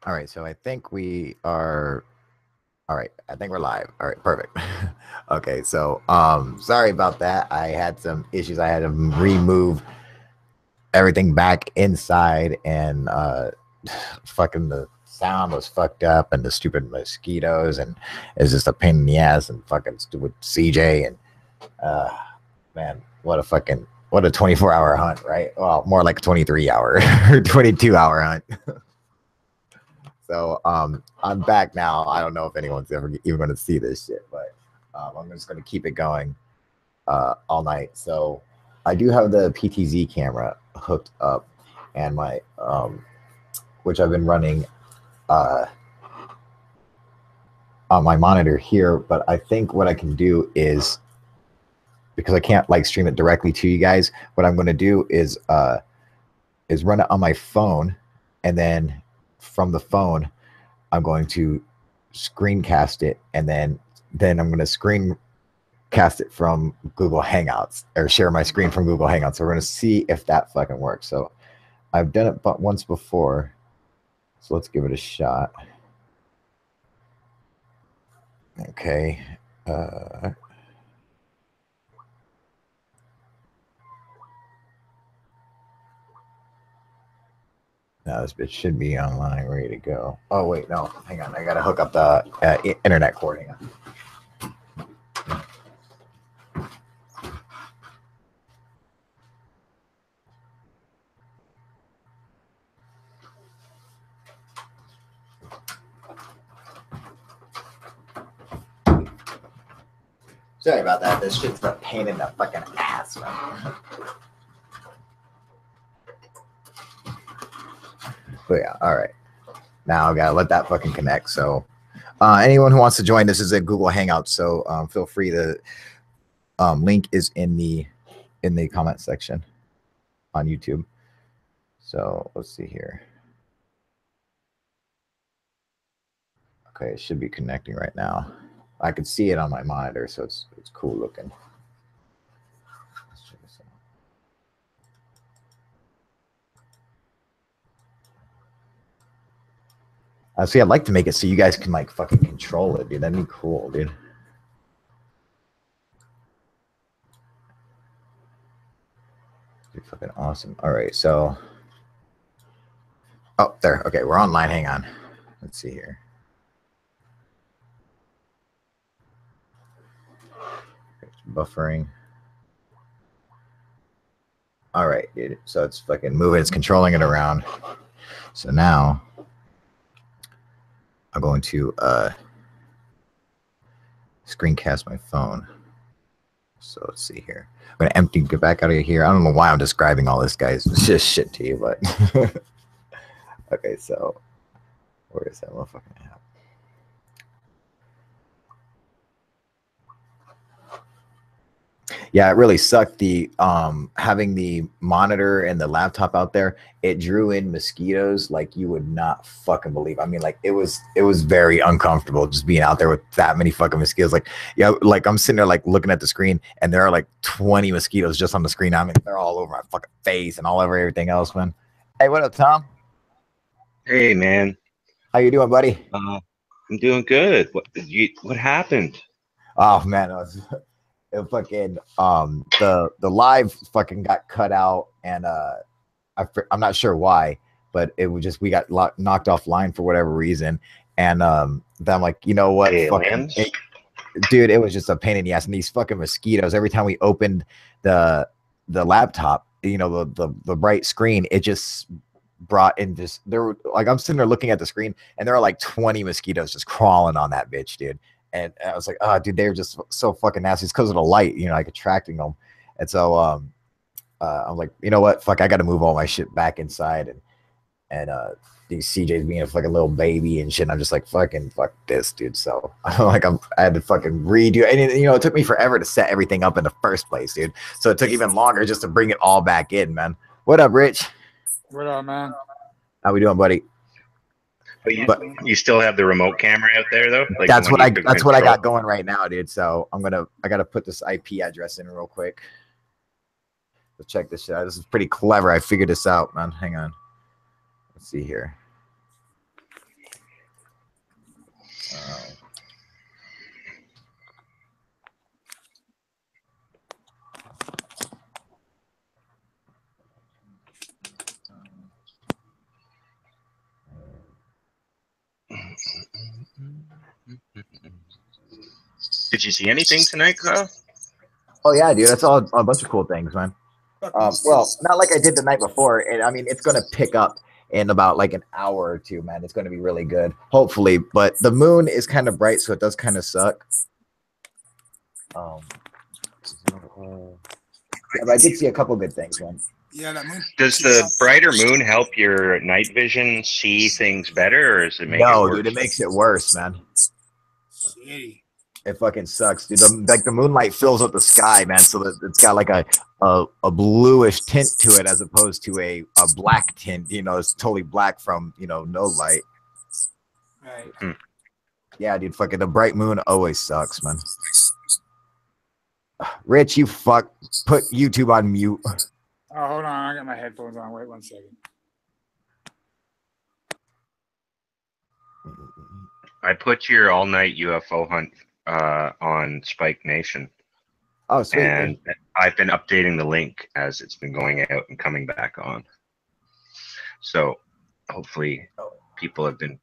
All right, so I think we are. All right, I think we're live. All right, perfect. Okay, so sorry about that. I had some issues. I had to remove everything back inside, and fucking the sound was fucked up, and the stupid mosquitoes, and it's just a pain in the ass, and fucking stupid CJ, and uh, man, what a 24-hour hunt, right? Well, more like a 23-hour or 22-hour hunt. So I'm back now. I don't know if anyone's ever even going to see this shit, but I'm just going to keep it going all night. So I do have the PTZ camera hooked up, and my which I've been running uh, on my monitor here. But I think what I can do is, because I can't like stream it directly to you guys, what I'm going to do is run it on my phone, and then from the phone I'm going to screencast it, and then I'm going to screencast it from Google Hangouts, or share my screen from Google Hangouts. So we're going to see if that fucking works. So I've done it but once before, so let's give it a shot. Okay. Now this bitch should be online, ready to go. Oh wait, no, hang on. I gotta hook up the internet cord. Hang on. Sorry about that. This shit's a pain in the fucking ass, man. But yeah, all right. Now I gotta let that fucking connect. So anyone who wants to join, this is a Google Hangout. So feel free to. Link is in the comment section on YouTube. So let's see here. Okay, it should be connecting right now. I can see it on my monitor, so it's cool looking. Let's check this out. See, I'd like to make it so you guys can like fucking control it, dude. That'd be cool, dude. That'd be fucking awesome. All right, so. Oh, there. Okay, we're online. Hang on. Let's see here. Buffering. All right, dude. So it's fucking moving. It's controlling it around. So now I'm going to screencast my phone. So let's see here. I'm going to empty, get back out of here. I don't know why I'm describing all this, guys. It's just shit to you, but. Okay, so where is that motherfucking app? Yeah, it really sucked. The having the monitor and the laptop out there, it drew in mosquitoes like you would not fucking believe. I mean, like it was very uncomfortable just being out there with that many fucking mosquitoes. Like, yeah, like I'm sitting there like looking at the screen, and there are like 20 mosquitoes just on the screen. I mean, they're all over my fucking face and all over everything else, man. Hey, what up, Tom? Hey, man. How you doing, buddy? I'm doing good. What happened? Oh man, it fucking the live fucking got cut out, and I'm not sure why, but it was just we got knocked offline for whatever reason, and then I'm like, you know what, fucking Aliens? dude, it was just a pain in the ass, and these fucking mosquitoes. Every time we opened the laptop, you know, the bright screen, it just brought in just there were like I'm sitting there looking at the screen, and there are like 20 mosquitoes just crawling on that bitch, dude. And I was like, oh, dude, they're just so fucking nasty. It's because of the light, you know, like attracting them. And so I'm like, you know what? Fuck, I got to move all my shit back inside. And these CJ's being a fucking little baby and shit. And I'm just like, fucking fuck this, dude. So I'm like, I had to fucking redo. And you know, it took me forever to set everything up in the first place, dude. So it took even longer just to bring it all back in, man. What up, Rich? What up, man? How we doing, buddy? But you still have the remote camera out there though? Like That's what you that's what I got going right now, dude. So I gotta put this IP address in real quick. Let's check this shit out. This is pretty clever. I figured this out, man. Hang on. Let's see here. Did you see anything tonight, Kyle? Oh yeah, dude, that's all a bunch of cool things, man. Well, not like I did the night before, and I mean it's gonna pick up in about like an hour or two, man. It's gonna be really good, hopefully. But the moon is kind of bright, so it does kind of suck. Yeah, but I did see a couple good things, man. Yeah, that moon. Does the brighter moon help your night vision see things better, or does it make it worse? Dude, it makes it worse, man. Shitty. It fucking sucks, dude. Like the moonlight fills up the sky, man, so that it's got like a bluish tint to it as opposed to a black tint. You know, it's totally black from no light. Right. Yeah, dude. Fucking the bright moon always sucks, man. Rich, you fuck. Put YouTube on mute. Oh, hold on. I got my headphones on. Wait 1 second. I put your all-night UFO hunt on Spike Nation. Oh, sweet. And I've been updating the link as it's been going out and coming back on. So hopefully people have been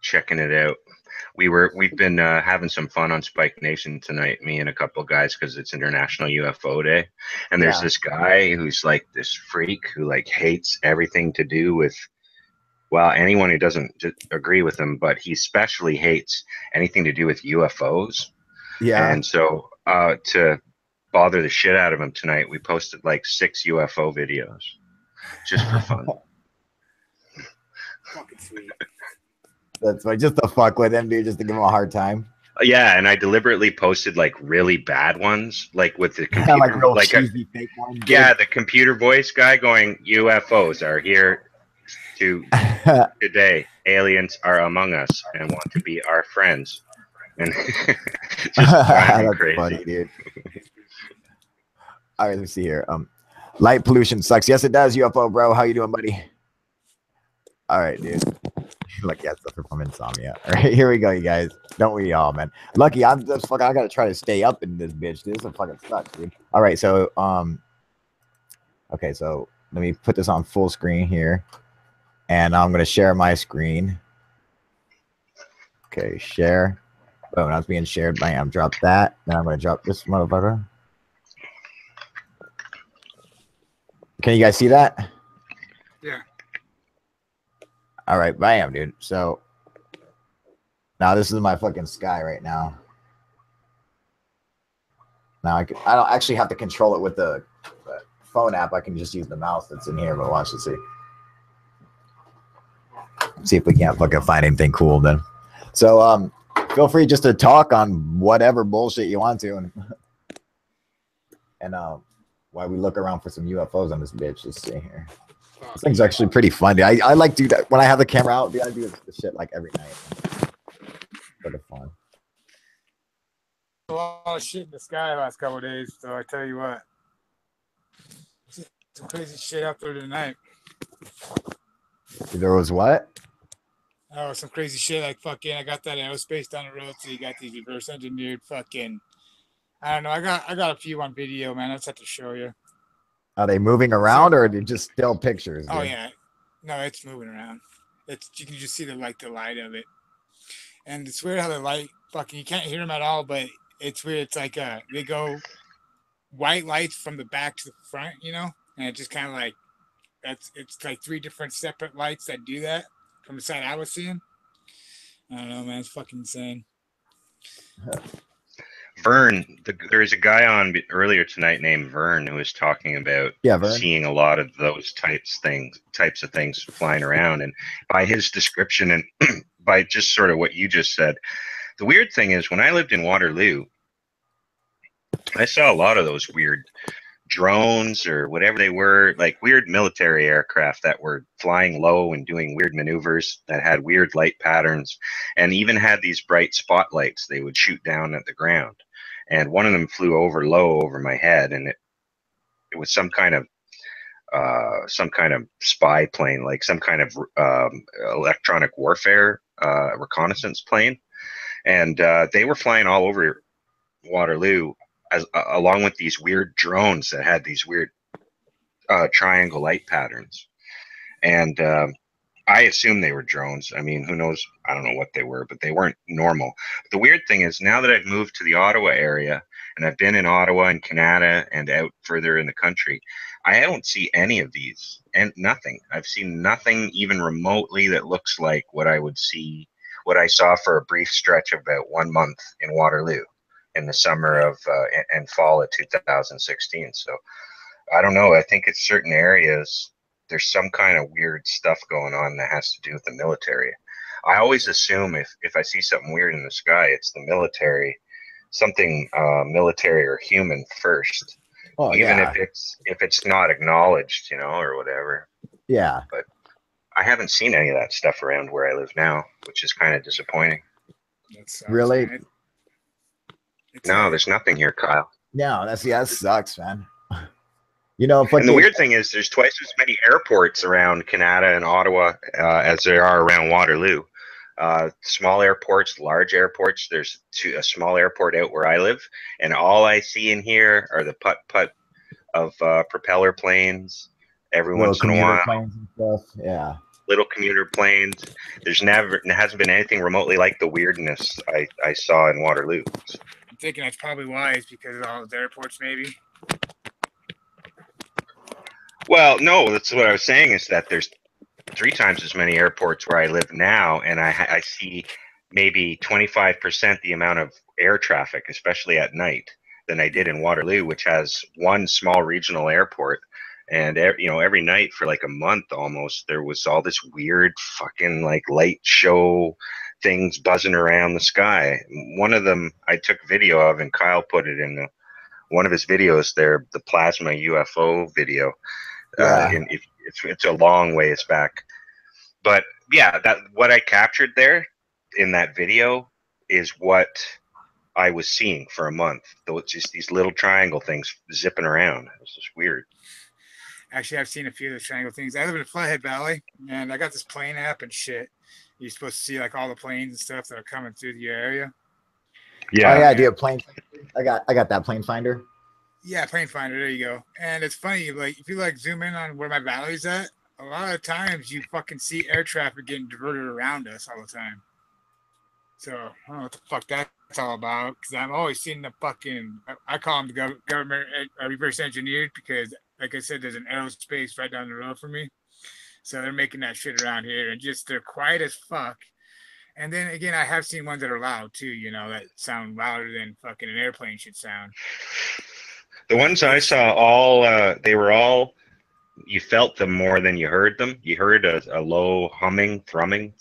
checking it out. We've been having some fun on Spike Nation tonight, me and a couple of guys, because it's International UFO Day. And there's this guy who's like this freak who like hates everything to do with, well, anyone who doesn't agree with him, but he especially hates anything to do with UFOs. Yeah. And so to bother the shit out of him tonight, we posted like 6 UFO videos just for fun. Fucking sweet. That's like just to fuck with him, dude, just to give him a hard time. Yeah, and I deliberately posted like really bad ones, like with the computer, like real like cheesy fake ones. Yeah, the computer voice guy going, "UFOs are here today. Aliens are among us and want to be our friends." And just that's crazy. Funny, dude. All right, let me see here. Light pollution sucks. Yes, it does. UFO, bro. How you doing, buddy? All right, dude. Lucky I suffer from insomnia. All right, here we go, you guys. Don't we all, man? Lucky, I'm just fucking. I gotta try to stay up in this bitch. This is fucking sucks, dude. All right, so okay, so let me put this on full screen here, and I'm gonna share my screen. Okay, share. Oh, now it's being shared. Bam, drop that. Then I'm gonna drop this motherfucker. Can you guys see that? Yeah. All right, bam, dude. So now this is my fucking sky right now. Now I don't actually have to control it with the phone app. I can just use the mouse that's in here. But watch and see. See if we can't fucking find anything cool then. So feel free just to talk on whatever bullshit you want to, and while we look around for some UFOs on this bitch. Let's see here. This thing's actually pretty fun, dude. I like to do that when I have the camera out. Dude, I do this shit like every night. For the fun. A lot of shit in the sky the last couple of days, so I tell you what. Some crazy shit out there tonight. There was what? Oh, some crazy shit like fucking. I got that aerospace down the road, so you got these reverse engineered fucking. I don't know. I got a few on video, man. I just have to show you. Are they moving around or are they just still pictures? Oh dude? yeah, no, it's moving around. It's you can just see the light of it, and it's weird how the light fucking you can't hear them at all, but it's weird. It's like they go white lights from the back to the front, and it just kind of like it's like 3 different separate lights that do that from the side I was seeing. I don't know, man. It's fucking insane. Vern, there's a guy on earlier tonight named Vern who was talking about seeing a lot of those types of things flying around, and by his description and by just sort of what you just said, the weird thing is when I lived in Waterloo, I saw a lot of those weird drones or whatever they were, like weird military aircraft that were flying low and doing weird maneuvers that had weird light patterns and even had these bright spotlights they would shoot down at the ground. And one of them flew low over my head, and it was some kind of spy plane, like some kind of electronic warfare reconnaissance plane, and they were flying all over Waterloo, along with these weird drones that had these weird triangle light patterns. And I assume they were drones. I mean, who knows? I don't know what they were, but they weren't normal. But the weird thing is, now that I've moved to the Ottawa area, and I've been in Ottawa and Canada and out further in the country, I don't see any of these, and nothing. I've seen nothing even remotely that looks like what I saw for a brief stretch of about 1 month in Waterloo in the summer of and fall of 2016. So I don't know. I think it's certain areas, there's some kind of weird stuff going on that has to do with the military. I always assume if I see something weird in the sky, it's the military, something military or human first. Oh, even if it's not acknowledged, or whatever. Yeah. But I haven't seen any of that stuff around where I live now, which is kind of disappointing. Really? No, there's nothing here, Kyle. No, that sucks, man. And the weird thing is, there's twice as many airports around Canada and Ottawa as there are around Waterloo. Small airports, large airports. There's a small airport out where I live, and all I see in here are the putt of propeller planes. Every once in a while, planes and stuff. Yeah, little commuter planes. There hasn't been anything remotely like the weirdness I saw in Waterloo. I'm thinking that's probably why. It's because of all the airports, maybe. Well, no, that's what I was saying, is that there's 3 times as many airports where I live now, and I see maybe 25% the amount of air traffic, especially at night, than I did in Waterloo, which has one small regional airport. And every night for like a month almost, there was all this weird fucking like light show things buzzing around the sky. One of them I took video of, and Kyle put it in one of his videos there, the plasma UFO video. Yeah. It's a long ways back, but yeah, that what I captured there in that video is what I was seeing for a month. Though it's just these little triangle things zipping around. It was just weird. Actually, I've seen a few of the triangle things. I live in Flathead Valley, and I got this plane app and shit. You're supposed to see like all the planes and stuff that are coming through the area. Yeah. Oh yeah, do you have plane? I got that plane finder. Yeah, plane finder. There you go. And it's funny, like if you like zoom in on where my valley's at, a lot of times you fucking see air traffic getting diverted around us all the time. So I don't know what the fuck that's all about, because I'm always seeing the fucking, I call them the government reverse engineered, because like I said, there's an aerospace right down the road for me. So they're making that shit around here, and just they're quiet as fuck. And then again, I have seen ones that are loud too, that sound louder than fucking an airplane should sound. The ones I saw, they were all, you felt them more than you heard them. You heard a low humming, thrumming,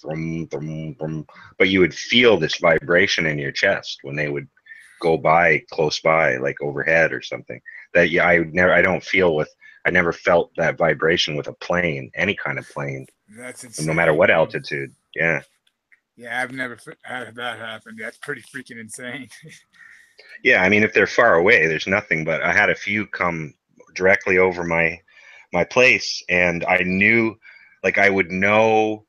but you would feel this vibration in your chest when they would go by, close by, like overhead or something. That I never felt that vibration with a plane, any kind of plane. That's insane. No matter what altitude. Yeah. Yeah, I've never had that happen. That's pretty freaking insane. Yeah, I mean, if they're far away, there's nothing. But I had a few come directly over my place, and I knew, like, I would know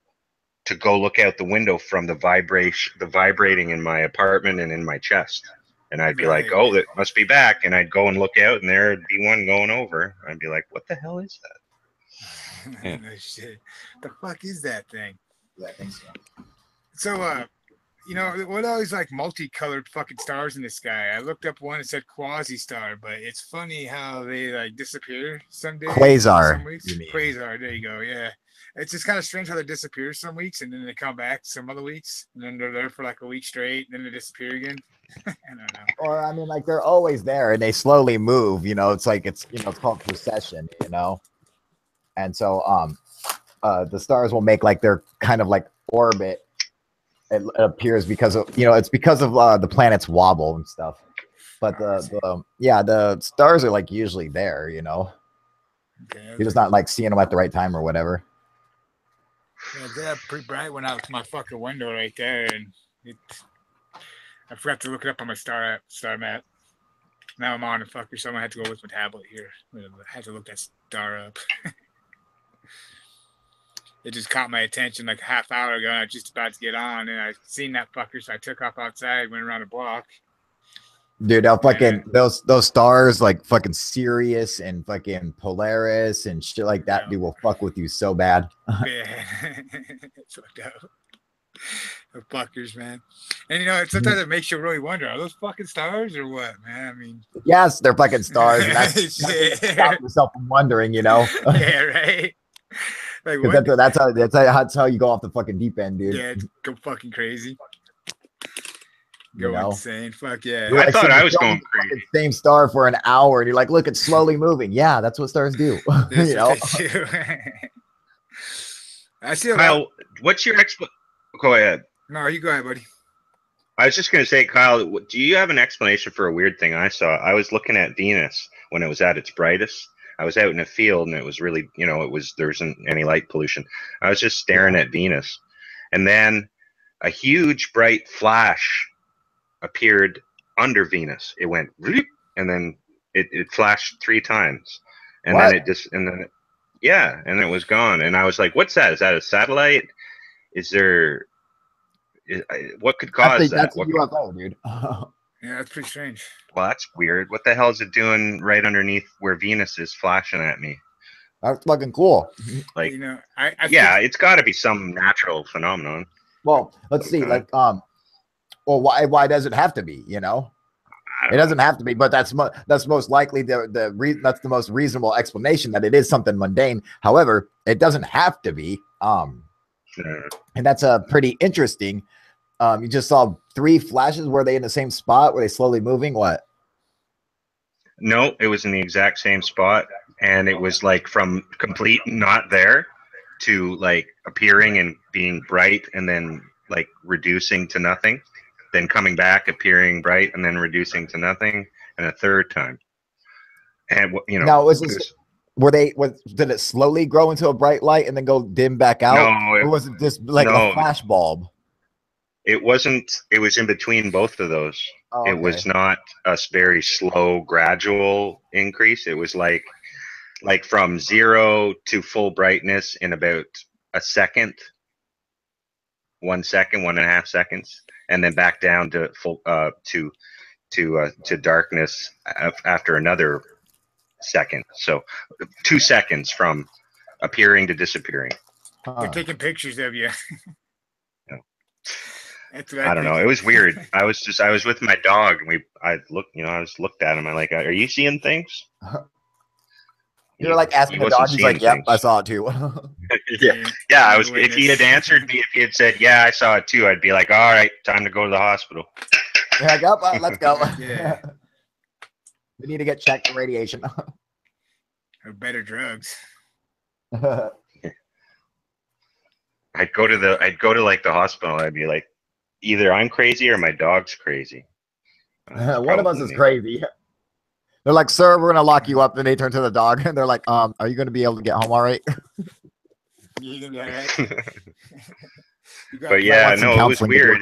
to go look out the window from the vibrating in my apartment and in my chest, and I'd be like, "Oh, that must be back," and I'd go and look out, and there'd be one going over. I'd be like, "What the hell is that?" Yeah. No shit. The fuck is that thing? Yeah, I think so. So, what are these like multicolored fucking stars in the sky? I looked up one that said quasi-star, but it's funny how they like disappear some days. Quasar. Some weeks. Quasar, there you go. Yeah. It's just kind of strange how they disappear some weeks and then they come back some other weeks and then they're there for like a week straight and then they disappear again. I don't know. Or I mean, like they're always there and they slowly move, it's like it's called precession, And so the stars will make like their kind of like orbit. It appears because of it's because of the planet's wobble and stuff, but the stars are like usually there. Okay. You're just not like seeing them at the right time or whatever. Yeah, they're pretty bright one out to my fucking window right there, and I forgot to look it up on my star map. Now I'm on the fucker, so I had to go with my tablet here. I had to look that star up. it just caught my attention like a half hour ago. And I was just about to get on, and I seen that fucker, so I took off outside, went around the block. Dude, I'll fucking those stars like fucking Sirius and fucking Polaris and shit like that, dude, will fuck with you so bad. Yeah, it's fucked up. The fuckers, man. And you know, sometimes it makes you really wonder: are those fucking stars or what, man? I mean, yes, they're fucking stars. And that's stop yourself from wondering, you know. Yeah, right. Like that's how you go off the fucking deep end, dude. Yeah, go fucking crazy. Go insane. Fuck yeah. I thought I was going crazy. Same star for an hour, and you're like, look, it's slowly moving. Yeah, that's what stars do. You know? I see. Kyle, what's your Go ahead. No, you go ahead, buddy. I was just going to say, Kyle, do you have an explanation for a weird thing I saw? I was looking at Venus when it was at its brightest. I was out in a field, and it was really, you know, there wasn't any light pollution. I was just staring at Venus, and then a huge bright flash appeared under Venus. It went, and then it flashed 3 times, and then and it was gone. And I was like, "What's that? Is that a satellite? Is there? What could cause that?" That's a UFO, dude. Yeah, that's pretty strange. Well, that's weird. What the hell is it doing right underneath where Venus is flashing at me? That's fucking cool. Like, you know, it's got to be some natural phenomenon. Well, let's see. Like, well, why does it have to be? You know, it doesn't have to be, but that's most likely that's the most reasonable explanation, that it is something mundane. However, it doesn't have to be. And that's a pretty interesting. You just saw 3 flashes. Were they in the same spot? Were they slowly moving? What? No, it was in the exact same spot, and it was like from complete not there to like appearing and being bright, and then like reducing to nothing, then coming back, appearing bright, and then reducing to nothing, and a third time. And you know, now did it slowly grow into a bright light and then go dim back out? No, or was it just like a flash bulb? It wasn't. It was in between both of those. Oh, okay. It was not a very slow, gradual increase. It was like from 0 to full brightness in about a second, 1 second, 1.5 seconds, and then back down to full to darkness after another second. So 2 seconds from appearing to disappearing. They're taking pictures of you. I don't know. It was weird. I was with my dog, and I looked at him. I'm like, "Are you seeing things?" You're like asking the dog. He's like, "Yep, I saw it too." yeah. I was. If he had answered me, if he had said, "Yeah, I saw it too," I'd be like, "All right, time to go to the hospital." Yeah, go. Let's go. Yeah. We need to get checked for radiation. Or better drugs. I'd go to like the hospital. I'd be like, either I'm crazy or my dog's crazy. One of us is crazy. They're like, "Sir, we're gonna lock you up." And they turn to the dog and they're like, "Are you gonna be able to get home all right?" You gonna be all right? But yeah, no, it was weird.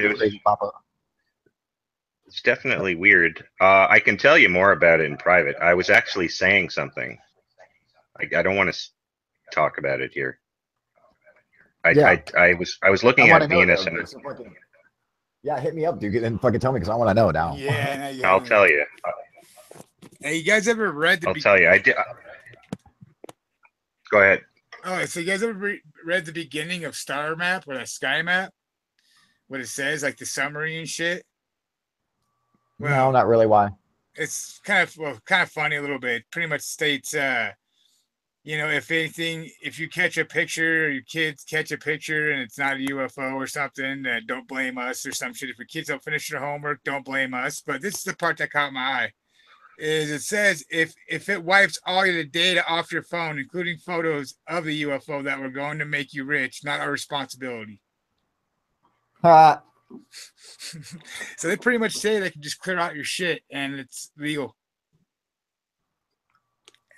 It's definitely weird. I can tell you more about it in private. I was actually saying something. I don't want to talk about it here. I was looking at Venus and yeah, hit me up, dude, and fucking tell me, because I want to know now. Yeah, I'll tell you. Hey, you guys ever read I'll tell you. I did. Go ahead. Oh, so you guys ever read the beginning of Star Map or that Sky Map? What it says, like the summary and shit. Well, no, not really. Why? It's kind of funny a little bit. Pretty much states, if anything, if you catch a picture or your kids catch a picture and it's not a UFO or something, don't blame us or some shit. If your kids don't finish their homework, don't blame us. But this is the part that caught my eye. Is it says if it wipes all your data off your phone, including photos of the UFO that were going to make you rich, not our responsibility. So they pretty much say they can just clear out your shit and it's legal.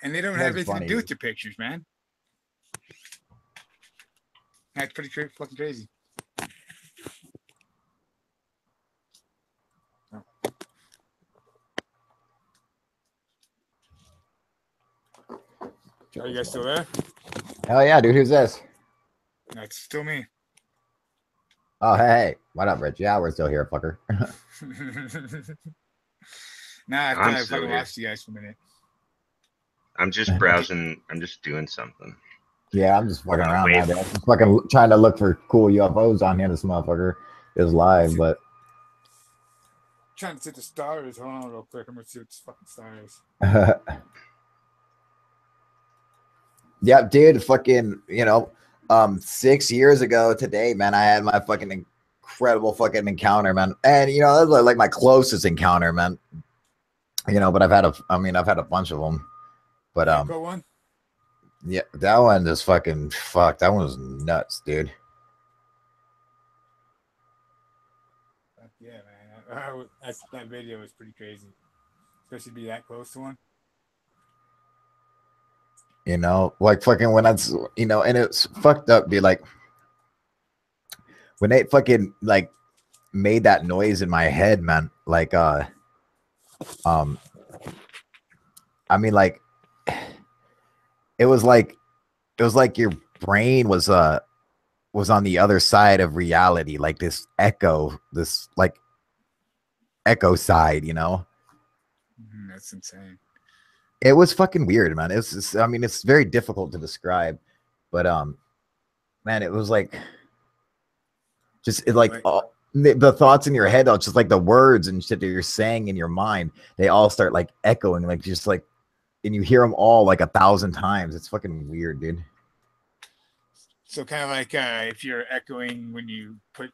And they don't have anything to do with your pictures, man. That's pretty fucking crazy. Are you guys still there? Hell yeah, dude. Who's this? That's still me. Oh, hey. What up, Rich? Yeah, we're still here, fucker. Nah, I fucking lost you guys for a minute. I'm just browsing. I'm just doing something. Yeah, I'm just fucking around now. I'm just fucking trying to look for cool UFOs on here. This motherfucker is live, but trying to see the stars. Hold on, real quick. I'm gonna see what the fucking stars. Yeah, dude. Fucking, 6 years ago today, man, I had my fucking incredible fucking encounter, man, and that was like my closest encounter, man. But I've had a bunch of them, but Go one. Yeah, that one just fucking fuck. That one was nuts, dude. Yeah, man. That video was pretty crazy, especially to be that close to one. Like fucking when that's and it's fucked up. Be like when they fucking like made that noise in my head, man. Like I mean, like it was like your brain was on the other side of reality, like this echo side, That's insane. It was fucking weird, man. It's very difficult to describe, but man, it was like just the thoughts in your head, just like the words and shit that you're saying in your mind, they all start like echoing, like just like, and you hear them all like 1,000 times. It's fucking weird, dude. So kind of like if you're echoing when you put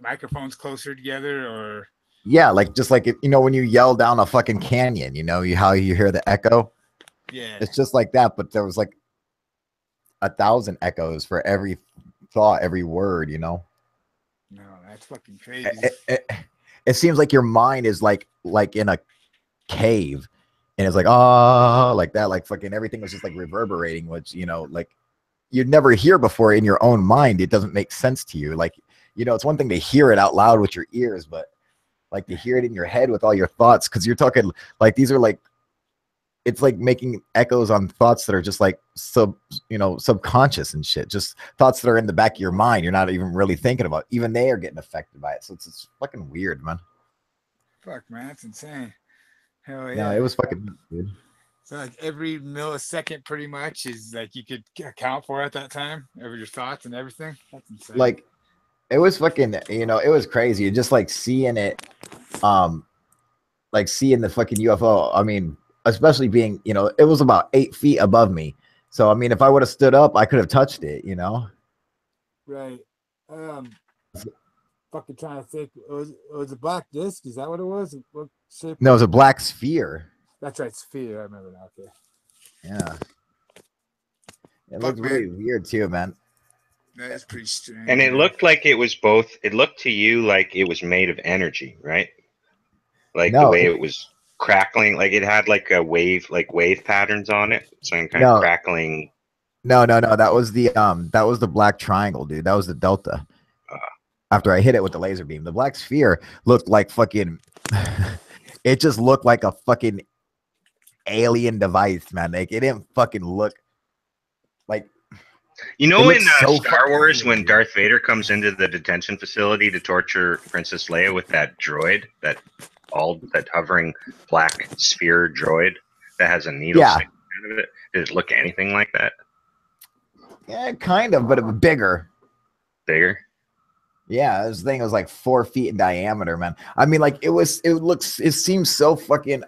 microphones closer together, or yeah, like just like when you yell down a fucking canyon, how you hear the echo. Yeah, it's just like that, but there was like 1,000 echoes for every thought, every word. No, that's fucking crazy. It seems like your mind is like in a cave, and it's like like that, like fucking everything was just like reverberating, which like you'd never hear before in your own mind. It doesn't make sense to you. Like it's one thing to hear it out loud with your ears, but like to hear it in your head with all your thoughts, because you're talking like these are like, it's like making echoes on thoughts that are just like subconscious and shit, just thoughts that are in the back of your mind you're not even really thinking about. Even they are getting affected by it, so it's fucking weird, man. Fuck, man, that's insane. Hell yeah. No, it was fucking dude. So like every millisecond pretty much is like you could account for at that time over your thoughts and everything. That's insane. Like it was fucking, it was crazy. Just like seeing it, like seeing the fucking UFO. I mean, especially being, it was about 8 feet above me. So, I mean, if I would have stood up, I could have touched it, Right. Fucking trying to think. It was a black disc. Is that what it was? What shape? No, it was a black sphere. That's right, sphere. I remember now. Okay. Yeah. It looked really weird too, man. That is pretty strange. And it looked like it was both. It looked to you like it was made of energy, right? Like the way it was crackling, like it had like wave patterns on it, some kind of crackling. No. That was the black triangle, dude. That was the delta. After I hit it with the laser beam, the black sphere looked like fucking. It just looked like a fucking alien device, man. Like it didn't fucking look like. In Star Wars, when Darth Vader comes into the detention facility to torture Princess Leia with that droid, that hovering black sphere droid that has a needle sticking out of it, did it look anything like that? Yeah, kind of, but it was bigger. Bigger? Yeah, this thing was like 4 feet in diameter, man. I mean, like it seems so fucking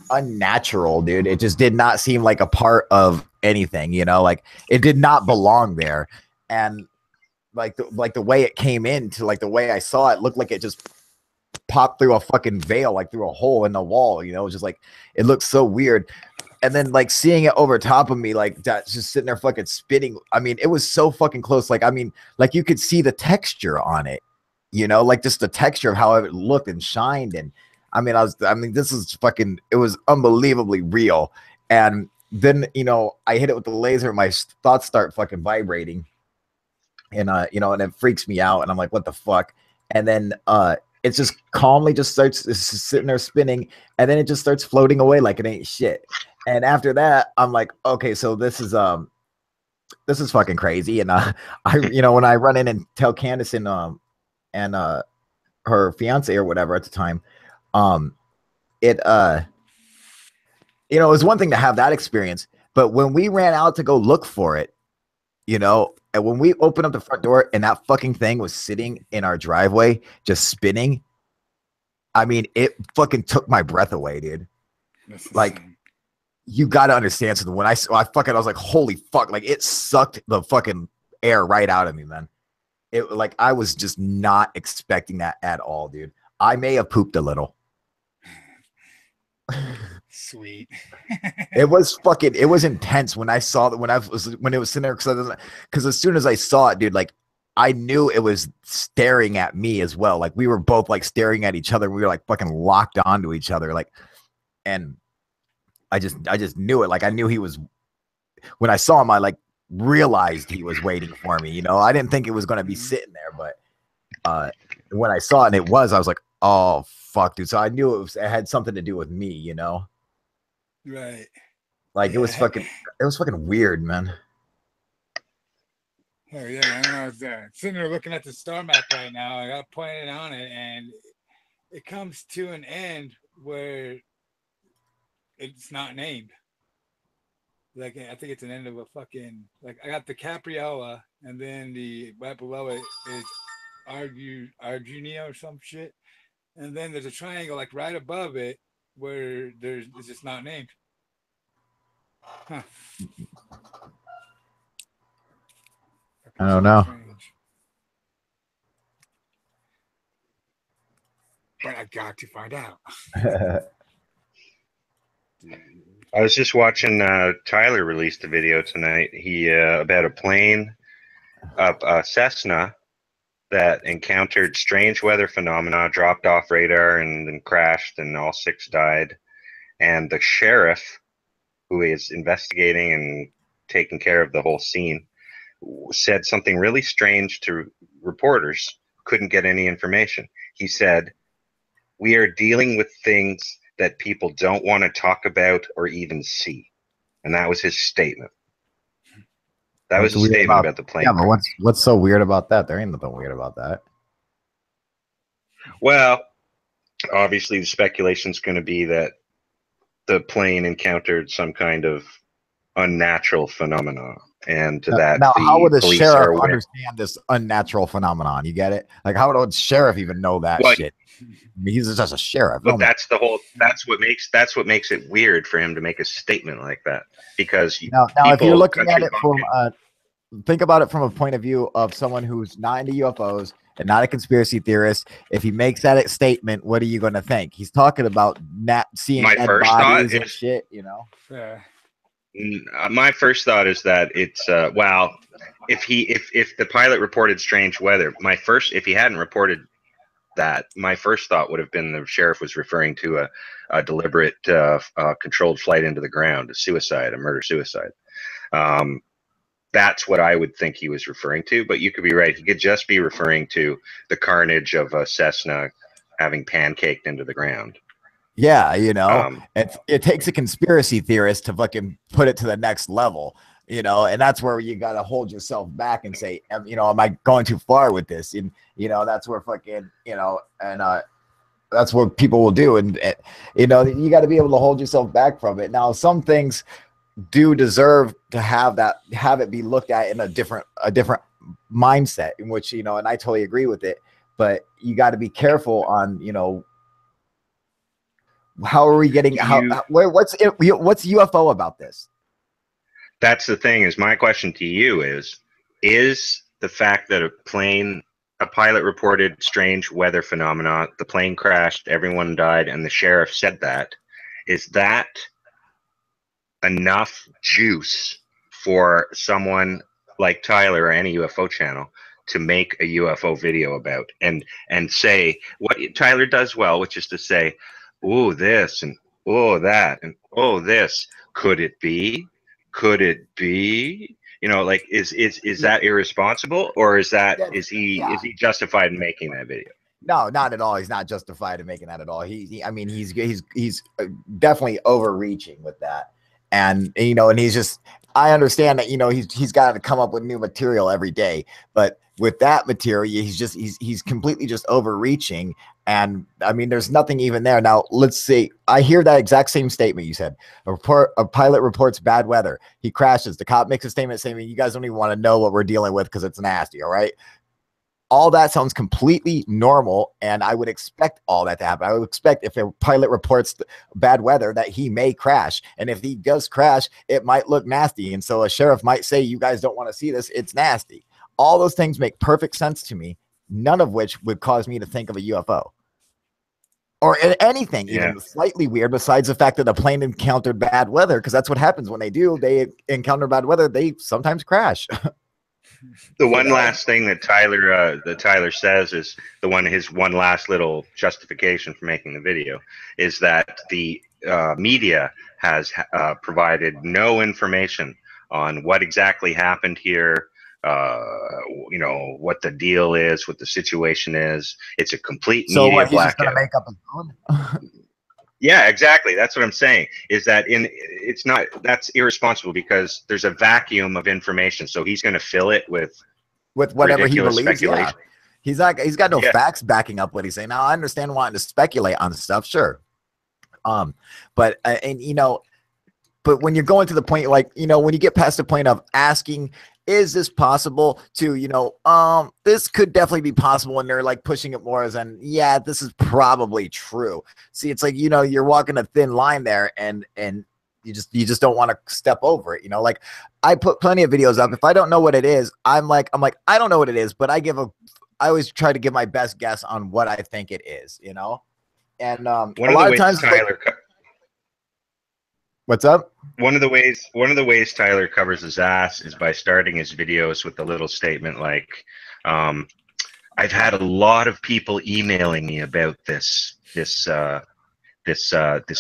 unnatural, dude. It just did not seem like a part of anything, like it did not belong there. And like the way it came into, like the way I saw it, looked like it just popped through a fucking veil, like through a hole in the wall, just like it looked so weird. And then like seeing it over top of me, like that's just sitting there fucking spinning. I mean, it was so fucking close. Like, I mean, like you could see the texture on it, like just the texture of how it looked and shined. And this is fucking, it was unbelievably real. And then, I hit it with the laser, my thoughts start fucking vibrating, and and it freaks me out. And I'm like, what the fuck? And then, it just calmly just starts sitting there spinning, and then it just starts floating away like it ain't shit. And after that, I'm like, okay, so this is this is fucking crazy. And when I run in and tell Candace and her fiance or whatever at the time, it was one thing to have that experience, but when we ran out to go look for it, and when we opened up the front door and that fucking thing was sitting in our driveway, just spinning, I mean, it fucking took my breath away, dude. Like, you got to understand something. When I was like, holy fuck, like it sucked the fucking air right out of me, man. It like, I was just not expecting that at all, dude. I may have pooped a little. Sweet. It was intense when I saw that, when it was sitting there, because as soon as I saw it, dude, like I knew it was staring at me as well. Like we were both like staring at each other. We were like fucking locked onto each other. Like, and I just knew it. Like I knew he was, when I saw him, I like realized he was waiting for me. I didn't think it was going to be sitting there, but when I saw it and it was, I was like, oh fuck, dude. So I knew it had something to do with me, Right. Like it was fucking weird, man. Oh yeah, I was sitting there looking at the star map right now. I got pointed on it, and it comes to an end where it's not named. Like I think it's an end of a fucking, like I got the Capriola, and then the right below it is Arjunia or some shit, and then there's a triangle like right above it where it's just not named. Huh. I don't know. Strange. But I got to find out. I was just watching Tyler released a video tonight. He about a plane, a Cessna, that encountered strange weather phenomena, dropped off radar, and then crashed, and all 6 died. And the sheriff, who is investigating and taking care of the whole scene, said something really strange to reporters. Couldn't get any information. He said, "We are dealing with things that people don't want to talk about or even see." And that was his statement. That was a statement about the plane. Yeah, but what's so weird about that? There ain't nothing weird about that. Well, obviously the speculation is going to be that the plane encountered some kind of unnatural phenomenon. And to that, now how would the sheriff understand this unnatural phenomenon? You get it? Like, how would a sheriff even know that shit? I mean, he's just a sheriff. But that's what makes it weird for him to make a statement like that. Because now if you're looking at it from think about it from a point of view of someone who's not into UFOs and not a conspiracy theorist. If he makes that statement, what are you going to think? He's talking about seeing dead bodies and shit, Yeah. My first thought is that it's if the pilot reported strange weather, if he hadn't reported that, my first thought would have been the sheriff was referring to a deliberate controlled flight into the ground, a murder suicide. That's what I would think he was referring to, but you could be right. He could just be referring to the carnage of a Cessna having pancaked into the ground. Yeah, it takes a conspiracy theorist to fucking put it to the next level, and that's where you got to hold yourself back and say, am I going too far with this? And, that's where fucking, and that's what people will do. And, you got to be able to hold yourself back from it. Now, some things do deserve to have it be looked at in a different mindset in which, and I totally agree with it, but you got to be careful on, how are we getting what's UFO about this? That's the thing. Is my question to you is the fact that a pilot reported strange weather phenomena, the plane crashed, everyone died, and the sheriff said that, is that enough juice for someone like Tyler or any UFO channel to make a UFO video about and say what Tyler does well, which is to say, "Oh, this and oh that and oh this. Could it be? Could it be?" Like is that irresponsible, or is he justified in making that video? No, not at all. He's not justified in making that at all. He's definitely overreaching with that, and and he's just. I understand that, you know, he's got to come up with new material every day, but with that material, he's completely just overreaching. And I mean, there's nothing even there. Now, let's see. I hear that exact same statement you said. A pilot reports bad weather. He crashes. The cop makes a statement saying, you guys don't even want to know what we're dealing with because it's nasty. All right. All that sounds completely normal, and I would expect all that to happen. I would expect if a pilot reports bad weather that he may crash, and if he does crash, it might look nasty, and so a sheriff might say, you guys don't want to see this, it's nasty. All those things make perfect sense to me, none of which would cause me to think of a UFO. Or anything even slightly weird besides the fact that the plane encountered bad weather, because that's what happens when they do. They encounter bad weather, they sometimes crash. The one last thing that Tyler says is his one last little justification for making the video is that the media has provided no information on what exactly happened here, you know, what the deal is, what the situation is. It's a complete media blackout. So he's just gonna make up his own? Yeah, exactly. That's what I'm saying, is that that's irresponsible because there's a vacuum of information. So he's going to fill it with whatever he believes. Yeah. He's got no facts backing up what he's saying. Now, I understand wanting to speculate on stuff. Sure. But you know, but when you're going to the point, like, you know, when you get past the point of asking, is this possible, to, you know, this could definitely be possible, and they're like pushing it more as in, yeah, this is probably true. See, it's like, you know, you're walking a thin line there, and you just don't want to step over it, you know. Like, I put plenty of videos up. If I don't know what it is, I'm like, I don't know what it is, but I always try to give my best guess on what I think it is, you know. And a lot of times, what's up? One of the ways Tyler covers his ass is by starting his videos with a little statement like, I've had a lot of people emailing me about this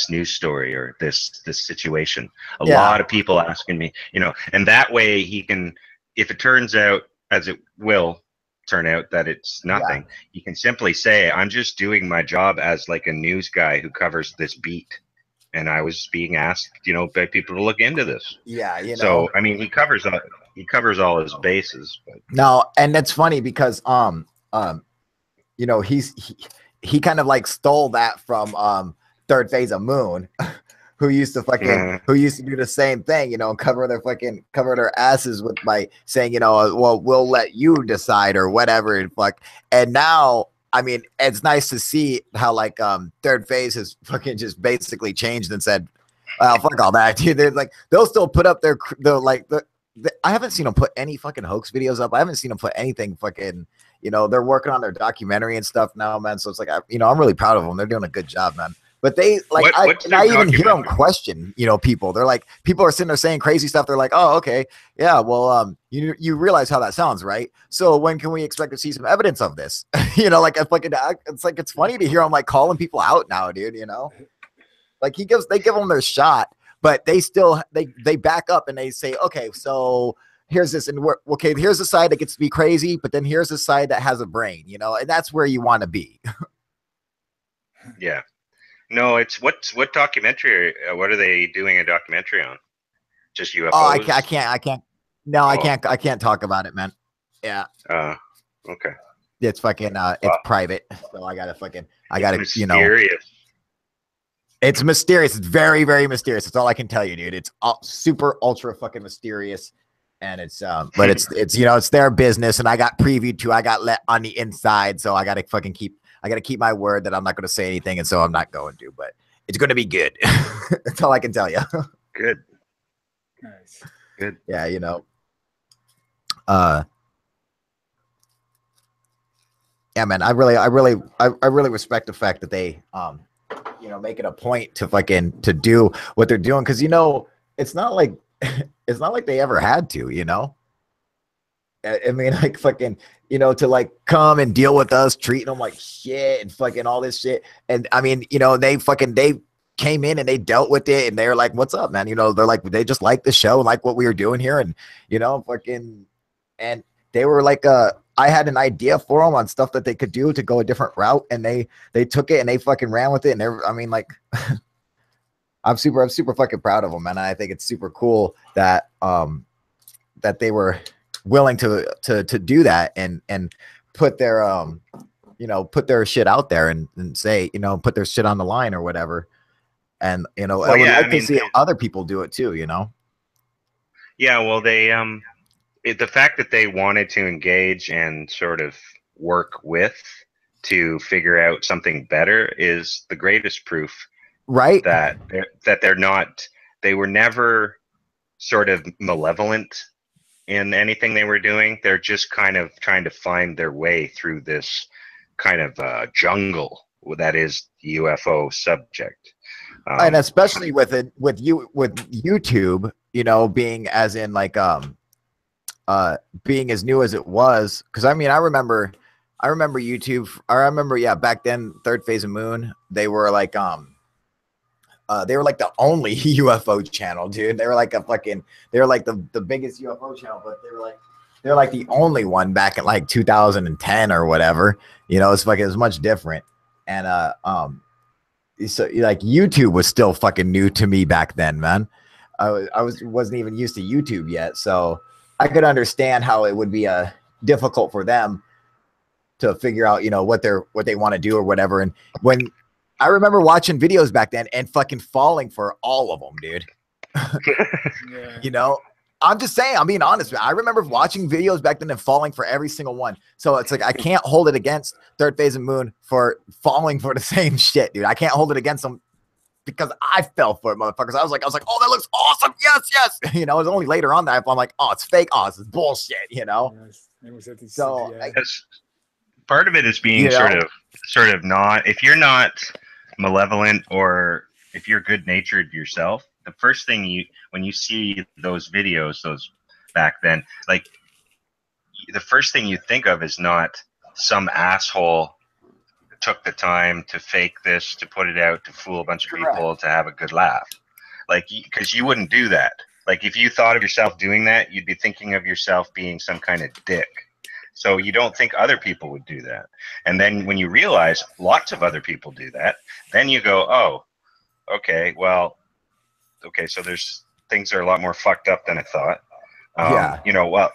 news story or this situation. A lot of people asking me, you know, and that way he can, if it turns out, as it will turn out, that it's nothing, you can simply say, I'm just doing my job as like a news guy who covers this beat. And I was being asked, you know, by people to look into this. Yeah, you know. So I mean, he covers all his bases. But. No, and that's funny because you know, he kind of like stole that from Third Phase of Moon, who used to do the same thing, you know, cover their asses with by saying, you know, well, we'll let you decide or whatever, and now. I mean, it's nice to see how like Third Phase has fucking just basically changed and said, well, fuck all that, dude. They're like, they'll still put up their I haven't seen them put any fucking hoax videos up. I haven't seen them put anything fucking, you know, they're working on their documentary and stuff now, man. So it's like, you know, I'm really proud of them. They're doing a good job, man. But they like, I even hear them question, you know, people. They're like, people are sitting there saying crazy stuff. They're like, oh, okay, yeah, well, you realize how that sounds, right? So when can we expect to see some evidence of this? You know, like it's like it's funny to hear them like calling people out now, dude. You know, like they give them their shot, but they still they back up and they say, okay, so here's this, and here's the side that gets to be crazy, but then here's the side that has a brain, you know, and that's where you want to be. Yeah. No, it's what documentary? What are they doing a documentary on? Just UFOs? Oh, I can't. No, I can't talk about it, man. Yeah. Okay. It's fucking. It's private, so I gotta, you know. It's mysterious. It's very, very mysterious. That's all I can tell you, dude. It's super ultra fucking mysterious, and it's but it's you know, it's their business, and I got previewed to. I got let on the inside, so I gotta fucking keep my word that I'm not going to say anything, and so I'm not going to, but it's going to be good. That's all I can tell you. Good. Nice. Good. Yeah, you know. Yeah, man, I really respect the fact that they, you know, make it a point to do what they're doing, because, you know, it's not like they ever had to, you know. I mean, like, fucking, you know, to like come and deal with us, treating them like shit and fucking all this shit. And I mean, you know, they came in and they dealt with it, and they're like, what's up, man? You know, they're like, they just like the show and like what we were doing here. And, you know, fucking, and they were like, I had an idea for them on stuff that they could do to go a different route. And they took it and they fucking ran with it. And I mean, like, I'm super fucking proud of them, and I think it's super cool that that they were willing to do that and put their you know, put their shit out there and say, you know, put their shit on the line or whatever. And you know, well, I would like to see other people do it too, you know. Yeah, well, they the fact that they wanted to engage and sort of work with to figure out something better is the greatest proof, right? That they're not, they were never sort of malevolent in anything they were doing. They're just kind of trying to find their way through this kind of jungle that is the UFO subject. And especially with YouTube, you know, being as in like being as new as it was, because I mean I remember YouTube. I remember, yeah, back then, Third Phase of Moon, they were like the only UFO channel, dude. They were like the biggest UFO channel, but they're like the only one back in like 2010 or whatever. You know, it's like it was much different. And so like YouTube was still fucking new to me back then, man. I wasn't even used to YouTube yet, so I could understand how it would be difficult for them to figure out, you know, what they want to do or whatever. And when I remember watching videos back then and fucking falling for all of them, dude. Yeah. You know, I'm just saying, I'm being honest, man. I remember watching videos back then and falling for every single one. So it's like I can't hold it against Third Phase of Moon for falling for the same shit, dude. I can't hold it against them because I fell for it, motherfuckers. I was like, oh, that looks awesome. Yes. You know, it was only later on that I'm like, oh, it's fake. Oh, it's bullshit, you know? Yes. So part of it is being, you know, sort of not, if you're not malevolent or if you're good natured yourself, the first thing when you see those videos, those back then, like the first thing you think of is not some asshole took the time to fake this, to put it out, to fool a bunch of people, to have a good laugh. Like, because you wouldn't do that. Like, if you thought of yourself doing that, you'd be thinking of yourself being some kind of dick. So you don't think other people would do that. And then when you realize lots of other people do that, then you go, oh, okay, well, okay, so there's things that are a lot more fucked up than I thought. Yeah. You know, well,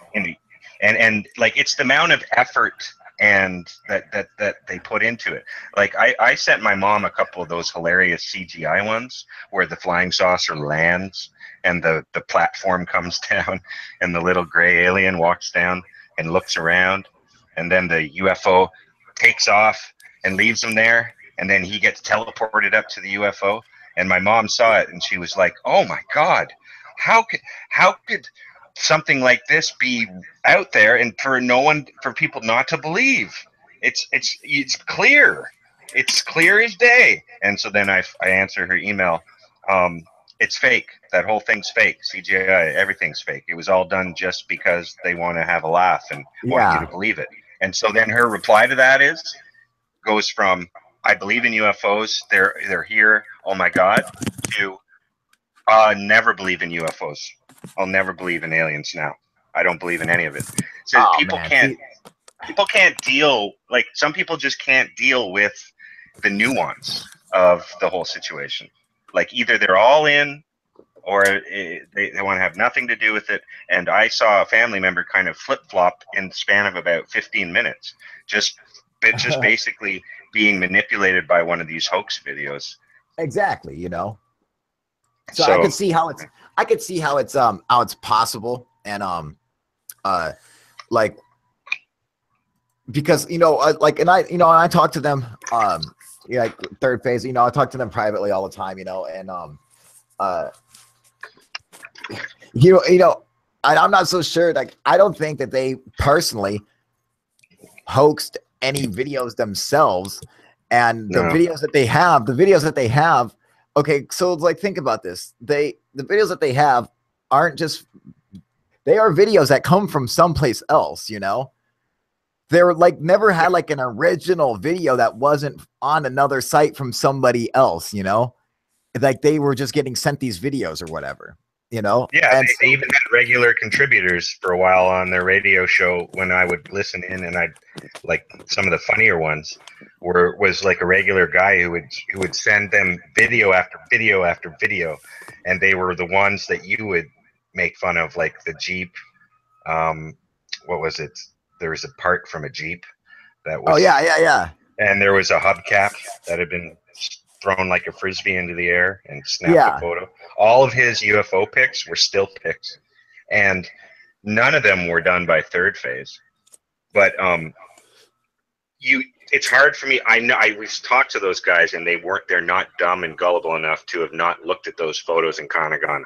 and like, it's the amount of effort and that they put into it. Like I sent my mom a couple of those hilarious CGI ones where the flying saucer lands and the platform comes down and the little gray alien walks down and looks around, and then the UFO takes off and leaves him there, and then he gets teleported up to the UFO. And my mom saw it and she was like, oh my God, how could something like this be out there and for people not to believe? It's clear. It's clear as day. And so then I answer her email. It's fake. That whole thing's fake. CGI, everything's fake. It was all done just because they want to have a laugh and want you to believe it. And so then her reply to that goes from, I believe in UFOs, they're here, oh my God, to never believe in UFOs. I'll never believe in aliens now. I don't believe in any of it. So people can't deal, like, some people just can't deal with the nuance of the whole situation. Like, either they're all in or they want to have nothing to do with it. And I saw a family member kind of flip-flop in the span of about 15 minutes, just basically being manipulated by one of these hoax videos. Exactly, you know. So I could see how it's possible, and like, because, you know, like, and I talk to them, like Third Phase, you know, I talk to them privately all the time, you know, and you know, I'm not so sure. Like, I don't think that they personally hoaxed any videos themselves, and the videos that they have, okay, so it's like, think about this. The videos that they have aren't just, they are videos that come from someplace else, you know. They're like, never had like an original video that wasn't on another site from somebody else, you know. Like, they were just getting sent these videos or whatever, you know? Yeah, they even had regular contributors for a while on their radio show when I would listen in, and I'd like some of the funnier ones was like a regular guy who would send them video after video after video, and they were the ones that you would make fun of, like the Jeep. What was it? There was a part from a Jeep that was. Oh yeah. And there was a hubcap that had been thrown like a frisbee into the air and snapped a photo. All of his UFO pics were still pics, and none of them were done by Third Phase. But it's hard for me. I know we've talked to those guys, and they're not dumb and gullible enough to have not looked at those photos and kind of gone,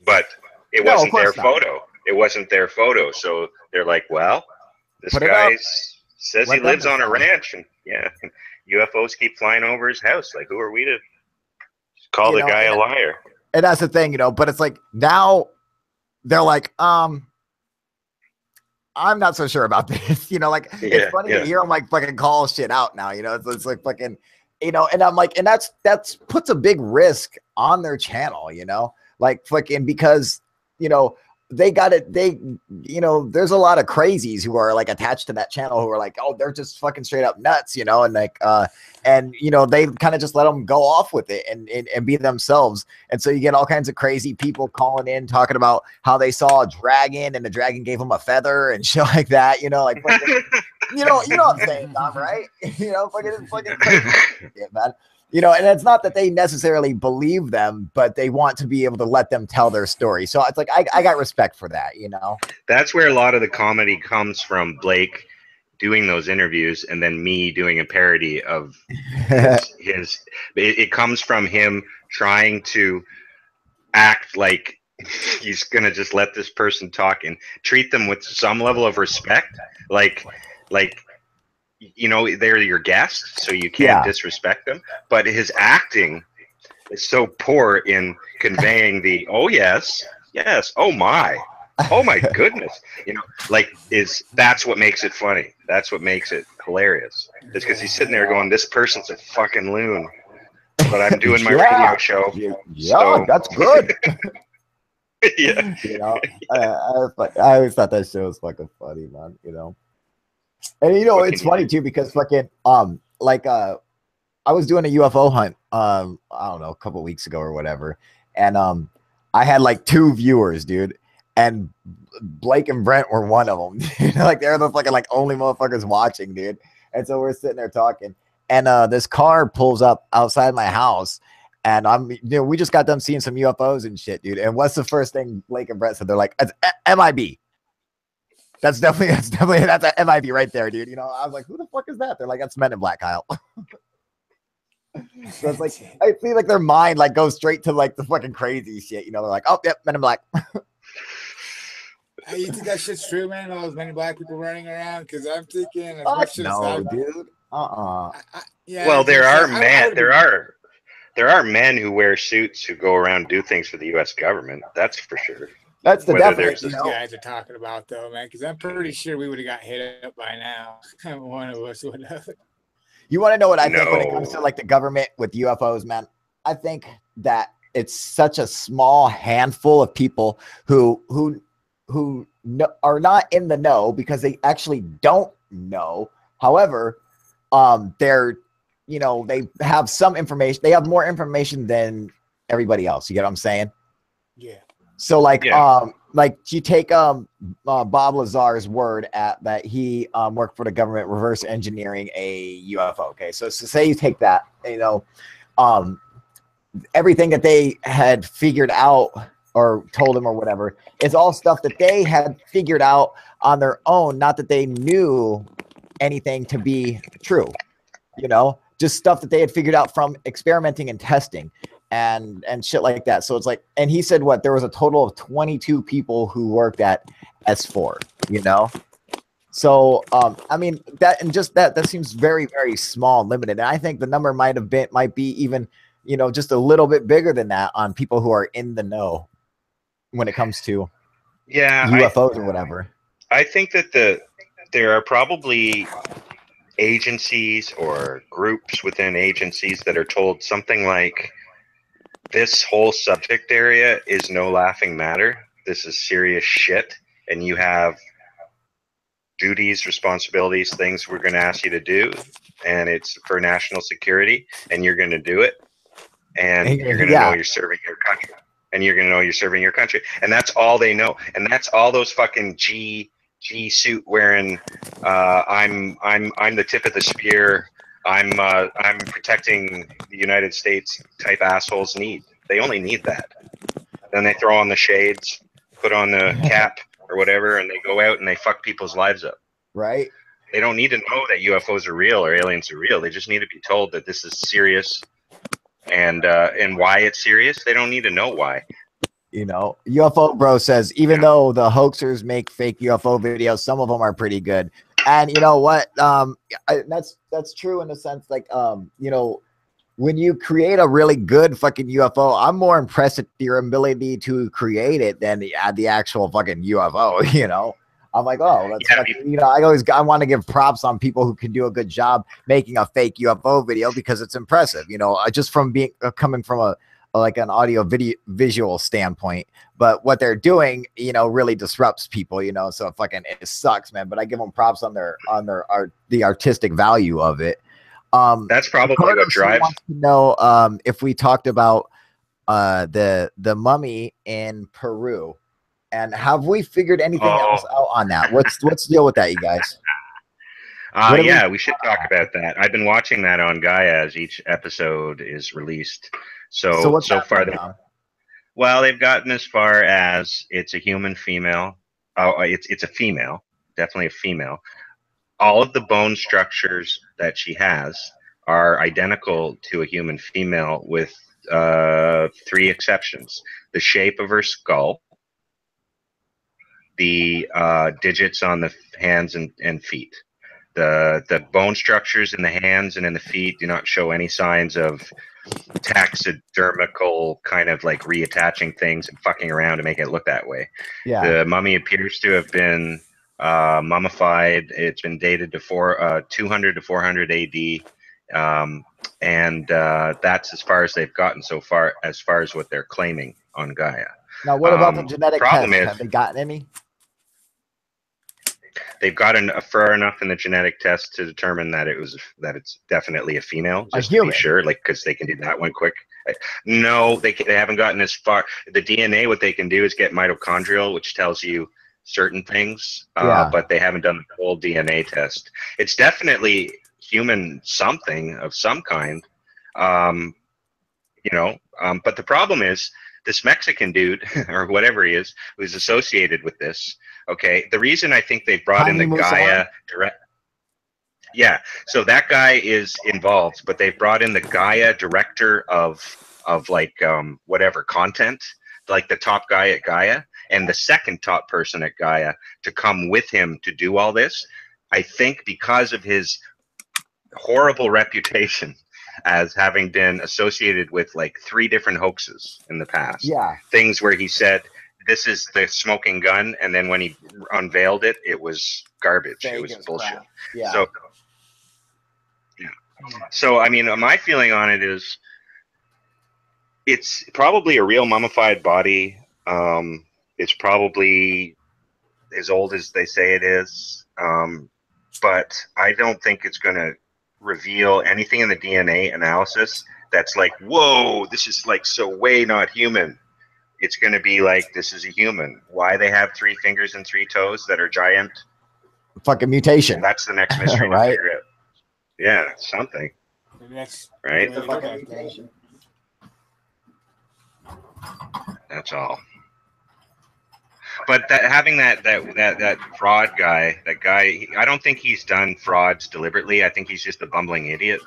But it wasn't their photo. It wasn't their photo. So they're like, well, this guy says he lives on a ranch, and UFOs keep flying over his house. Like, who are we to call the guy a liar? And that's the thing, but it's like now they're like, I'm not so sure about this, it's funny to hear them like fucking call shit out now, it's like fucking, and I'm like, and that's puts a big risk on their channel, like fucking, because, they got it. There's a lot of crazies who are like attached to that channel who are like, oh, they're just fucking straight up nuts, and like, they kind of just let them go off with it and be themselves. And so you get all kinds of crazy people calling in, talking about how they saw a dragon and the dragon gave them a feather and shit like that, like, fucking, you know what I'm saying, Tom, right? Fucking yeah, man. And it's not that they necessarily believe them, but they want to be able to let them tell their story. So it's like, I got respect for that, That's where a lot of the comedy comes from, Blake doing those interviews and then me doing a parody of it comes from him trying to act like he's going to just let this person talk and treat them with some level of respect. Like, they're your guests, so you can't disrespect them. But his acting is so poor in conveying the, oh, yes, oh, my goodness. That's what makes it funny. That's what makes it hilarious. It's because he's sitting there going, this person's a fucking loon, but I'm doing my radio show. So. That's good. Yeah. I always thought that show was fucking funny, man, And it's funny too, because fucking I was doing a UFO hunt I don't know, a couple weeks ago or whatever, and I had like 2 viewers, dude, and Blake and Brent were one of them. Like they're the fucking like only motherfuckers watching, dude. And so we're sitting there talking, and this car pulls up outside my house, and we just got done seeing some UFOs and shit, dude. And what's the first thing Blake and Brent said? They're like, it's MIB. That's a MIB right there, dude. I was like, who the fuck is that? They're like, that's Men in Black, Kyle. So it's like, I feel like their mind like goes straight to like the fucking crazy shit. They're like, oh, yep, Men in Black. Hey, you think that shit's true, man? All those Men in Black people running around? Because I'm thinking, no, dude. Well, there are men who wear suits who go around and do things for the U.S. government. That's for sure. That's the definite. These guys are talking about, though, man, because I'm pretty sure we would have got hit up by now. One of us would have. You want to know what I think when it comes to like the government with UFOs, man? I think that it's such a small handful of people who are not in the know because they actually don't know. However, they're they have some information. They have more information than everybody else. You get what I'm saying? Yeah. So like you take Bob Lazar's word at that he worked for the government reverse engineering a UFO. Okay, so say you take that, everything that they had figured out or told him or whatever is all stuff that they had figured out on their own, not that they knew anything to be true. Just stuff that they had figured out from experimenting and testing. And shit like that. So it's like, and he said there was a total of 22 people who worked at S4, So I mean that seems very, very small and limited. And I think the number might be even, just a little bit bigger than that on people who are in the know when it comes to UFOs or whatever. I think that there are probably agencies or groups within agencies that are told something like, this whole subject area is no laughing matter. This is serious shit, and you have duties, responsibilities, things we're going to ask you to do, and it's for national security, and you're going to do it, and you're going to know you're serving your country, and you're going to know you're serving your country, and that's all they know, and that's all those fucking G suit wearing. I'm the tip of the spear. I'm protecting the United States type assholes need. They only need that. Then they throw on the shades, put on the cap or whatever, and they go out and they fuck people's lives up. Right. They don't need to know that UFOs are real or aliens are real. They just need to be told that this is serious, and why it's serious. They don't need to know why. You know, UFO Bro says, even though the hoaxers make fake UFO videos, some of them are pretty good. And you know what? That's true in the sense, like, you know, when you create a really good fucking UFO, I'm more impressed at your ability to create it than the actual fucking UFO. You know, I'm like, oh, that's fucking, you know, I want to give props on people who can do a good job making a fake UFO video because it's impressive. You know, just from being coming from like an audio visual standpoint, but what they're doing, you know, really disrupts people, you know, so it sucks, man. But I give them props on the artistic value of it. That's probably what drives. Wants to know if we talked about the mummy in Peru, and have we figured anything else out on that? What's the deal with that, you guys? Yeah, we should talk about that. I've been watching that on Gaia as each episode is released. So far, they've gotten as far as it's a human female. Oh, it's a female, definitely a female. All of the bone structures that she has are identical to a human female, with 3 exceptions: the shape of her skull, the digits on the hands and feet. The bone structures in the hands and in the feet do not show any signs of taxidermical kind of like reattaching things and fucking around to make it look that way. Yeah. The mummy appears to have been mummified. It's been dated to 200 to 400 AD. And that's as far as they've gotten so far, as far as what they're claiming on Gaia. Now, what about the genetic tests? Have they gotten any? They've gotten far enough in the genetic test to determine that it's definitely a female, just to be sure, like, because they can do that one quick. No, they haven't gotten as far. The DNA, what they can do is get mitochondrial, which tells you certain things, but they haven't done the full DNA test. It's definitely human something of some kind, you know. But the problem is this Mexican dude or whatever he is who's associated with this. Okay, the reason I think they brought in the Gaia direct, so that guy is involved, but they brought in the Gaia director of like whatever content, like the top guy at Gaia and the second top person at Gaia to come with him to do all this. I think because of his horrible reputation as having been associated with like 3 different hoaxes in the past. Yeah, things where he said, this is the smoking gun, and then when he unveiled it, it was garbage. It was bullshit. Yeah. So I mean, my feeling on it is, it's probably a real mummified body. It's probably as old as they say it is, but I don't think it's going to reveal anything in the DNA analysis that's like, whoa, this is like so way not human. It's going to be like, this is a human. Why they have 3 fingers and 3 toes that are giant? Fucking mutation. And that's the next mystery right? to figure out. Yeah, something. Right? That's all. But having that fraud guy, I don't think he's done frauds deliberately. I think he's just a bumbling idiot,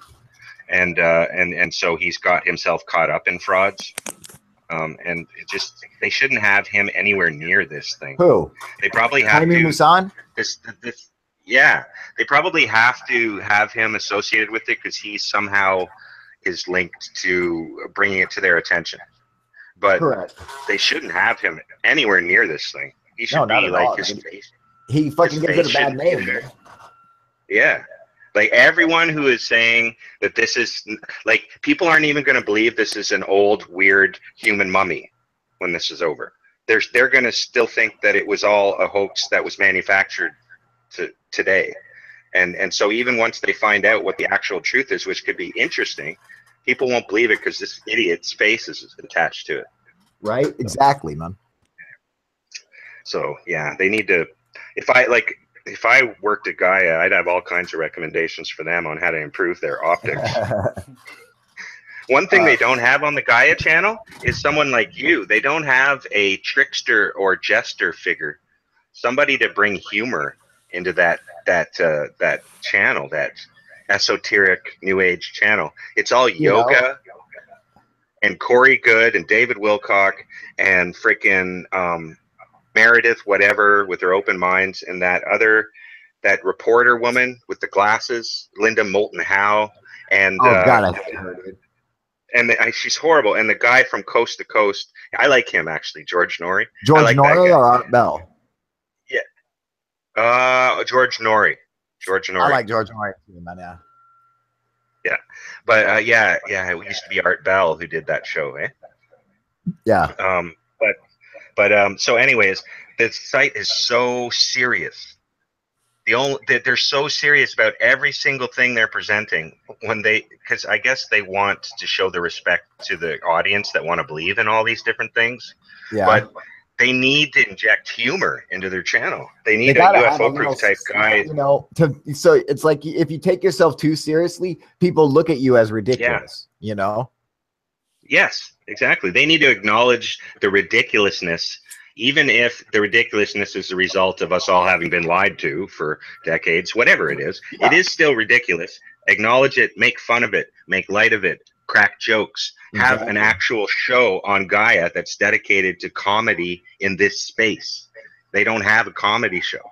and so he's got himself caught up in frauds. And it just, they shouldn't have him anywhere near this thing. Who? They probably have Jaime Maussan? Yeah, they probably have to have him associated with it because he somehow is linked to bringing it to their attention. But correct, they shouldn't have him anywhere near this thing. He should be like his face. He fucking gives it a bad name. Yeah, Like everyone who is saying that this is like, people aren't even going to believe this is an old weird human mummy when this is over. They're going to still think that it was all a hoax that was manufactured today. And so even once they find out what the actual truth is, which could be interesting, people won't believe it because this idiot's face is attached to it. Right? Exactly, man. So yeah, they need to. If I worked at Gaia, I'd have all kinds of recommendations for them on how to improve their optics. One thing they don't have on the Gaia channel is someone like you. They don't have a trickster or jester figure, somebody to bring humor into that channel, that esoteric new age channel. It's all yoga and Corey Good and David Wilcock and freaking Meredith whatever with their open minds, and that reporter woman with the glasses, Linda Moulton Howe, and God, I heard it. And she's horrible. And the guy from Coast to Coast, I like him actually, George Norrie. George Norrie or Art Bell? Yeah. George Norrie. I like George Norrie too, man. Yeah. Yeah. But yeah, it used to be Art Bell who did that show, eh? Yeah. But so anyways, the site is so serious. They're so serious about every single thing they're presenting because I guess they want to show the respect to the audience that want to believe in all these different things. Yeah. But they need to inject humor into their channel. They need a UFO proof type guy. So it's like if you take yourself too seriously, people look at you as ridiculous. Yeah. Yes, exactly. They need to acknowledge the ridiculousness, even if the ridiculousness is the result of us all having been lied to for decades, whatever it is. Yeah. It is still ridiculous. Acknowledge it, make fun of it, make light of it, crack jokes, have an actual show on Gaia that's dedicated to comedy in this space. They don't have a comedy show.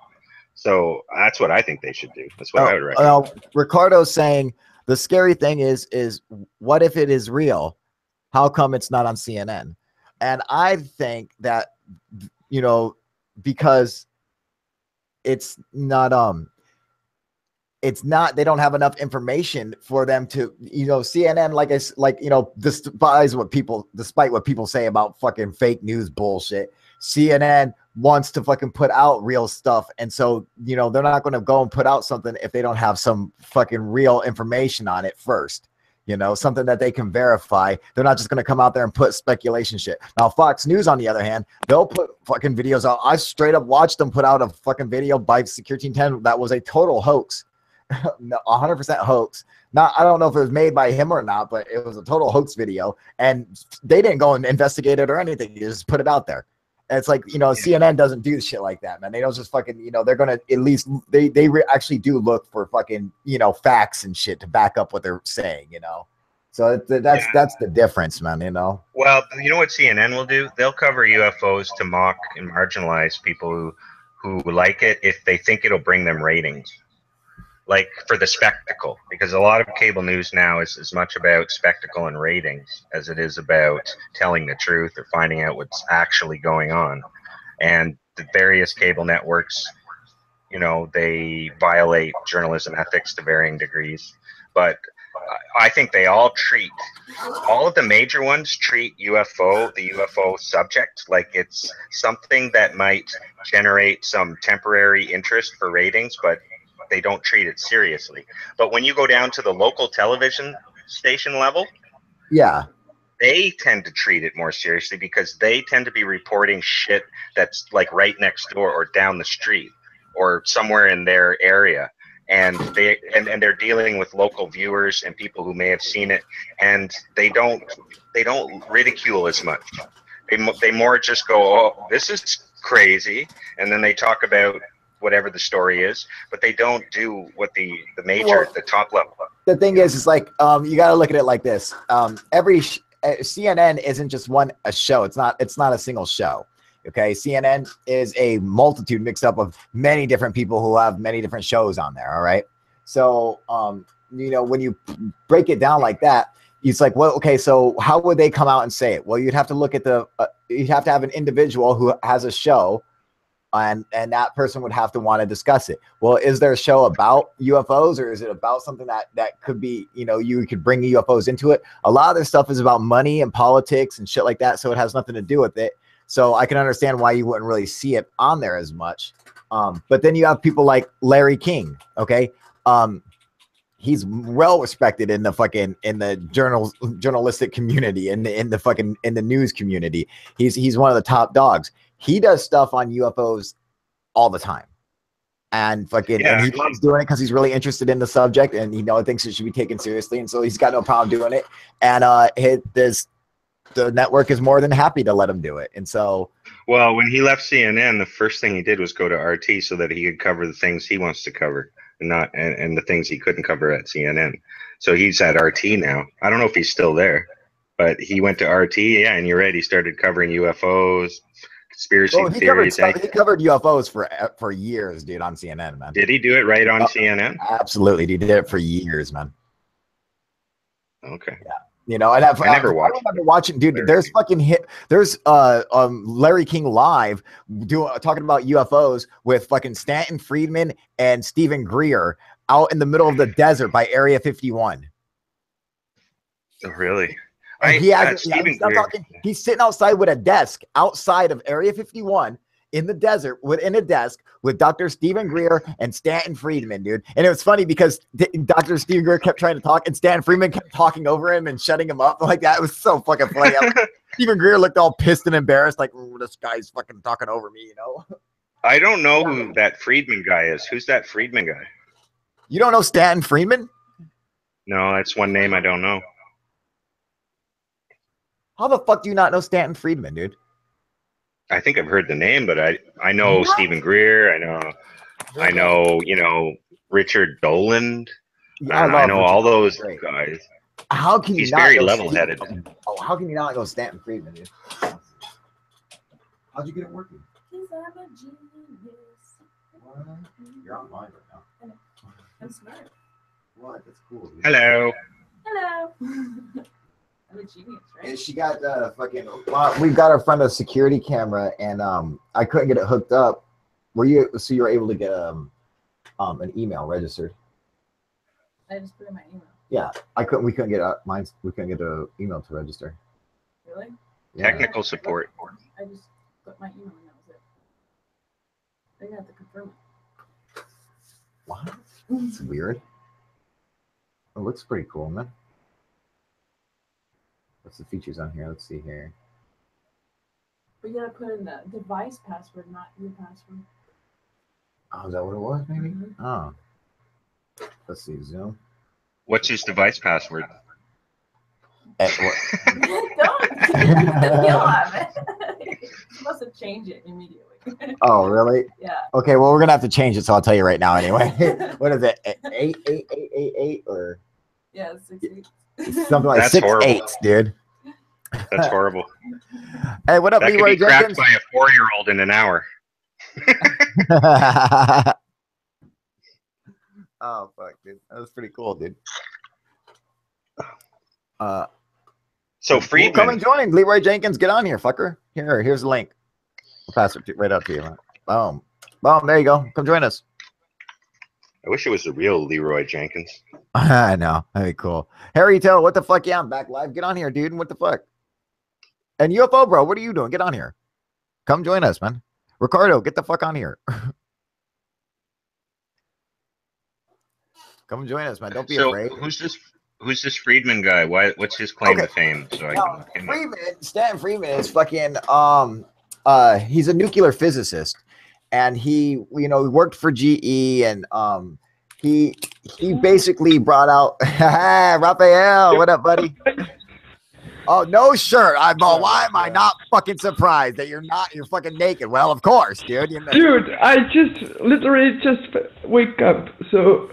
So that's what I think they should do. That's what I would recommend. Ricardo's saying the scary thing is what if it is real? How come it's not on CNN? And I think that, because it's not, they don't have enough information for them to, CNN, despite what people say about fucking fake news bullshit, CNN wants to fucking put out real stuff. And so, they're not going to go and put out something if they don't have some fucking real information on it first. Something that they can verify. They're not just going to come out there and put speculation shit. Now, Fox News, on the other hand, they'll put fucking videos out. I straight up watched them put out a fucking video by Secure Team 10 that was a total hoax. 100% hoax. I don't know if it was made by him or not, but it was a total hoax video. And they didn't go and investigate it or anything. They just put it out there. And it's like, CNN doesn't do shit like that, man. They don't just fucking, they're going to at least, they actually do look for fucking, facts and shit to back up what they're saying, So that's the difference, man, Well, you know what CNN will do? They'll cover UFOs to mock and marginalize people who like it if they think it'll bring them ratings. Like for the spectacle, because a lot of cable news now is as much about spectacle and ratings as it is about telling the truth or finding out what's actually going on. And the various cable networks, they violate journalism ethics to varying degrees. But I think they all of the major ones treat the UFO subject like it's something that might generate some temporary interest for ratings, but they don't treat it seriously. But when you go down to the local television station level, they tend to treat it more seriously because they tend to be reporting shit that's like right next door or down the street or somewhere in their area. And they're dealing with local viewers and people who may have seen it, and they don't ridicule as much. They more just go, "Oh, this is crazy," and then they talk about whatever the story is, but they don't do what the top level. The thing is like you got to look at it like this. Every CNN isn't just a show. It's not a single show. Okay, CNN is a multitude mixed up of many different people who have many different shows on there. All right, so when you break it down like that, it's like, well, okay, so how would they come out and say it? Well, you'd have to look at you'd have to have an individual who has a show and that person would have to want to discuss it. Well, is there a show about UFOs, or is it about something that could be, you know, you could bring UFOs into it? A lot of their stuff is about money and politics and shit like that, so it has nothing to do with it. So I can understand why you wouldn't really see it on there as much. But then you have people like Larry King. Okay. He's well respected in the journalistic community, in the news community. He's one of the top dogs. He does stuff on UFOs all the time, and and he loves doing it because he's really interested in the subject, and he thinks it should be taken seriously, and so he's got no problem doing it. And the network is more than happy to let him do it. And so, well, when he left CNN, the first thing he did was go to RT so that he could cover the things he wants to cover, and the things he couldn't cover at CNN. So he's at RT now. I don't know if he's still there, but he went to RT. Yeah, and you're right. He started covering UFOs, conspiracy theories. He covered UFOs for years, dude, on CNN, man. Did he do it right on CNN? Absolutely, he did it for years, man. Okay. Yeah. You know, and I never watched. I remember watching, dude. There's Larry King live talking about UFOs with fucking Stanton Friedman and Stephen Greer out in the middle of the desert by Area 51. Oh, really? He's sitting outside with a desk outside of Area 51 in the desert within a desk with Dr. Stephen Greer and Stanton Friedman, dude. And it was funny because Dr. Stephen Greer kept trying to talk and Stanton Friedman kept talking over him and shutting him up like that. It was so fucking funny. Stephen Greer looked all pissed and embarrassed, like, this guy's fucking talking over me, you know? I don't know who that Friedman guy is. Who's that Friedman guy? You don't know Stanton Friedman? No, that's one name I don't know. How the fuck do you not know Stanton Friedman, dude? I think I've heard the name, but I know Stephen Greer. I know, Richard Doland. Yeah, I know all those guys. How can he's very level-headed. How can you not know Stanton Friedman, dude? How'd you get it working? Because I'm a genius. What? You're online right now. I'm smart. What? That's cool, dude. Hello. Hello. I'm a genius, right? And she got we've got our friend a security camera, and I couldn't get it hooked up. You were able to get an email registered? I just put in my email. Yeah, we couldn't get mine. We couldn't get an email to register. Really? Yeah. Technical support. I just put my email and that was it. They're gonna have to confirm it. What? It's weird. It looks pretty cool, man. What's the features on here? Let's see here. But you gotta put in the device password, not your password. Oh, is that what it was, maybe? Mm-hmm. Oh. Let's see, Zoom. What's his device password? Don't feel on it. You must have changed it immediately. Oh, really? Yeah. Okay, well, we're gonna have to change it, so I'll tell you right now anyway. What is it? 88888 or? Yeah, 6 Something like That's 6 horrible. 8, dude. That's horrible. Hey, what up, that Leroy could be cracked Jenkins? by a 4-year-old in an hour. Oh fuck, dude, that was pretty cool, dude. So Friedman, come and join Leroy Jenkins. Get on here, fucker. Here's the link. I'll pass it right up to you. Boom, boom. There you go. Come join us. I wish it was the real Leroy Jenkins. I know. That'd be cool. Harry Tell, what the fuck? Yeah, I'm back live. Get on here, dude. What the fuck? And UFO, bro, what are you doing? Get on here. Come join us, man. Ricardo, get the fuck on here. Come join us, man. Don't be afraid. Who's this Friedman guy? What's his claim to fame? So I can Stanton Friedman is fucking he's a nuclear physicist. And he worked for GE, and he basically brought out Raphael. What up, buddy? Oh, no shirt. Why am I not fucking surprised that you're fucking naked? Well, of course, dude. Dude, I literally just wake up. So,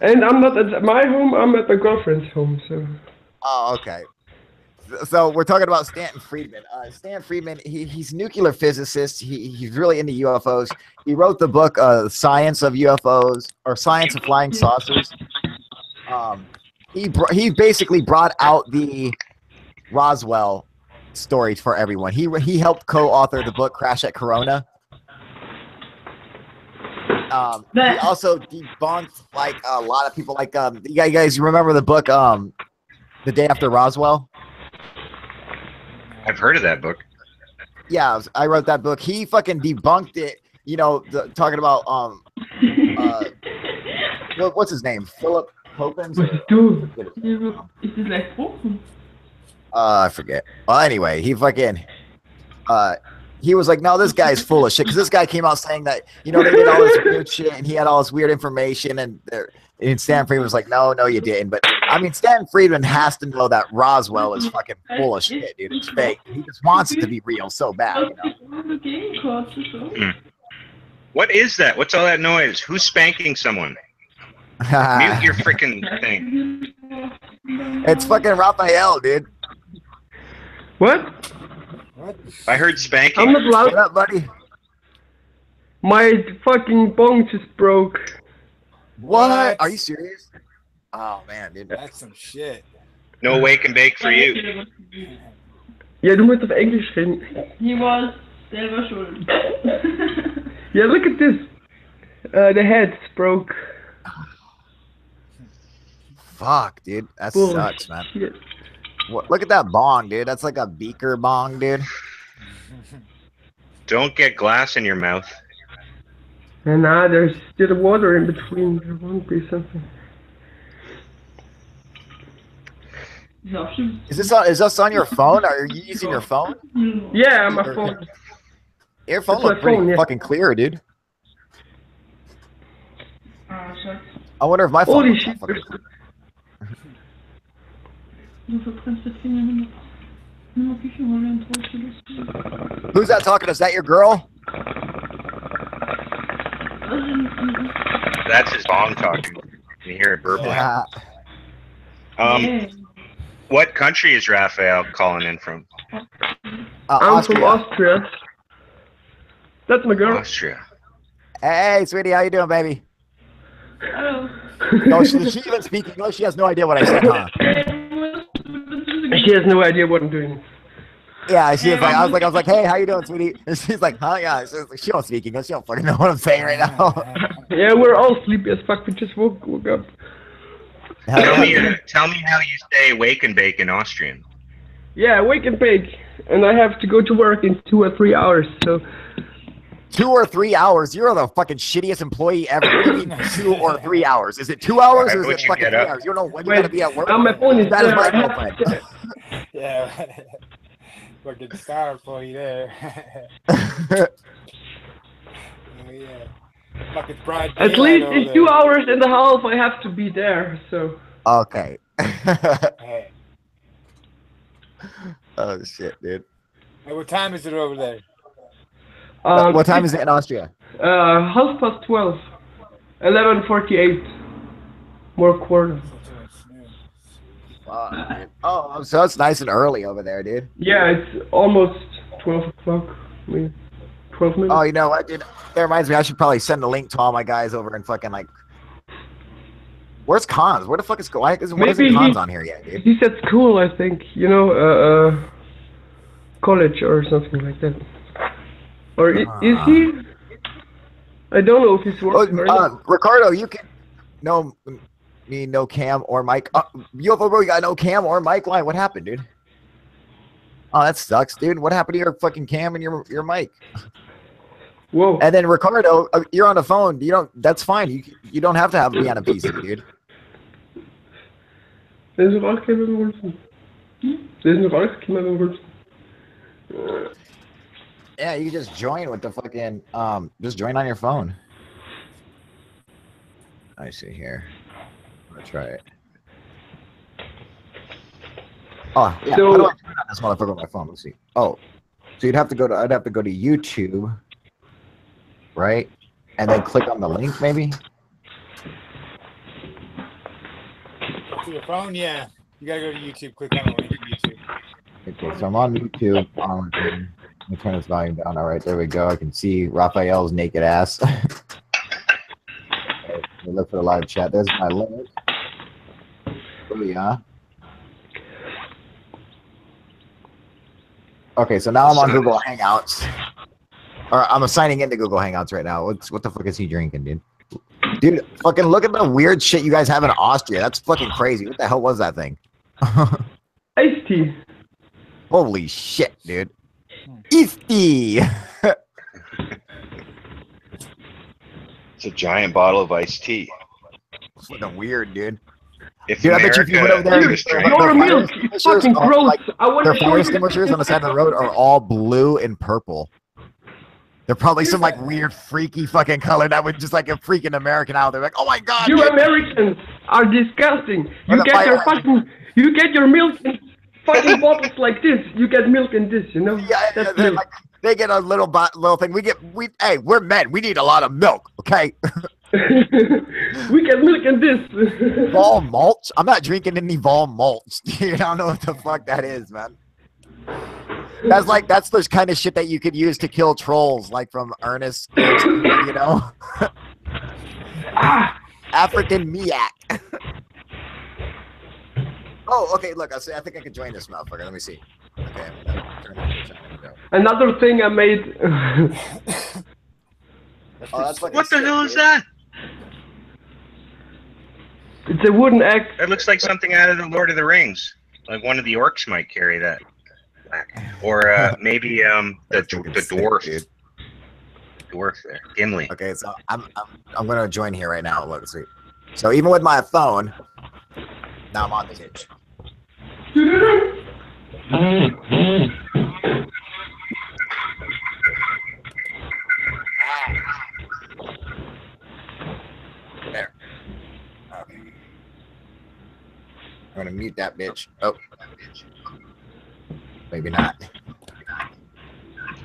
and I'm not at my home. I'm at my girlfriend's home. So. Oh, okay. So we're talking about Stanton Friedman. Stanton Friedman, he's a nuclear physicist. He's really into UFOs. He wrote the book Science of UFOs, or Science of Flying Saucers. He basically brought out the Roswell story for everyone. He helped co-author the book Crash at Corona. He also debunked like a lot of people. Like you guys remember the book The Day After Roswell? I've heard of that book. Yeah, I wrote that book. He fucking debunked it. You know, talking about what's his name? Philip Hopkins? I forget. Well, anyway, he fucking he was like, no, this guy's full of shit. Because this guy came out saying that, you know, they did all this weird shit and he had all this weird information. And Stan Friedman was like, no, you didn't. But I mean, Stan Friedman has to know that Roswell is fucking full of shit, dude. It's fake. He just wants it to be real so bad, you know? What is that? What's all that noise? Who's spanking someone? Mute your freaking thing. It's fucking Raphael, dude. What? I heard spanking. I'm not loud. What up, buddy? My fucking bong just broke. What? Are you serious? Oh man, dude. That's some shit. No wake and bake for you. Ja, du musst auf Englisch reden. He was selber schuld. Yeah, look at this. The head's broke. Fuck, dude. That Bullshit. sucks, man. What, look at that bong, dude. That's like a beaker bong, dude. Don't get glass in your mouth. And there's still water in between. There won't be something. Is this on your phone? Are you using your phone? Yeah, my phone. Your phone It's looks my pretty phone, yeah. fucking clear, dude. I wonder if my phone. Holy shit. Who's that talking? Is that your girl? That's his bong talking. You hear it burbling. What country is Raphael calling in from? I'm from Austria. That's my girl. Austria. Hey, sweetie, how you doing, baby? Hello. No, she even speak English. She has no idea what I said, huh? She has no idea what I'm doing. Yeah, she was like, I was like, hey, how you doing, sweetie? And she's like, huh? Yeah, she don't speak English. She don't fucking know what I'm saying right now. Yeah, we're all sleepy as fuck. We just woke up. Tell me how you say wake and bake in Austrian. Yeah, wake and bake. And I have to go to work in 2 or 3 hours, so... 2 or 3 hours? You're the fucking shittiest employee ever. What do you mean 2 or 3 hours? Is it 2 hours or is it fucking 3 hours? You don't know when you gotta be at work. My phone is that is my there. girlfriend. Yeah. Fucking star employee there. Oh, yeah. Fucking pride. At least in 2 hours and a half I have to be there, so... Okay. Hey. Oh shit, dude. Hey, what time is it over there? What time is it in Austria? 12:30. 11:48. More quarter. Oh, so it's nice and early over there, dude. Yeah, it's almost 12 o'clock. I mean, 12 minutes. Oh, you know what, dude? That reminds me, I should probably send a link to all my guys over and fucking like. Where's Cons? Where the fuck is why isn't Cons on here yet, dude? He's at school, I think. You know, college or something like that. Or is he? I don't know if he's working. Ricardo, you can no Cam or Mike. UFO, you got no Cam or Mike line. What happened, dude? Oh, that sucks, dude. What happened to your fucking Cam and your mic? Whoa. And then Ricardo, you're on the phone. You don't. That's fine. You don't have to have me on a PC, dude. There's a rock came in Wilson. There's a rock came in Wilson. Yeah, you can just join with the fucking just join on your phone. I see here. Let's try it. Oh, yeah. So, how do I turn on this motherfucker on my phone? Let's see. Oh, so I'd have to go to YouTube, right? And then click on the link, maybe. To your phone, yeah. You gotta go to YouTube. Click on the link to YouTube. Okay, so I'm on YouTube. Let me turn this volume down. All right, there we go. I can see Raphael's naked ass. Okay, look for the live chat. There's my link. Oh yeah. Okay, so now I'm on Google Hangouts. Or I'm signing into Google Hangouts right now. What the fuck is he drinking, dude? Dude, fucking look at the weird shit you guys have in Austria. That's fucking crazy. What the hell was that thing? Iced tea. Holy shit, dude. Iced tea. It's a giant bottle of iced tea. It's fucking weird, dude. If Dude, I bet you if you went over there, dude, your milk is fucking gross. Like, their fire extinguishers on the side of the road are all blue and purple. They're probably some like weird, freaky fucking color that would just like a freaking American out there. Like, oh my god, you dude. Americans are disgusting. You get your milk in fucking bottles like this. You get milk in this, you know? Yeah, like, they get a little thing. Hey, we're men. We need a lot of milk, okay? We get milk in this. Vol mulch? I'm not drinking any Vol mulch. Dude, I don't know what the fuck that is, man. That's the kind of shit that you could use to kill trolls, like from Ernest, you know? African Miak. Oh, okay, look, I think I can join this motherfucker. Let me see. Okay, I'm gonna turn it. Another thing I made. What the hell is that? It's a wooden axe. It looks like something out of the Lord of the Rings. Like one of the orcs might carry that. Or maybe the dwarf. Dude. Dwarf there. Gimli. Okay, so I'm gonna join here right now. Let's see. So even with my phone, now I'm on the hitch. There. Okay. I'm gonna mute that bitch. Oh, maybe not.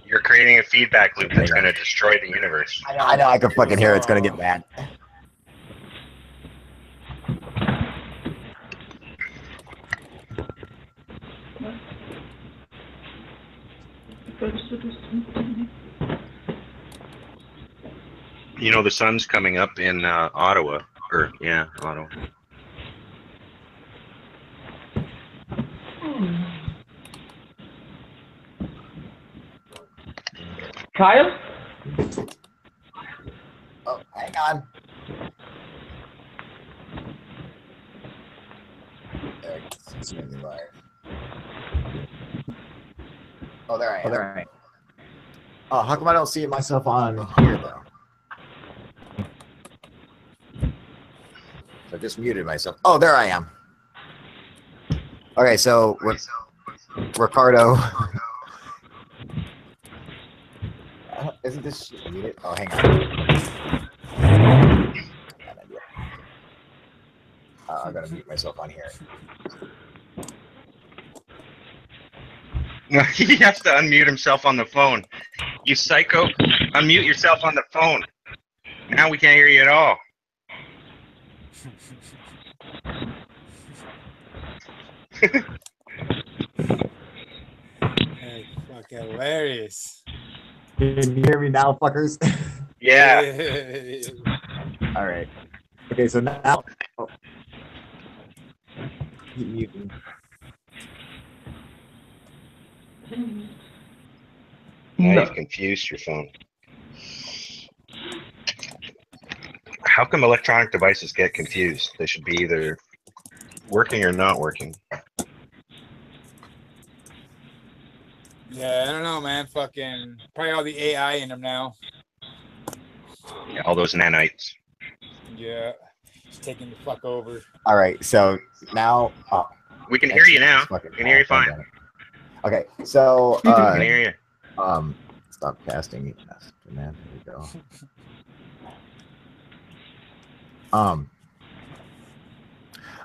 You're creating a feedback loop that's gonna destroy the universe. I know. I can fucking hear it. It's gonna get bad. You know, the sun's coming up in Ottawa. Ottawa. Kyle? Oh, hang on. There, it's gonna be live. Oh, there I am. Oh, how come I don't see myself on here, though? So I just muted myself. Oh, there I am. Okay, so Ricardo. Isn't this muted? Oh, hang on. I gotta mute myself on here. He has to unmute himself on the phone. You psycho! Unmute yourself on the phone. Now we can't hear you at all. Hey, fucking hilarious. Can you hear me now, fuckers? Yeah. All right. Okay, so now. Oh. Keep muting. Now you've confused your phone. How come electronic devices get confused? They should be either working or not working. Yeah, I don't know, man. Fucking probably all the AI in them now. Yeah, all those nanites. Yeah, just taking the fuck over. All right, so now we can hear you now. We can hear you fine. Okay, so we can hear you. Stop casting. Man, here we go.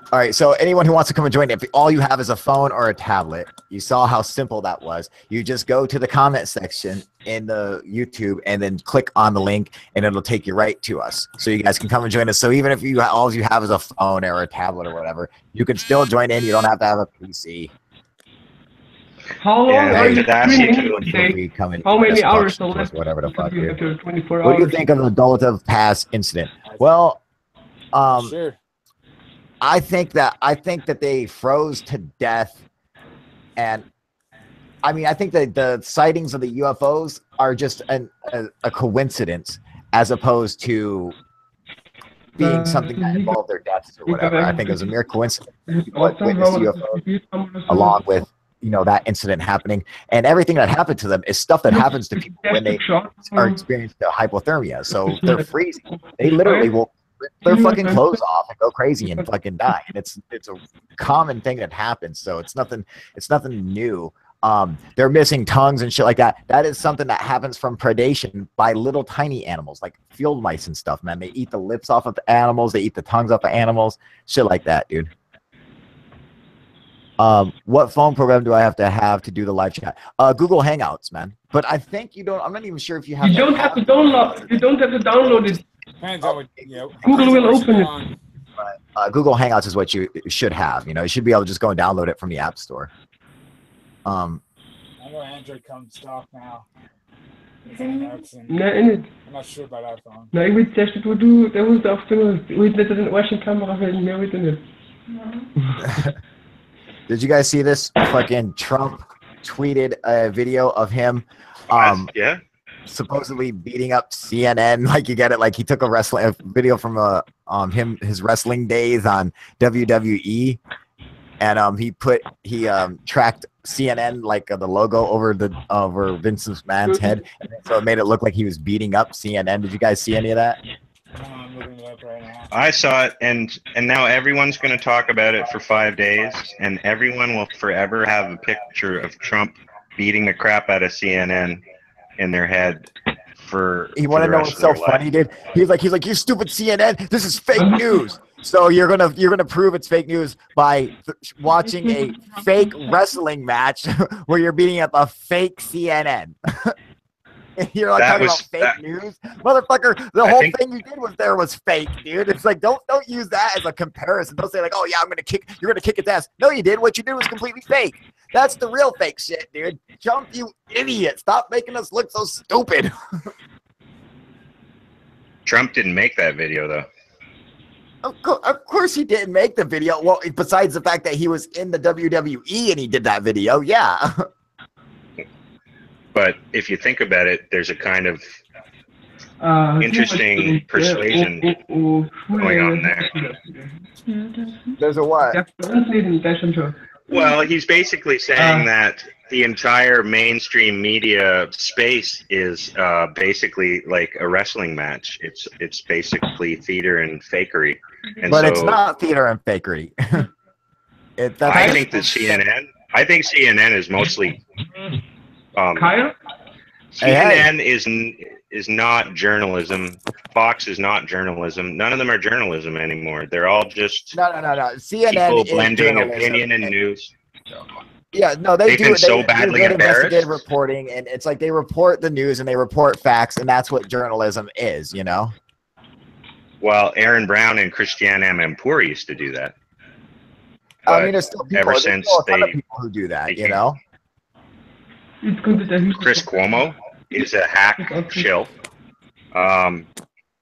All right, so anyone who wants to come and join, if all you have is a phone or a tablet, you saw how simple that was. You just go to the comment section in the YouTube and then click on the link, and it'll take you right to us. So you guys can come and join us. So even if all you have is a phone or a tablet or whatever, you can still join in. You don't have to have a PC. How long are you streaming? How many hours are left? Whatever the fuck. 24 hours. What do you think of the Dolotiv Pass incident? Well, Sure. I think that they froze to death, and I mean, I think that the sightings of the UFOs are just a coincidence as opposed to being something that involved their deaths or whatever. I think it was a mere coincidence. What witnessed UFOs along with, you know, that incident happening, and everything that happened to them is stuff that happens to people when they are experiencing hypothermia. So they're freezing. They literally will rip their fucking clothes off and go crazy and fucking die. And it's a common thing that happens. So it's nothing new. They're missing tongues and shit like that. That is something that happens from predation by little tiny animals like field mice and stuff, man. They eat the lips off of the animals, they eat the tongues off of animals, shit like that, dude. What phone program do I have to do the live chat? Google Hangouts, man. But I think you don't. I'm not even sure if you have. You don't have to download. You don't have to download it. Google will open it. Google Hangouts is what you should have. You know, you should be able to just go and download it from the App Store. I know Android comes stock now. Nee, I'm not sure about iPhone. Nou, ik weet testen hoe doe. Dat was de afternoon. Weet net dat een Western camera veel meer weet het. Did you guys see this? Fucking Trump tweeted a video of him, yeah, supposedly beating up CNN. Like, you get it? Like, he took a video from his wrestling days on WWE, and he tracked CNN, like the logo over Vince McMahon's head, and so it made it look like he was beating up CNN. Did you guys see any of that? I'm looking it up right now. I saw it, and now everyone's going to talk about it for 5 days, and everyone will forever have a picture of Trump beating the crap out of CNN in their head. You want to know what's so funny, dude? He's like, you stupid CNN, this is fake news. So you're gonna prove it's fake news by watching a fake wrestling match where you're beating up a fake CNN. You're like talking about fake news, motherfucker. The whole thing you did was fake, dude. It's like don't use that as a comparison. Don't say like, oh yeah, you're gonna kick its ass. No, you did. What you did was completely fake. That's the real fake shit, dude. Trump, you idiot! Stop making us look so stupid. Trump didn't make that video though. Of course he didn't make the video. Well, besides the fact that he was in the WWE and he did that video, yeah. But if you think about it, there's a kind of interesting persuasion going on there. There's a what? Well, he's basically saying that the entire mainstream media space is basically like a wrestling match. It's basically theater and fakery. And but so, it's not theater and fakery. I think that CNN is mostly. CNN is not journalism. Fox is not journalism. None of them are journalism anymore. They're all just no. CNN people blending opinion and news. Yeah, no, they do so badly investigative reporting, and it's like they report the news and they report facts, and that's what journalism is, you know. Well, Aaron Brown and Christiane Amanpour used to do that. I mean, there's still people, a ton of people who do that, you know. Chris Cuomo is a hack shill.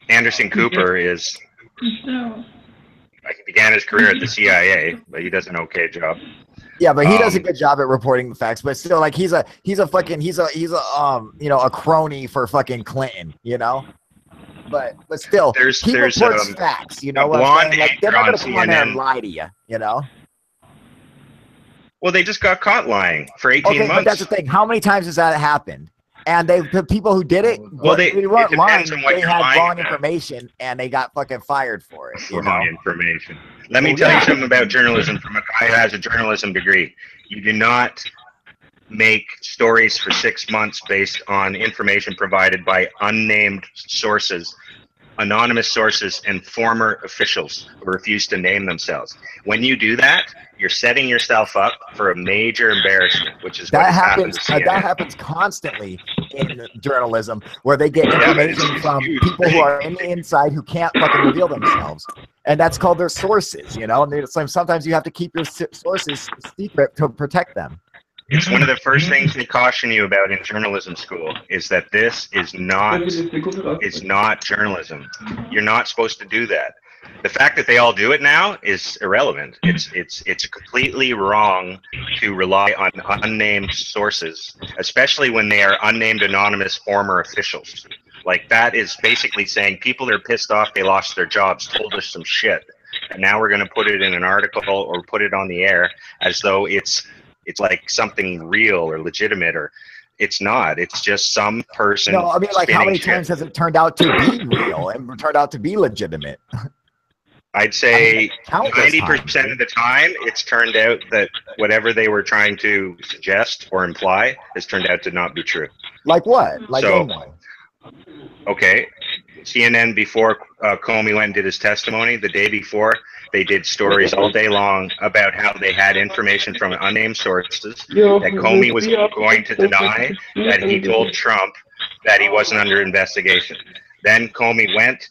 Anderson Cooper is. He began his career at the CIA, but he does an okay job. Yeah, but he does a good job at reporting the facts. But still, like he's a crony for fucking Clinton, you know. But still, he reports facts. You know what I'm saying? Like, they're not gonna come on there and lie to you, you know. Well, they just got caught lying for 18 months. But that's the thing. How many times has that happened? And the people who did it, they weren't lying. They had wrong information, and they got fucking fired for it. Wrong information. Let me tell you something about journalism from a guy who has a journalism degree. You do not make stories for 6 months based on information provided by unnamed sources, anonymous sources, and former officials who refuse to name themselves. When you do that, you're setting yourself up for a major embarrassment, which is what happens. That happens constantly in journalism, where they get information from people who are in the inside who can't fucking reveal themselves, and that's called their sources. You know, and sometimes you have to keep your sources secret to protect them. It's one of the first things they caution you about in journalism school is that this is not journalism. You're not supposed to do that. The fact that they all do it now is irrelevant. It's completely wrong to rely on unnamed sources, especially when they are unnamed anonymous former officials. Like, that is basically saying people are pissed off they lost their jobs told us some shit, and now we're going to put it in an article or put it on the air as though it's like something real or legitimate, or it's not. It's just some person. No, I mean, like, how many times has it turned out to be real and turned out to be legitimate? I'd say 90% of the time, it's turned out that whatever they were trying to suggest or imply has turned out to not be true. Like what? Like okay, CNN, before Comey went and did his testimony, the day before, they did stories all day long about how they had information from unnamed sources that Comey was going to deny that he told Trump that he wasn't under investigation. Then Comey went,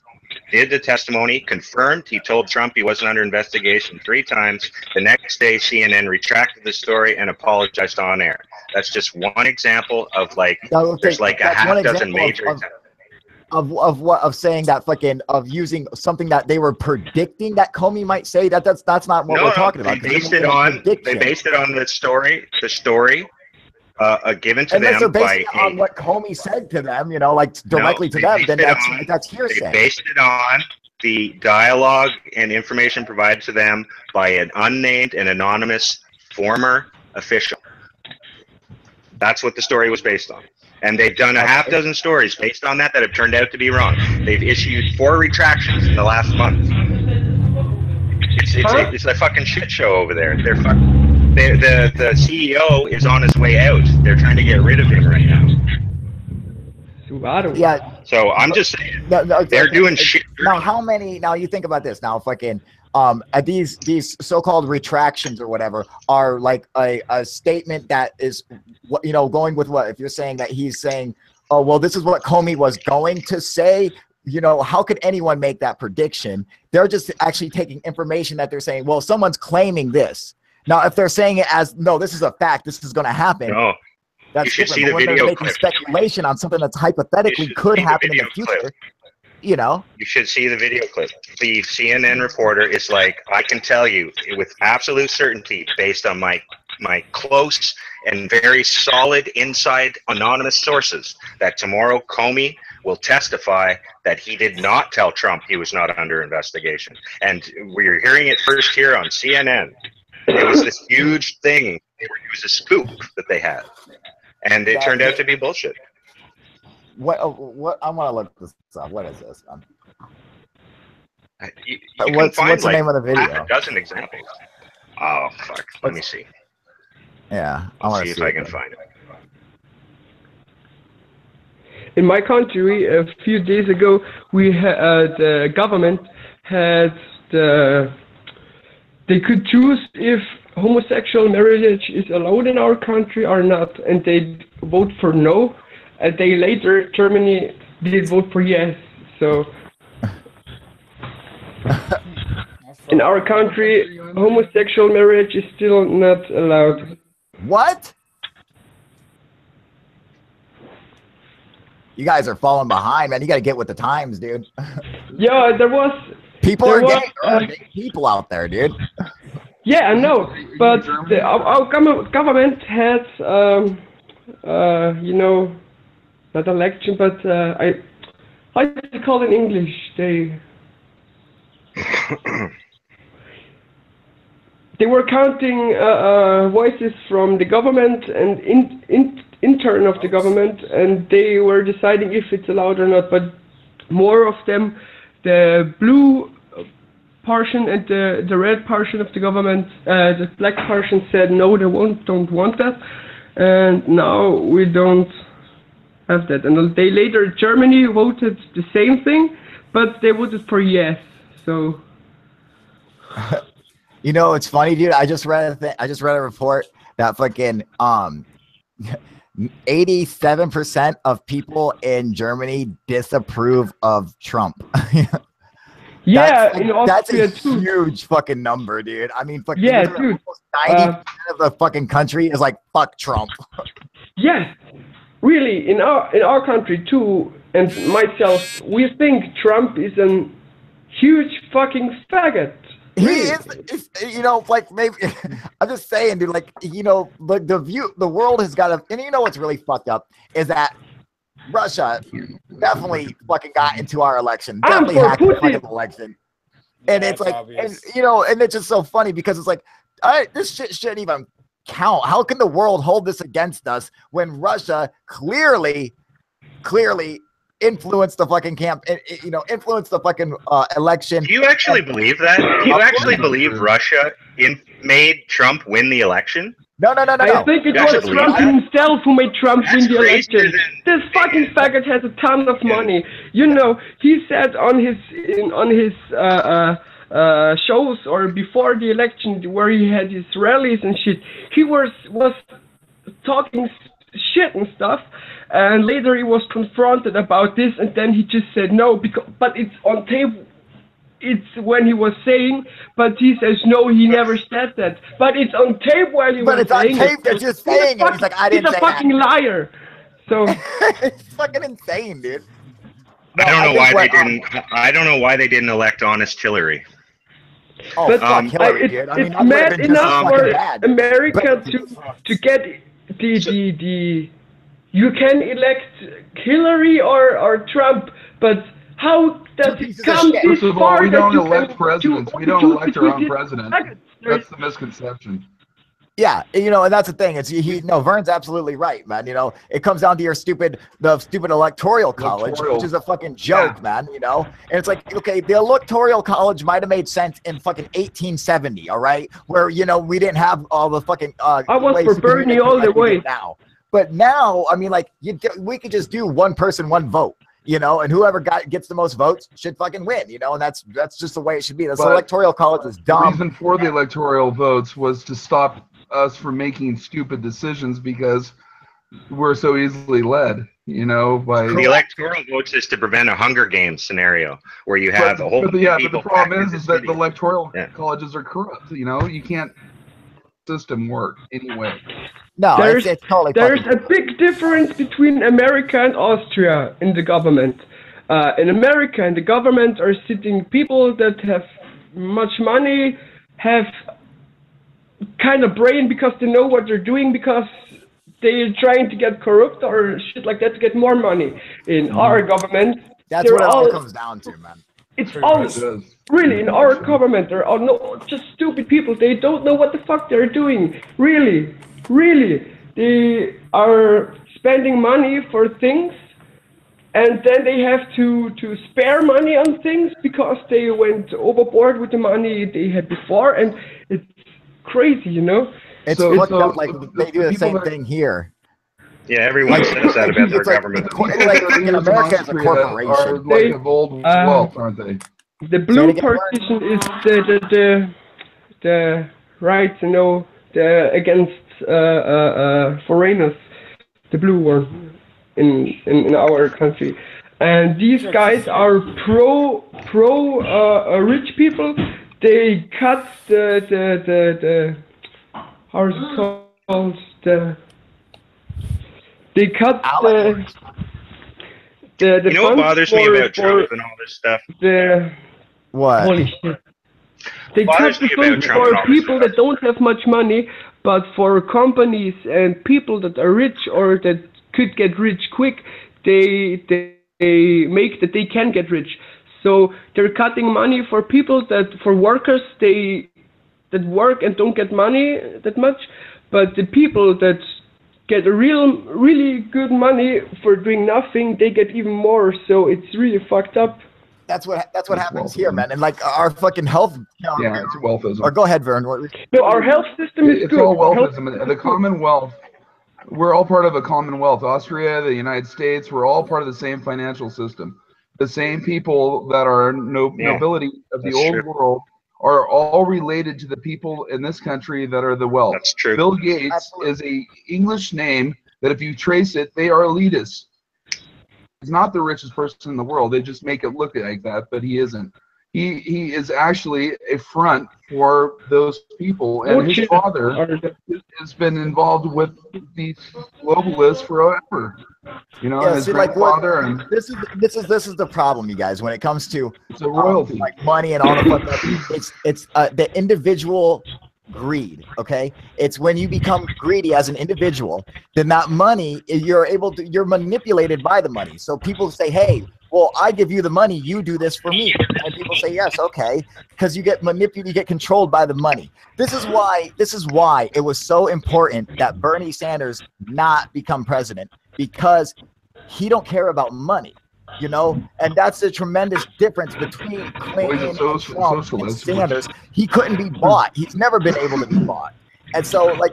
did the testimony, confirmed he told Trump he wasn't under investigation 3 times. The next day, CNN retracted the story and apologized on air. That's just one example of, like, there's like a half dozen major examples. Of saying that fucking, of using something that they were predicting that Comey might say. That's not what we're talking about. They based it on the story given to them by on what Comey said to them, you know, like directly to them, then that's hearsay. They based it on the dialogue and information provided to them by an unnamed and anonymous former official. That's what the story was based on. And they've done a half dozen stories based on that have turned out to be wrong. They've issued 4 retractions in the last month. It's a fucking shit show over there. The CEO is on his way out. They're trying to get rid of him right now. Yeah. So I'm just saying, they're doing shit. Now, how many? Now you think about this. Now, fucking, these so-called retractions or whatever are like a statement that is, you know, going with what, if you're saying that he's saying, oh well, this is what Comey was going to say. You know, how could anyone make that prediction? They're just actually taking information that they're saying, well, someone's claiming this. Now, if they're saying it as, no, this is a fact, this is going to happen. No. That's you should different. see the video making speculation on something that's hypothetically could happen in the future. Clip. You know, you should see the video clip. The CNN reporter is like, I can tell you with absolute certainty, based on my close and very solid inside anonymous sources, that tomorrow Comey will testify that he did not tell Trump he was not under investigation. And we're hearing it first here on CNN. It was this huge thing. It was a scoop that they had, and it turned out to be bullshit. What I want to look this up. What is this? What's the name of the video? A dozen examples. Oh fuck! Let me see. Yeah, I want to see if I can find it. In my country, a few days ago, we had the government had they could choose if homosexual marriage is allowed in our country or not, and they vote for no. A day later, Germany did vote for yes. So, in our country, homosexual marriage is still not allowed. What? You guys are falling behind, man. You got to get with the times, dude. Yeah, there was. People are getting people out there, dude. Yeah, I know, but our government has, you know, not election, but how do you call it in English? They were counting voices from the government and intern of the government, and they were deciding if it's allowed or not. But more of them, the blue portion and the red portion of the government, the black portion said no, they don't want that, and now we don't have that. And a day later, Germany voted the same thing, but they voted for yes. So, you know, it's funny, dude. I just read a report that fucking 87% of people in Germany disapprove of Trump. Yeah, that's a huge fucking number, dude. I mean, fucking yeah, dude. 90% of the fucking country is like, fuck Trump. Yes, really, in our country too, and myself, we think Trump is an huge fucking faggot. He is, you know, like maybe I'm just saying, dude. Like, you know, the world has got to, and you know what's really fucked up is that Russia definitely fucking got into our election, definitely hacked the fucking election, and it's like, and, you know, and it's just so funny because it's like, this shit shouldn't even count. How can the world hold this against us when Russia clearly influence the fucking you know, influence the fucking election? Do you actually believe that? Do you actually believe Russia made Trump win the election? No. I think it was Trump himself who made Trump win the election. This fucking faggot has a ton of money. You know, he said on his shows or before the election where he had his rallies and shit, he was talking shit and stuff, and later he was confronted about this, and then he just said no, but it's on tape. It's when he was saying, but he says no, he never said that. But it's on tape while he was saying. But it's on tape. They're just saying it. He's like, I didn't say that. He's a fucking liar. So it's fucking insane, dude. No, I don't know why they didn't elect honest Hillary. Oh, but fuck Hillary, dude. I mean, it's mad enough for America to get the you can elect Hillary or Trump, but how does it come this far? We don't elect presidents. We don't elect our own president. That's the misconception. Yeah, you know, and that's the thing. It's Vern's absolutely right, man. You know, it comes down to the stupid electoral college, which is a fucking joke, man. You know, and it's like, okay, the electoral college might have made sense in fucking 1870, all right, where, you know, we didn't have all the fucking. I was for Bernie all the way. Now, but now, I mean, like, we could just do one person, one vote. You know, and whoever gets the most votes should fucking win, you know, and that's just the way it should be. This electoral college is dumb. The reason for the electoral votes was to stop us from making stupid decisions because we're so easily led, you know, by the electoral votes is to prevent a Hunger Games scenario where you have a whole but the problem is that the electoral colleges are corrupt, you know, you can't system work anyway. No, it's totally there's a big difference between America and Austria in the government. In America, in the government are sitting people that have much money, have kind of brain because they know what they're doing, because they're trying to get corrupt or shit like that to get more money. In our government, that's what it all comes down to, man. It's all really in our government. There are just stupid people. They don't know what the fuck they're doing. Really, they are spending money for things, and then they have to spare money on things because they went overboard with the money they had before, and it's crazy, you know. It's fucked up. Like they do the same thing here. Yeah, everyone says that about their government. Like in America, it's a corporation. Are like of old wealth, aren't they? The blue partition is the right, you know, against foreigners. The blue one in our country, and these guys are pro rich people. They cut the how is it called, they cut the you know what bothers me about Trump and all this stuff? What? Holy shit. They cut the funds for people that don't have much money, but for companies and people that are rich or that could get rich quick, they make that they can get rich. So they're cutting money for people for workers that work and don't get money that much, but the people that get really good money for doing nothing, they get even more. So it's really fucked up. That's what happens here, man. And like our fucking health. Yeah, it's wealthism. Or go ahead, Vern. No, our health system is good. It's all wealthism. The Commonwealth. We're all part of a Commonwealth. Austria, the United States. We're all part of the same financial system. The same people that are nobility of the old world are all related to the people in this country that are the wealth. That's true. Bill Gates is a English name that if you trace it, they are elitists. He's not the richest person in the world. They just make it look like that, but he isn't. He is actually a front for those people, and his father has been involved with these globalists forever. You know, yeah, his see, like grandfather, and this is the problem, you guys. When it comes to it's a royalty, like money and all the fuck, it's the individual greed. Okay, it's when you become greedy as an individual, then that money you're manipulated by the money. So people say, hey, well, I give you the money, you do this for me, and people say yes, okay, because you get manipulated, you get controlled by the money. This is why it was so important that Bernie Sanders not become president, because he don't care about money. You know, and that's the tremendous difference between Clinton and Trump and Sanders. He couldn't be bought. He's never been able to be bought. And so, like,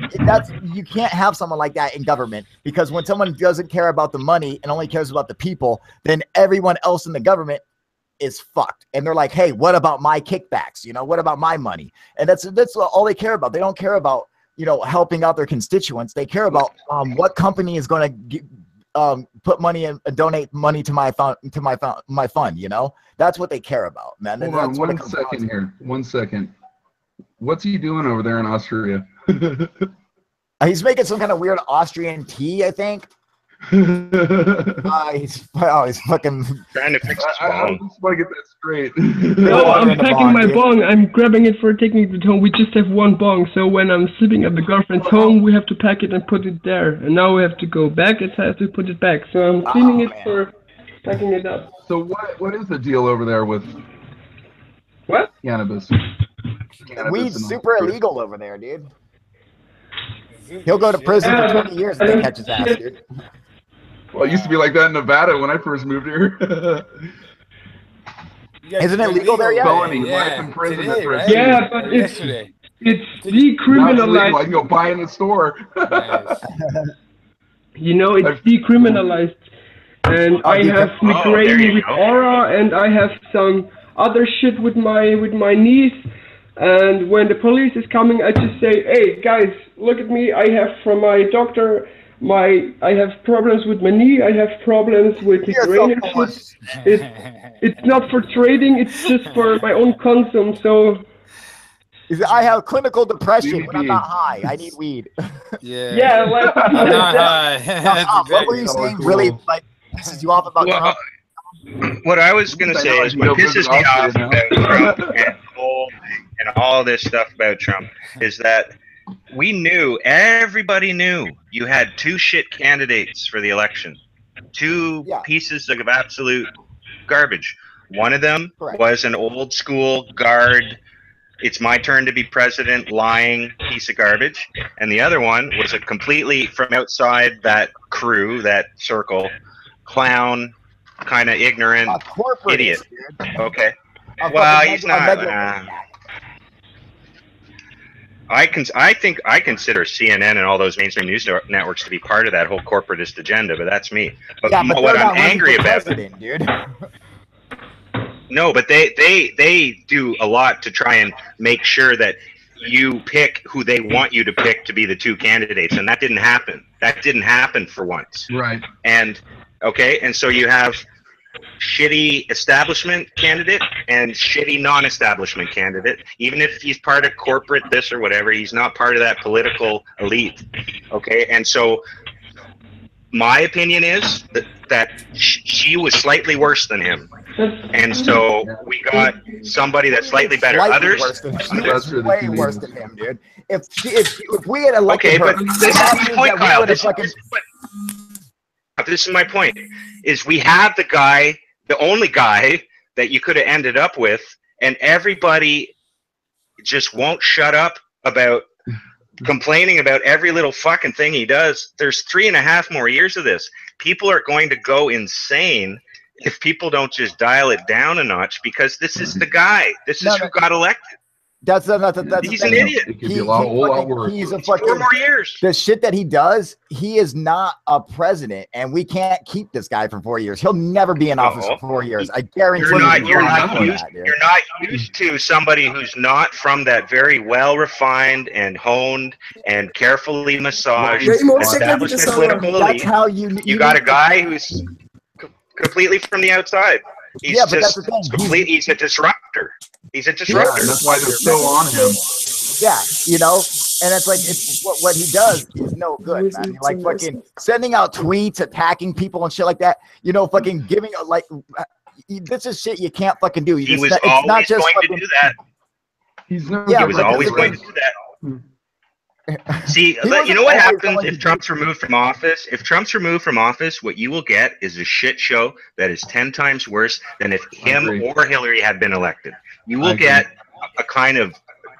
you can't have someone like that in government, because when someone doesn't care about the money and only cares about the people, then everyone else in the government is fucked. And they're like, hey, what about my kickbacks? You know, what about my money? And that's all they care about. They don't care about, you know, helping out their constituents. They care about what company is going to put money in, donate money to my fund. You know, that's what they care about, man. Hold on 1 second here. 1 second. What's he doing over there in Austria? He's making some kind of weird Austrian tea, I think. He's fucking trying to fix his I just want to get that straight. No, I'm packing my bong. I'm grabbing it for taking it home. We just have one bong, so when I'm sleeping at the girlfriend's home, we have to pack it and put it there. And now we have to go back and have to put it back. So I'm cleaning it for packing it up. So what is the deal over there with what? Cannabis? Weed's super illegal over there, dude. He'll go to prison for 20 years if they catch his ass, dude. Well, it used to be like that in Nevada when I first moved here. Isn't it legal there yet? Life in prison right? Yeah, but it's decriminalized. I can go buy in the store. You know, it's decriminalized. And I have migraine with aura, and I have some other shit with my niece. And when the police is coming, I just say, hey guys, look at me. I have from my doctor, I have problems with my knee. I have problems with migraine and shit. It's not for trading. It's just for my own consumption. So I have clinical depression when I'm not high. I need weed. Yeah, like not high. What were you saying? Really, like, pisses you off about Trump? What I was going to say is what pisses me off about Trump and gold and all this stuff about Trump is that everybody knew you had two shit candidates for the election. Two pieces of absolute garbage. One of them was an old school guard, it's my turn to be president, lying piece of garbage. And the other one was a completely from outside that crew, that circle, clown, kind of ignorant idiot. Okay. Well, he's not. I consider CNN and all those mainstream news networks to be part of that whole corporatist agenda, but that's me. But what I'm angry about, dude. No, but they do a lot to try and make sure that you pick who they want you to pick to be the two candidates, and that didn't happen. That didn't happen for once. Right. And okay, and so you have shitty establishment candidate and shitty non-establishment candidate. Even if he's part of corporate this or whatever, he's not part of that political elite. Okay, and so my opinion is that she was slightly worse than him, and so we got somebody that's slightly better. Others, way worse than him, dude. If we had elected her, but this is my point, Kyle. This is my point. Is we have the only guy that you could have ended up with, and everybody just won't shut up about complaining about every little fucking thing he does. There's 3.5 more years of this. People are going to go insane if people don't just dial it down a notch, because this is the guy. This is who got elected. That's he's an idiot. He's a fucking 4 more years. The shit that he does, he is not a president, and we can't keep this guy for 4 years. He'll never be in office for 4 years. I guarantee you're not used to somebody who's not from that very well refined and honed and carefully massaged establishment political elite. That's how you got a guy who's completely from the outside. He's just complete. He's a disruptor. He's a disruptor. Yeah, that's why they're so on him. Yeah, you know, and it's like it's what he does is no good, man. Like fucking sending out tweets, attacking people and shit like that. You know, fucking giving like this is shit you can't fucking do. He was always going to do that. He was always going to do that. See, you know what happens if Trump's removed from office? If Trump's removed from office, what you will get is a shit show that is 10 times worse than if him or Hillary had been elected. You will get a kind of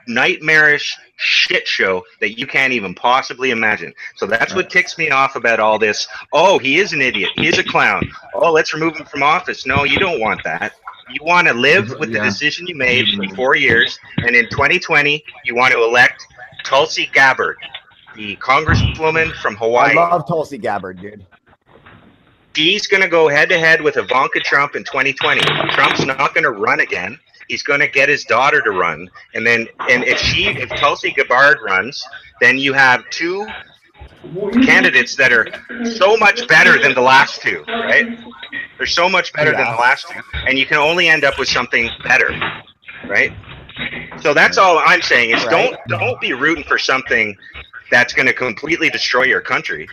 nightmarish shit show that you can't even possibly imagine. So that's what ticks me off about all this. Oh, he is an idiot. He is a clown. Oh, let's remove him from office. No, you don't want that. You want to live with the decision you made for 4 years, and in 2020, you want to elect Tulsi Gabbard, the congresswoman from Hawaii. I love Tulsi Gabbard, dude. She's going to go head-to-head with Ivanka Trump in 2020. Trump's not going to run again. He's going to get his daughter to run. And if Tulsi Gabbard runs, then you have two candidates that are so much better than the last two, right? They're so much better than the last two. And you can only end up with something better, right? So that's all I'm saying is don't be rooting for something that's going to completely destroy your country.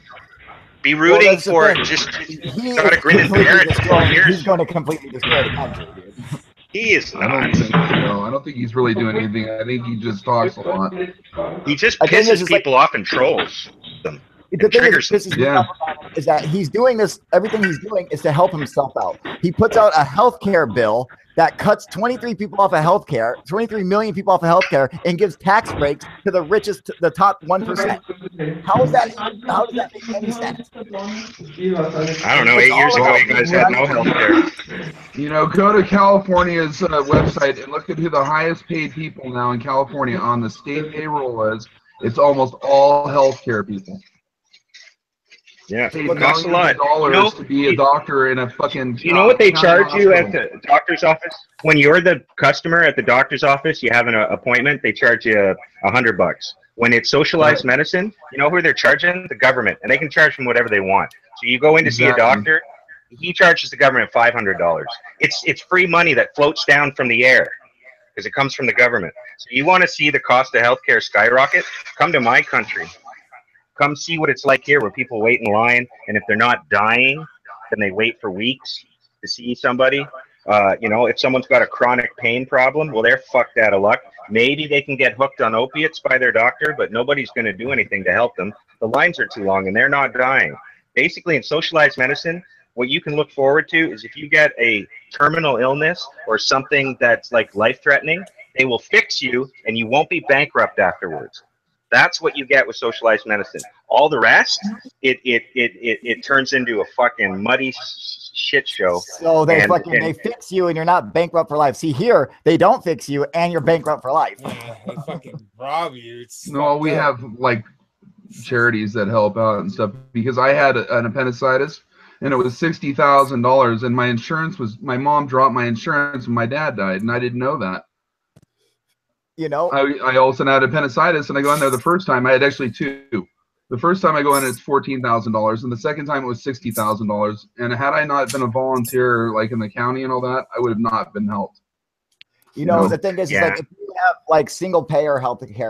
Be rooting for just got a grin and bear it. He's going to completely destroy the country, dude. He is not. I don't think he's really doing anything. I think he just talks a lot. He just pisses people off and trolls them. The thing is that he's doing this. Everything he's doing is to help himself out. He puts out a healthcare bill that cuts 23 people off of healthcare, 23 million people off of healthcare, and gives tax breaks to the richest, the top 1%. How does that make any sense? I don't know. 8 years ago, you guys had no healthcare. You know, go to California's website and look at who the highest paid people now in California on the state payroll is. It's almost all healthcare people. Yeah, it costs a lot. Dollars to be a doctor in a fucking. You know what they charge you at the doctor's office? When you're the customer at the doctor's office, you have an appointment. They charge you $100. When it's socialized medicine, you know who they're charging? The government, and they can charge them whatever they want. So you go in to see a doctor, he charges the government $500. It's free money that floats down from the air because it comes from the government. So you want to see the cost of healthcare skyrocket? Come to my country. Come see what it's like here where people wait in line, and if they're not dying, then they wait for weeks to see somebody. You know, if someone's got a chronic pain problem, well, they're fucked out of luck. Maybe they can get hooked on opiates by their doctor, but nobody's going to do anything to help them. The lines are too long, and they're not dying. Basically, in socialized medicine, what you can look forward to is if you get a terminal illness or something that's like life-threatening, they will fix you, and you won't be bankrupt afterwards. That's what you get with socialized medicine. All the rest, it turns into a fucking muddy shit show. So they fix you and you're not bankrupt for life. See, here they don't fix you and you're bankrupt for life. Yeah, they fucking rob you. We have like charities that help out and stuff because I had an appendicitis and it was $60,000 and my mom dropped my insurance when my dad died and I didn't know that. You know, I also had appendicitis, and I go in there the first time. I had actually two. The first time I go in, it's $14,000, and the second time it was $60,000. And had I not been a volunteer, like in the county and all that, I would have not been helped. You know, the thing is, like if you have like single payer health care,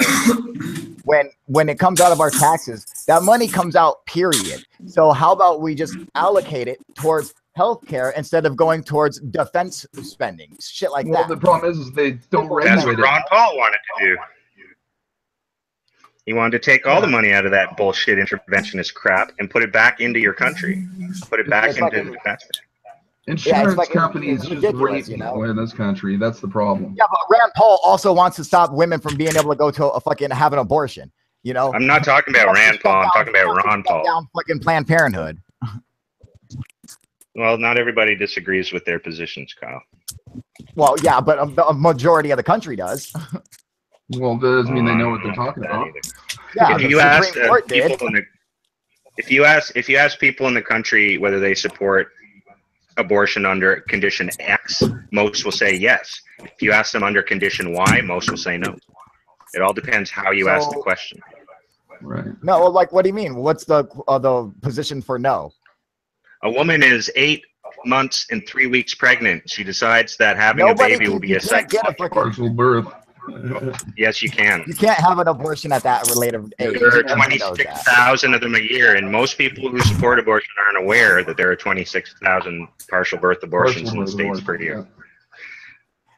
when it comes out of our taxes, that money comes out. Period. So how about we just allocate it towards healthcare instead of going towards defense spending, shit like that. Well, the problem is they don't regulate it. That's what Ron Paul wanted to do. He wanted to take all the money out of that bullshit interventionist crap and put it back into your country. Put it back into defense. Insurance companies just rape people in this country. That's the problem. Yeah, but Rand Paul also wants to stop women from being able to go to a fucking have an abortion. You know, I'm not talking about Rand Paul. I'm talking about Ron Paul. Down fucking Planned Parenthood. Well, not everybody disagrees with their positions, Kyle. Well, yeah, but a majority of the country does. Well, that doesn't mean they know what they're talking about. Yeah, if you ask people in the country whether they support abortion under condition X, most will say yes. If you ask them under condition Y, most will say no. It all depends how you ask the question. Right. No, like what do you mean? What's the position for no? A woman is 8 months and 3 weeks pregnant, she decides that having a baby will be a partial birth. Yes, you can. You can't have an abortion at that related age. There are 26,000 of them a year, and most people who support abortion aren't aware that there are 26,000 partial birth abortions in the States per year.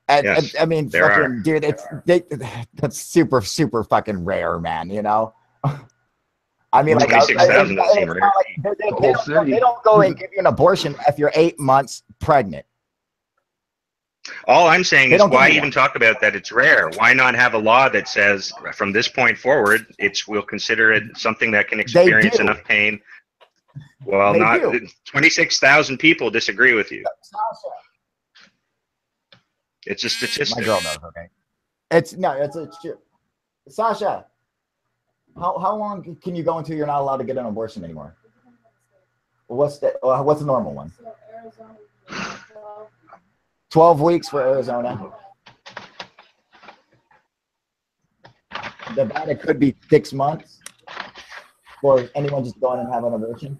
And, yes, I mean, fucking, dude, that's super, super fucking rare, man. You know. I mean, like, 26,000 doesn't seem rare. They don't go and give you an abortion if you're 8 months pregnant. All I'm saying is, why even talk about that? It's rare. Why not have a law that says, from this point forward, we'll consider it something that can experience enough pain? Well, 26,000 people disagree with you. It's a statistic. My girl knows. Okay. It's Sasha. How long can you go until you're not allowed to get an abortion anymore? What's the normal one? 12 weeks for Arizona. Nevada could be 6 months for anyone just going and having an abortion.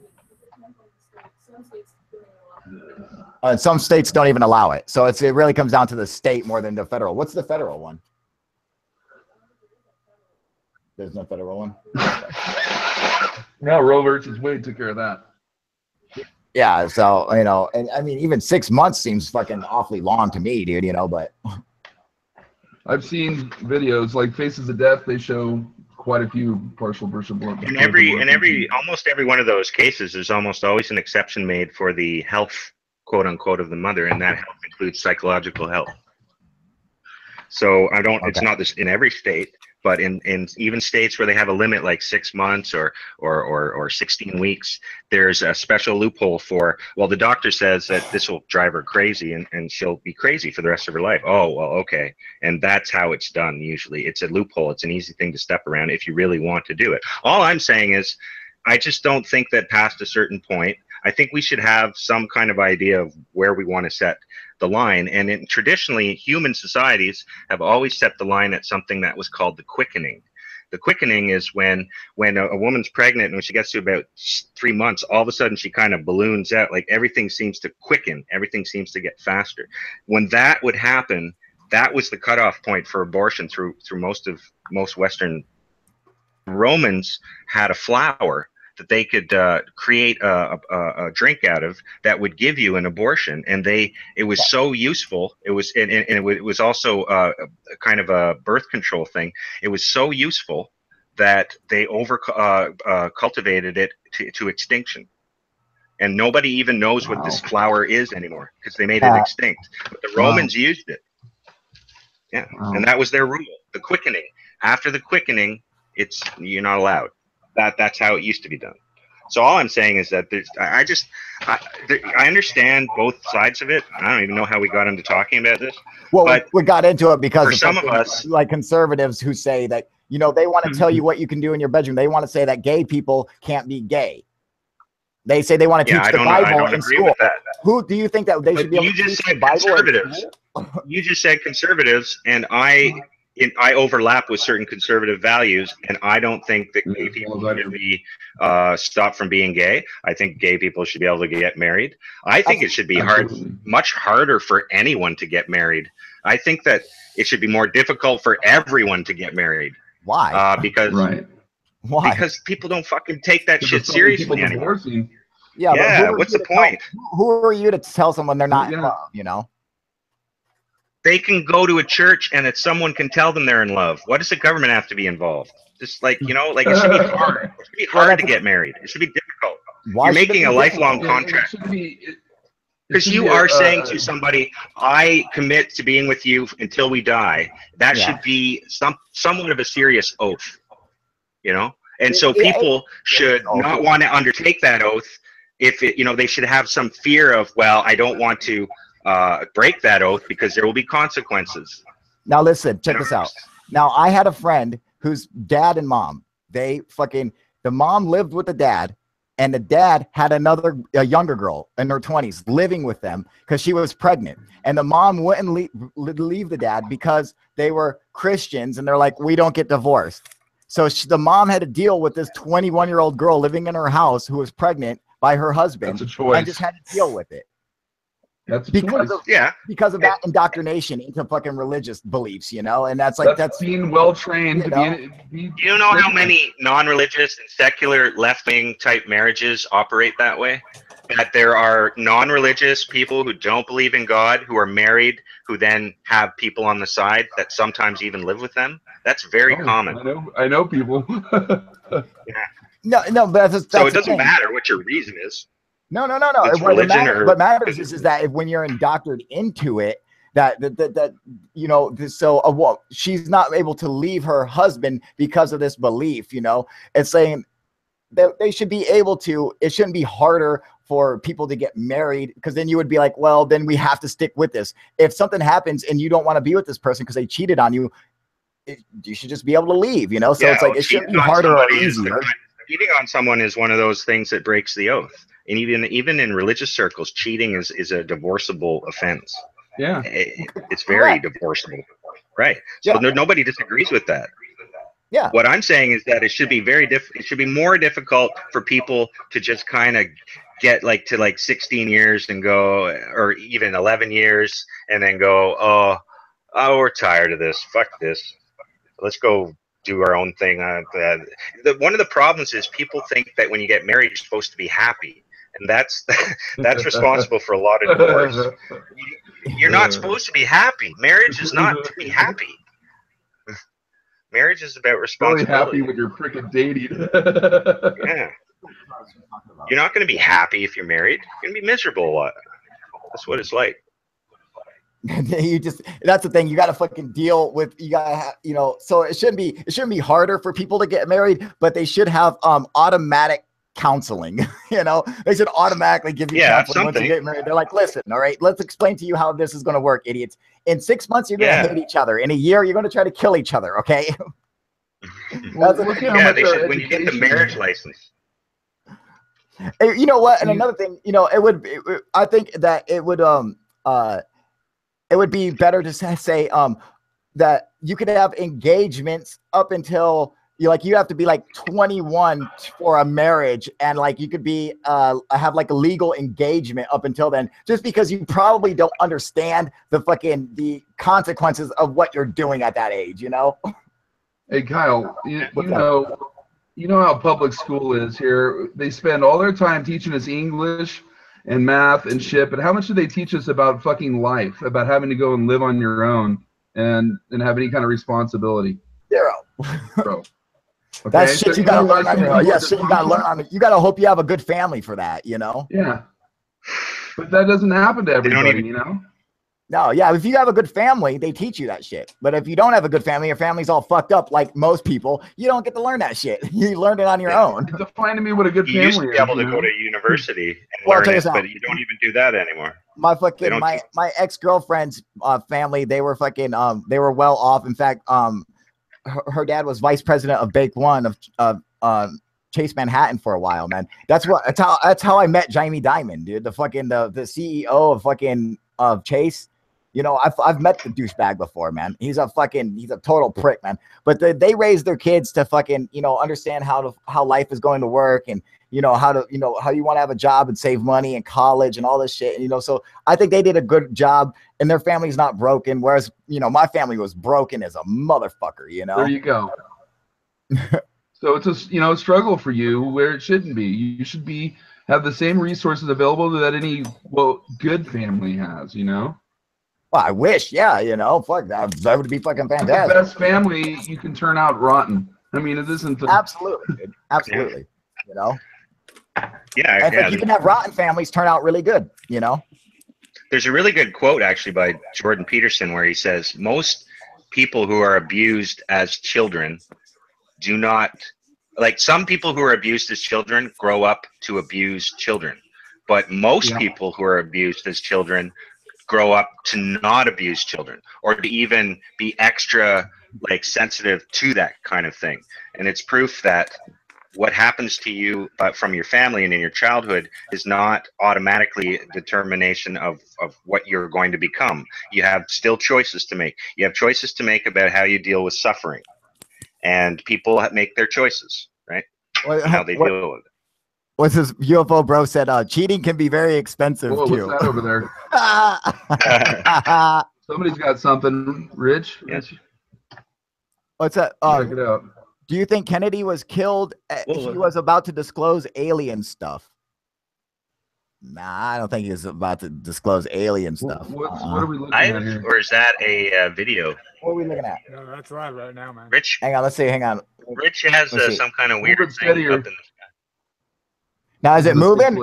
Some states don't even allow it. So it really comes down to the state more than the federal. What's the federal one? There's no federal one. No, Roe versus Wade took care of that. Yeah, so, you know, and I mean, even 6 months seems fucking awfully long to me, dude, you know, but. I've seen videos like Faces of Death. They show quite a few partial birth abortions. In almost every one of those cases, there's almost always an exception made for the health, quote unquote, of the mother, and that health includes psychological health. So it's not this in every state, but in even states where they have a limit like 6 months or 16 weeks, there's a special loophole for, well, the doctor says that this will drive her crazy and she'll be crazy for the rest of her life. Oh, well, okay. And that's how it's done usually. It's a loophole. It's an easy thing to step around if you really want to do it. All I'm saying is, I just don't think that past a certain point, I think we should have some kind of idea of where we want to set the line. And traditionally, human societies have always set the line at something that was called the quickening. The quickening is when a woman's pregnant and when she gets to about 3 months, all of a sudden she kind of balloons out. Like everything seems to quicken. Everything seems to get faster. When that would happen, that was the cutoff point for abortion through most Western. Romans had a flower that they could create a drink out of that would give you an abortion, and it was so useful. It was and it was also kind of a birth control thing. It was so useful that they cultivated it to extinction, and nobody even knows what this flower is anymore because they made it extinct. But the Romans used it, and that was their rule. The quickening. After the quickening, you're not allowed. That's how it used to be done. So all I'm saying is that I understand both sides of it. I don't even know how we got into talking about this. Well, but we got into it because for some of us, like conservatives who say that, you know, they want to tell you what you can do in your bedroom. They want to say that gay people can't be gay. They say they want to teach the Bible in school. Who do you think that they should be able to teach the Bible? Conservatives. You just said conservatives, and I overlap with certain conservative values, and I don't think that gay people should be stopped from being gay. I think gay people should be able to get married. I think it should be much harder for anyone to get married. I think that it should be more difficult for everyone to get married. Why? Why? Because people don't fucking take that shit seriously anymore. Yeah, what's the point? Who are you to tell someone they're not in love, you know? They can go to a church and someone can tell them they're in love. Why does the government have to be involved? Just like, you know, like it should be hard. It should be hard to get married. It should be difficult. You're making a lifelong contract. Because you are saying to somebody, I commit to being with you until we die. That should be somewhat of a serious oath, you know? And so people should not want to undertake that oath if they should have some fear of, well, I don't want to break that oath because there will be consequences. Now listen, check this out. Now I had a friend whose dad and mom, the mom lived with the dad, and the dad had a younger girl in her 20s living with them because she was pregnant, and the mom wouldn't leave the dad because they were Christians, and they're like, we don't get divorced. So the mom had to deal with this 21-year-old girl living in her house who was pregnant by her husband. That's a choice. And just had to deal with it. That's because of, because of that indoctrination into fucking religious beliefs, you know, and that's being well trained to be. You know how many non-religious and secular left-wing type marriages operate that way? That there are non-religious people who don't believe in God who are married, who then have people on the side that sometimes even live with them. That's very common. I know people. Yeah. No, but that's so it doesn't matter what your reason is. No. What matters is that when you're indoctrinated into it, that you know, so she's not able to leave her husband because of this belief. You know, it's saying that they should be able to. It shouldn't be harder for people to get married, because then you would be like, well, then we have to stick with this. If something happens and you don't want to be with this person because they cheated on you, you should just be able to leave. You know, so it's like it shouldn't be harder or easier. Cheating on someone is one of those things that breaks the oath. And even in religious circles, cheating is a divorceable offense. Yeah, it's very divorceable, right? So nobody disagrees with that. Yeah. What I'm saying is that it should be it should be more difficult for people to just kind of get to 16 years and go, or even 11 years, and then go, oh, we're tired of this. Fuck this. Let's go do our own thing. One of the problems is people think that when you get married, you're supposed to be happy. And that's responsible for a lot of divorce. You're not supposed to be happy. Marriage is not to be happy. Marriage is about responsibility. Really happy when you're freaking dating. Yeah. You're not going to be happy if you're married. You're going to be miserable a lot. That's what it's like. That's the thing. You got to fucking deal with, you know, so it shouldn't be harder for people to get married, but they should have automatic counseling. You know, they should automatically give you counseling once you get married. They're like, listen, all right, let's explain to you how this is going to work, idiots. In 6 months, you're going to hate each other. In a year, you're going to try to kill each other. Okay. They should, when you get the marriage license. You know what? And another thing, you know, I think that it would be better to say that you could have engagements up until you have to be like 21 for a marriage, and like you could be have like a legal engagement up until then, just because you probably don't understand the consequences of what you're doing at that age, you know? Hey Kyle, you know how public school is here. They spend all their time teaching us English and math and shit, but how much do they teach us about fucking life, about having to go and live on your own and have any kind of responsibility? Zero. Bro. Okay? That's shit you gotta learn on your own. Yeah, shit you gotta learn on it. You gotta hope you have a good family for that, you know? Yeah. But that doesn't happen to everybody, you know? No, yeah, if you have a good family, they teach you that shit. But if you don't have a good family, your family's all fucked up like most people, you don't get to learn that shit. You learned it on your own. Define to me what a good family is. You used to be able to go to university and learn it, but you don't even do that anymore. My ex-girlfriend's family, they were they were well off. In fact, her dad was vice president of Bake One of Chase Manhattan for a while, man. That's how I met Jamie Dimon, dude. The CEO of Chase. You know, I've met the douchebag before, man. He's a total prick, man. But they raise their kids to understand how life is going to work, and how you want to have a job and save money in college and all this shit. And, so I think they did a good job, and their family's not broken. Whereas, my family was broken as a motherfucker, There you go. So it's a struggle for you where it shouldn't be. You should have the same resources available that any good family has, Well, I wish, fuck that would be fucking fantastic. The best family, you can turn out rotten. I mean, it isn't absolutely, dude. Absolutely. Yeah, you can have rotten families turn out really good. There's a really good quote actually by Jordan Peterson where he says most people who are abused as children do not, like, some people who are abused as children grow up to abuse children, but most people who are abused as children grow up to not abuse children, or to even be extra sensitive to that kind of thing. And it's proof that what happens to you from your family and in your childhood is not automatically a determination of what you're going to become. You have still choices to make. You have choices to make about how you deal with suffering, and people make their choices, right? Well, how they deal with it. What's this UFO bro said? Cheating can be very expensive too. What's that over there? Somebody's got something, Rich. Yes. What's that? Check it out. Do you think Kennedy was killed? He was about to disclose alien stuff. Nah, I don't think he was about to disclose alien stuff. What are we looking at here? Or is that a video? What are we looking at? No, that's live right now, man. Rich? Hang on, let's see. Hang on. Rich has some kind of weird thing up in the sky. Now, is it moving?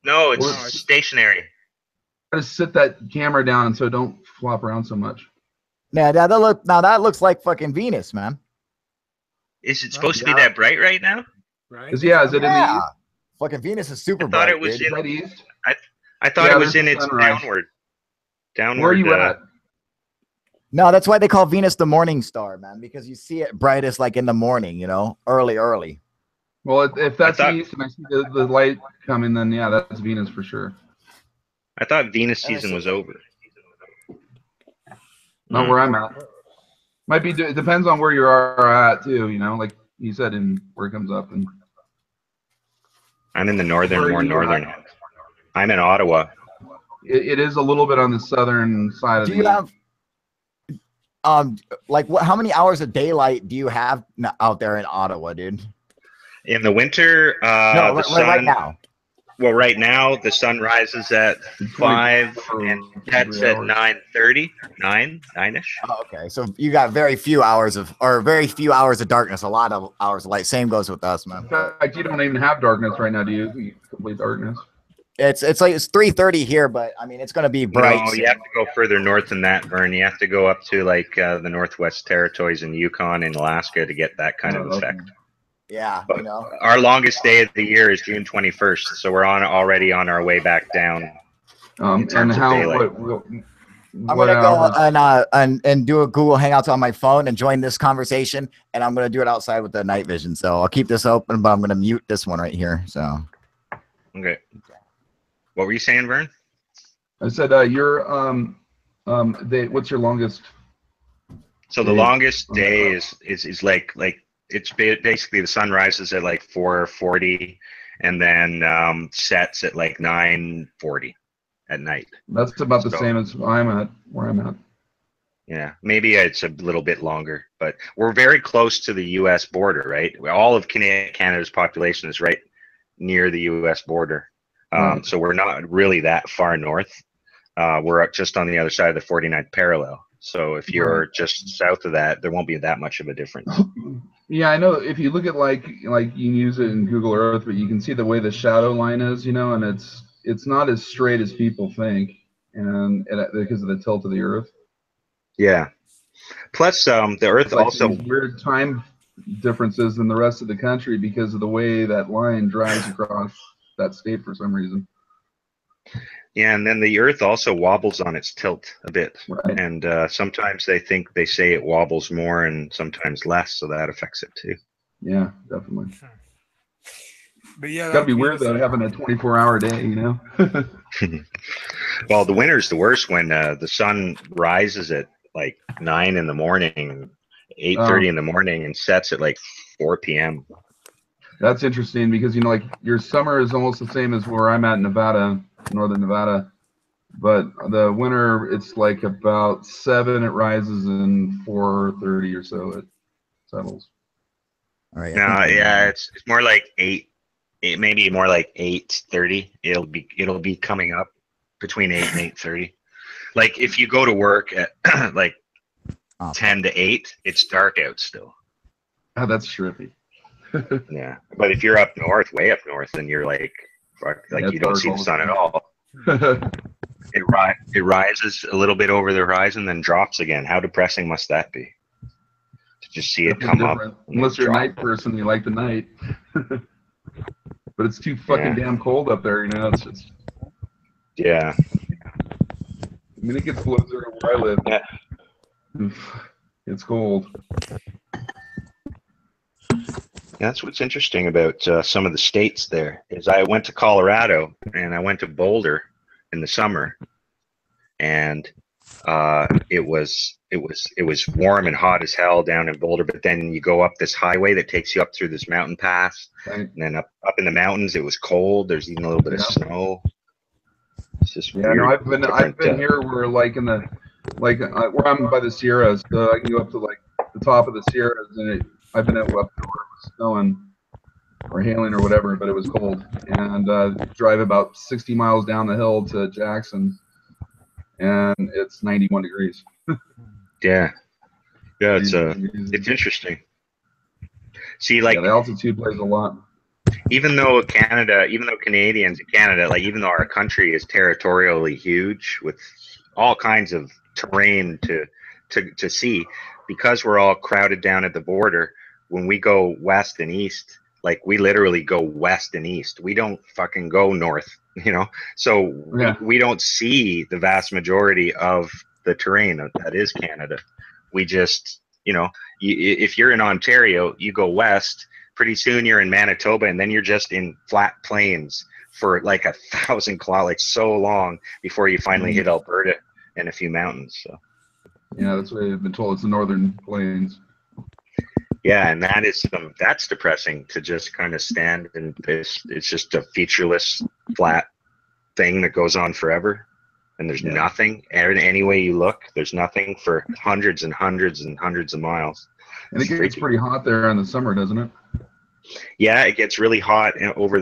No, it's stationary. Just sit that camera down so don't flop around so much. Yeah, that looks like fucking Venus, man. Is it supposed to be that bright right now? Right? Is it in the east? Fucking Venus is super bright. It was in east. I thought it was in its downward. Where are you at? No, that's why they call Venus the morning star, man, because you see it brightest like in the morning, you know, early. Well, if that's east and I see the light coming, then yeah, that's Venus for sure. I thought Venus season was over. Not where I'm at. Might be. It depends on where you are at too. You know, like you said, in where it comes up. And I'm in the more northern. I'm in Ottawa. It is a little bit on the southern side of the. Do you have like how many hours of daylight do you have out there in Ottawa, dude? In the winter, no, right now. Well, right now the sun rises at 5 and sets at 9:30, 9-ish. Oh, okay, so you got very few hours of darkness, a lot of hours of light. Same goes with us, man. In fact, you don't even have darkness right now, do you? Complete darkness. It's like it's 3:30 here, but I mean it's going to be bright. No, you have to go further north than that, Vern. You have to go up to like the Northwest Territories in Yukon and Alaska to get that kind of effect. Yeah, but our longest day of the year is June 21st, so we're already on our way back down. And how? I'm gonna go and do a Google Hangouts on my phone and join this conversation, and I'm gonna do it outside with the night vision. So I'll keep this open, but I'm gonna mute this one right here. So. Okay. What were you saying, Vern? I said what's your longest? So the longest day is like it's basically the sun rises at like 4:40 and then sets at like 9:40 at night. That's about the same as where I'm at. Yeah, maybe it's a little bit longer, but we're very close to the U.S. border, right? All of Canada's population is right near the U.S. border. So we're not really that far north. We're just on the other side of the 49th parallel. So if you're just south of that, there won't be that much of a difference. Yeah, I know. If you look at like you can use it in Google Earth, but you can see the way the shadow line is, you know, and it's not as straight as people think, and because of the tilt of the Earth. Yeah. Plus, the Earth also weird time differences in the rest of the country because of the way that line drives across that state for some reason. Yeah, and then the Earth also wobbles on its tilt a bit, right. And sometimes they say it wobbles more, and sometimes less, so that affects it too. Yeah, definitely. But yeah, it's gotta be weird though, having a 24-hour day, you know. Well, the winter's the worst when the sun rises at like 9 in the morning, 8:30 in the morning, and sets at like 4 p.m. That's interesting because, you know, like your summer is almost the same as where I'm at in Nevada, northern Nevada, but the winter it's like about 7 it rises, and 4:30 or so it settles. All right. No, yeah, it's more like 8. It may be more like 8:30. It'll be coming up between 8 and 8:30. Like if you go to work at like 10 to 8, it's dark out still. Oh, that's trippy. Yeah, but if you're up north, way up north, then you're like you don't see the sun at all. It rises a little bit over the horizon, then drops again. How depressing must that be? To just see it come up. Unless you're a night person, you like the night. But it's too fucking damn cold up there, you know. It's just. Yeah. I mean, it gets blizzard where I live. Yeah. It's cold. That's what's interesting about some of the states there is I went to Colorado and I went to Boulder in the summer, and it was warm and hot as hell down in Boulder, but then you go up this highway that takes you up through this mountain pass, and then up in the mountains it was cold. There's even a little bit of snow. It's just weird. No, I've been here where like where I'm by the Sierras, so I can go up to like the top of the Sierras, and I've been up where it was snowing or hailing or whatever, but it was cold, and drive about 60 miles down the hill to Jackson, and it's 91 degrees. Yeah, it's interesting. See, like the altitude plays a lot. Even though Canadians in Canada, like even though our country is territorially huge with all kinds of terrain to see, because we're all crowded down at the border, when we go west and east, like we literally go west and east. We don't fucking go north, So we don't see the vast majority of the terrain that is Canada. We just, if you're in Ontario, you go west, pretty soon you're in Manitoba, and then you're just in flat plains for like 1,000 kilometers, so long before you finally hit Alberta and a few mountains. So yeah, that's what I've been told. It's the northern plains. Yeah, and that's depressing to just kind of stand and it's just a featureless flat thing that goes on forever, and there's nothing. And any way you look, there's nothing for hundreds and hundreds and hundreds of miles. And it gets pretty hot there in the summer, doesn't it? Yeah, it gets really hot over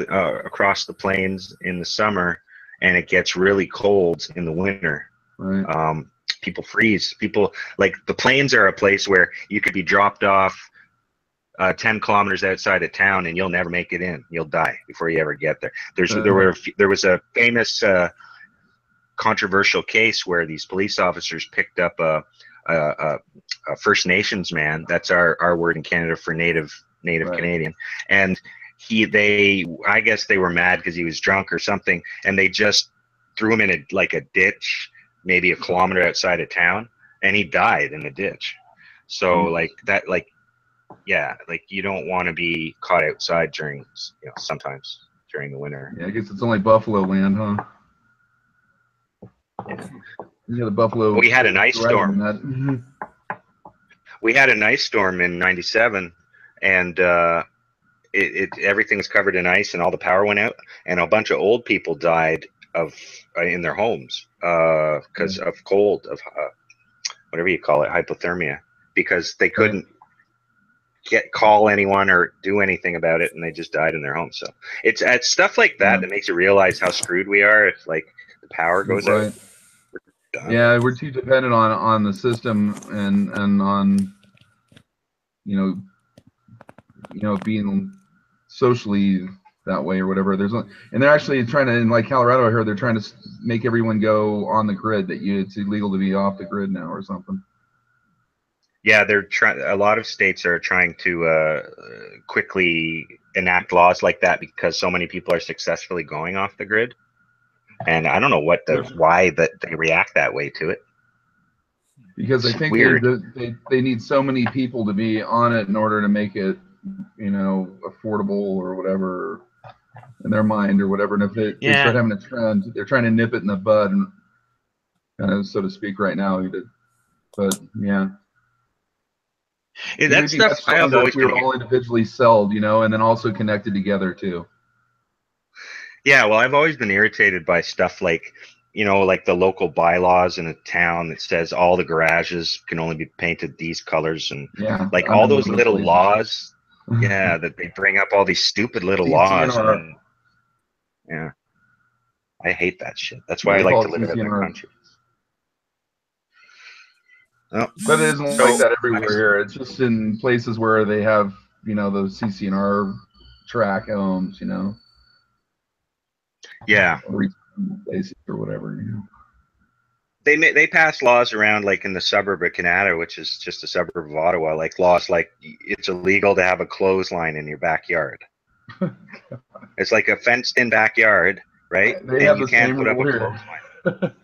across the plains in the summer, and it gets really cold in the winter. Right. People freeze. People, like, the plains are a place where you could be dropped off 10 kilometers outside of town and you'll never make it in. You'll die before you ever get there. There was a famous controversial case where these police officers picked up a First Nations man. That's our word in Canada for Native right. Canadian. And I guess they were mad because he was drunk or something, and they just threw him in a ditch, maybe a kilometer outside of town, and he died in the ditch. So you don't want to be caught outside during, sometimes during the winter. Yeah, I guess it's only buffalo land, huh? Yeah, the buffalo. We had an ice storm. We had an ice storm in '97, and everything was covered in ice, and all the power went out, and a bunch of old people died in their homes because of cold, of whatever you call it, hypothermia, because they couldn't call anyone or do anything about it, and they just died in their homes. So it's stuff like that that makes you realize how screwed we are if like the power goes out. Yeah, we're too dependent on the system and on being socially that way or whatever. And they're actually trying to, in like Colorado, I heard they're trying to make everyone go on the grid, that it's illegal to be off the grid now or something. Yeah, they're trying. A lot of states are trying to quickly enact laws like that because so many people are successfully going off the grid. And I don't know why that they react that way to it. Because I think they need so many people to be on it in order to make it, affordable or whatever in their mind or whatever. And if they start having a trend, they're trying to nip it in the bud, and kind of, so to speak, right now. But yeah. That stuff I have always we were all individually sold, and then also connected together too. Yeah, well, I've always been irritated by stuff like, like the local bylaws in a town that says all the garages can only be painted these colors, and like all those little laws. Yeah, that they bring up all these stupid little laws. And, yeah, I hate that shit. That's why I like to live in other countries. Oh. But it isn't like that everywhere here. It's just in places where they have, those CC&R track homes, Yeah. Places or whatever. They pass laws around, like in the suburb of Canada, which is just a suburb of Ottawa, like laws like it's illegal to have a clothesline in your backyard. It's like a fenced-in backyard, right? And you can't put up a clothesline.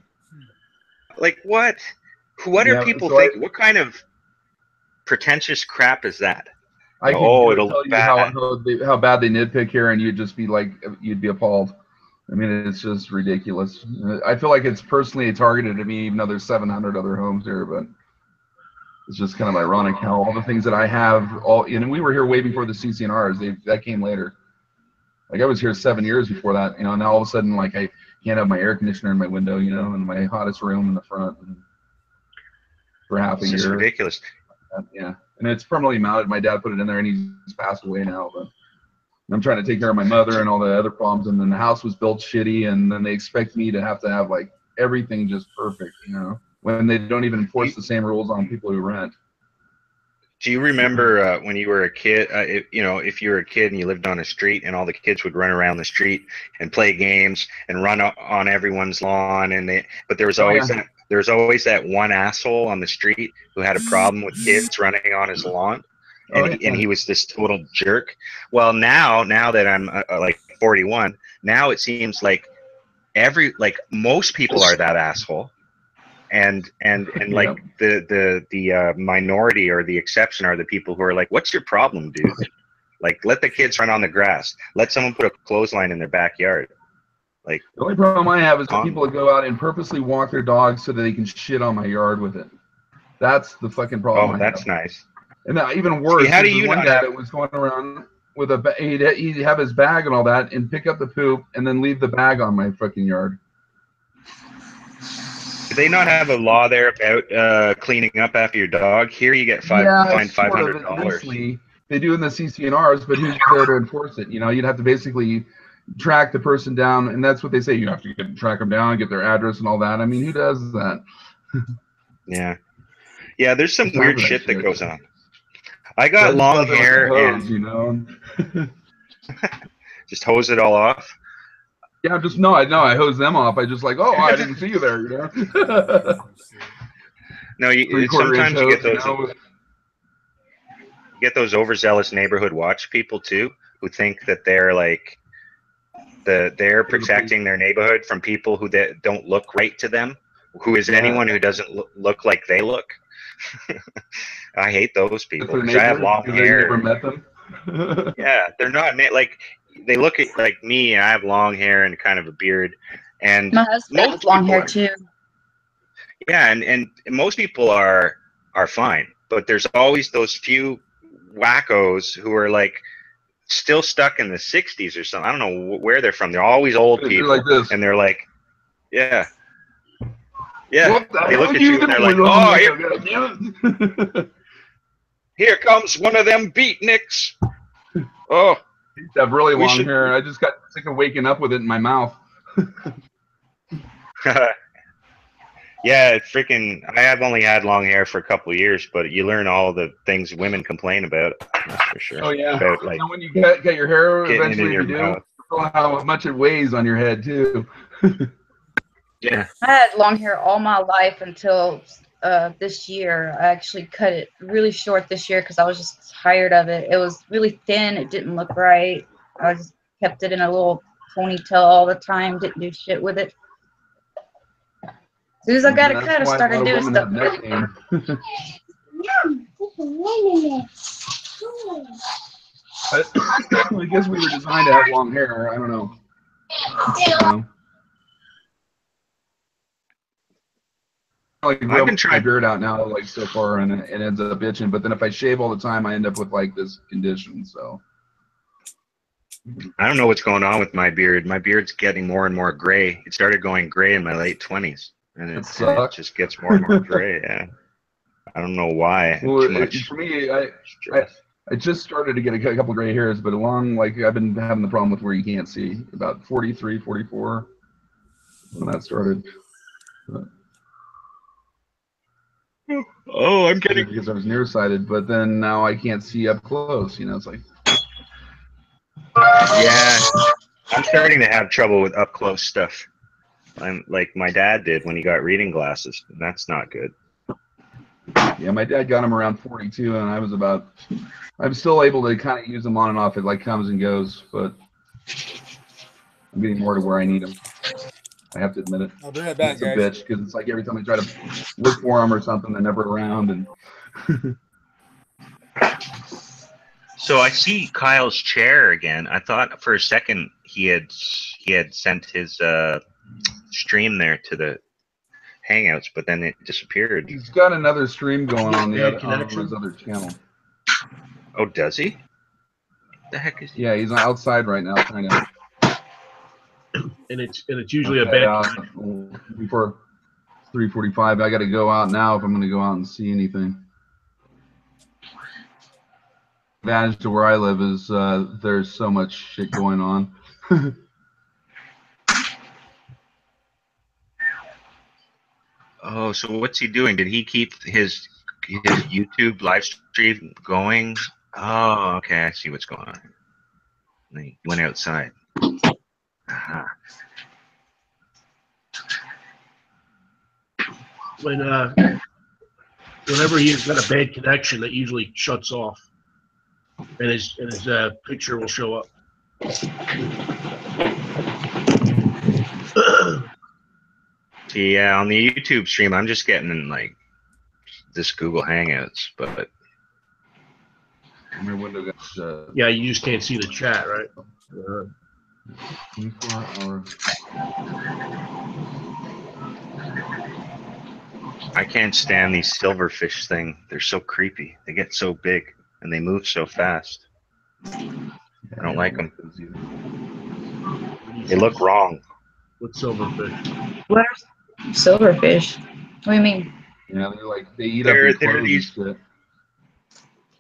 Like what? What are people thinking? What kind of pretentious crap is that? It'll tell you how bad they nitpick here, and you'd just be like, you'd be appalled. I mean, it's just ridiculous. I feel like it's personally targeted at me, even though there's 700 other homes here, but it's just kind of ironic how all the things that I have, and we were here way before the CCNRs. That came later. Like I was here 7 years before that, you know. Now all of a sudden, like I can't have my air conditioner in my window, you know, in my hottest room in the front for half a year. It's ridiculous. Yeah, and it's permanently mounted. My dad put it in there, and he's passed away now. But I'm trying to take care of my mother and all the other problems. And then the house was built shitty, and then they expect me to have like everything just perfect, you know, when they don't even enforce the same rules on people who rent. Do you remember when you were a kid, you know, if you were a kid and you lived on a street and all the kids would run around the street and play games and run on everyone's lawn, but there was always that one asshole on the street who had a problem with kids running on his lawn, and he was this total jerk. Well, now that I'm like 41, now it seems like most people are that asshole. And like the minority or the exception are the people who are like, what's your problem, dude? Like, let the kids run on the grass. Let someone put a clothesline in their backyard. Like, the only problem I have is the people that go out and purposely walk their dogs so that they can shit on my yard with it. That's the fucking problem. Oh, that's nice. And even worse, how do you one guy that was going around with he'd have his bag and all that and pick up the poop and then leave the bag on my fucking yard. Do they not have a law there about cleaning up after your dog? Here you get fined $500. They do in the CCNRs, but who's there to enforce it? You know, you'd have to basically track the person down, and that's what they say. You have to track them down, get their address and all that. I mean, who does that? Yeah. There's some weird shit that goes on. I got long hair and you know, just hose it all off. Yeah, I hose them off. I just like, oh, I didn't see you there, you know. No, sometimes you get those. You get those overzealous neighborhood watch people too, who think that they're like they're protecting their neighborhood from people who don't look right to them. Who is anyone who doesn't look like they look? I hate those people because I have long hair. Never met them. Yeah, they're not like. They look like me, and I have long hair and kind of a beard. And my husband has long hair too. Yeah, and most people are fine, but there's always those few wackos who are like still stuck in the 60s or something. I don't know where they're from. They're always old people, like this. And they're like, yeah. They look at you and they're like, oh, here comes one of them beatniks. Oh. I used to have really long hair. I just got sick of waking up with it in my mouth. Yeah, freaking. I have only had long hair for a couple of years, but you learn all the things women complain about. That's for sure. Oh yeah. About, like, when you get your hair, eventually you do. How much it weighs on your head too. Yeah. I had long hair all my life until this year. I actually cut it really short this year because I was just tired of it. It was really thin. It didn't look right. I just kept it in a little ponytail all the time. Didn't do shit with it. As soon as I got it cut, I started doing stuff. I guess we were designed to have long hair. I don't know. Like I've been trying my beard out now, like so far, and it ends up itching. But then if I shave all the time, I end up with like this condition. So I don't know what's going on with my beard. My beard's getting more and more gray. It started going gray in my late 20s, and it just gets more and more gray. Yeah, I don't know why. Well, for me, I just started to get a couple gray hairs, but I've been having the problem with where you can't see. About 43, 44 when that started. But, oh, I'm getting because I was nearsighted, but then now I can't see up close. You know, it's like. Yeah, I'm starting to have trouble with up close stuff. I'm like my dad did when he got reading glasses. And that's not good. Yeah, my dad got them around 42, and I'm still able to kind of use them on and off. It like comes and goes, but I'm getting more to where I need them. I have to admit it. I'll bring it back, it's a bitch because it's like every time I try to look for them or something, they're never around. And so I see Kyle's chair again. I thought for a second he had sent his stream there to the Hangouts, but then it disappeared. He's got another stream going on his other channel. Oh, does he? The heck is he? Yeah, he's outside right now trying to. And it's usually a bad before 3:45. I got to go out now if I'm going to go out and see anything. Advantage to where I live is there's so much shit going on. Oh, so what's he doing? Did he keep his YouTube live stream going? Oh, okay, I see what's going on. He went outside. Uh-huh. Whenever he's got a bad connection, that usually shuts off, and his picture will show up. Yeah, on the YouTube stream, I'm just getting like this Google Hangouts, but my window got yeah, you just can't see the chat, right? 24 hours. I can't stand these silverfish thing. They're so creepy. They get so big and they move so fast. I don't like them. They look wrong. What's silverfish? What are silverfish? What do you mean? Yeah, they eat up your clothes and shit.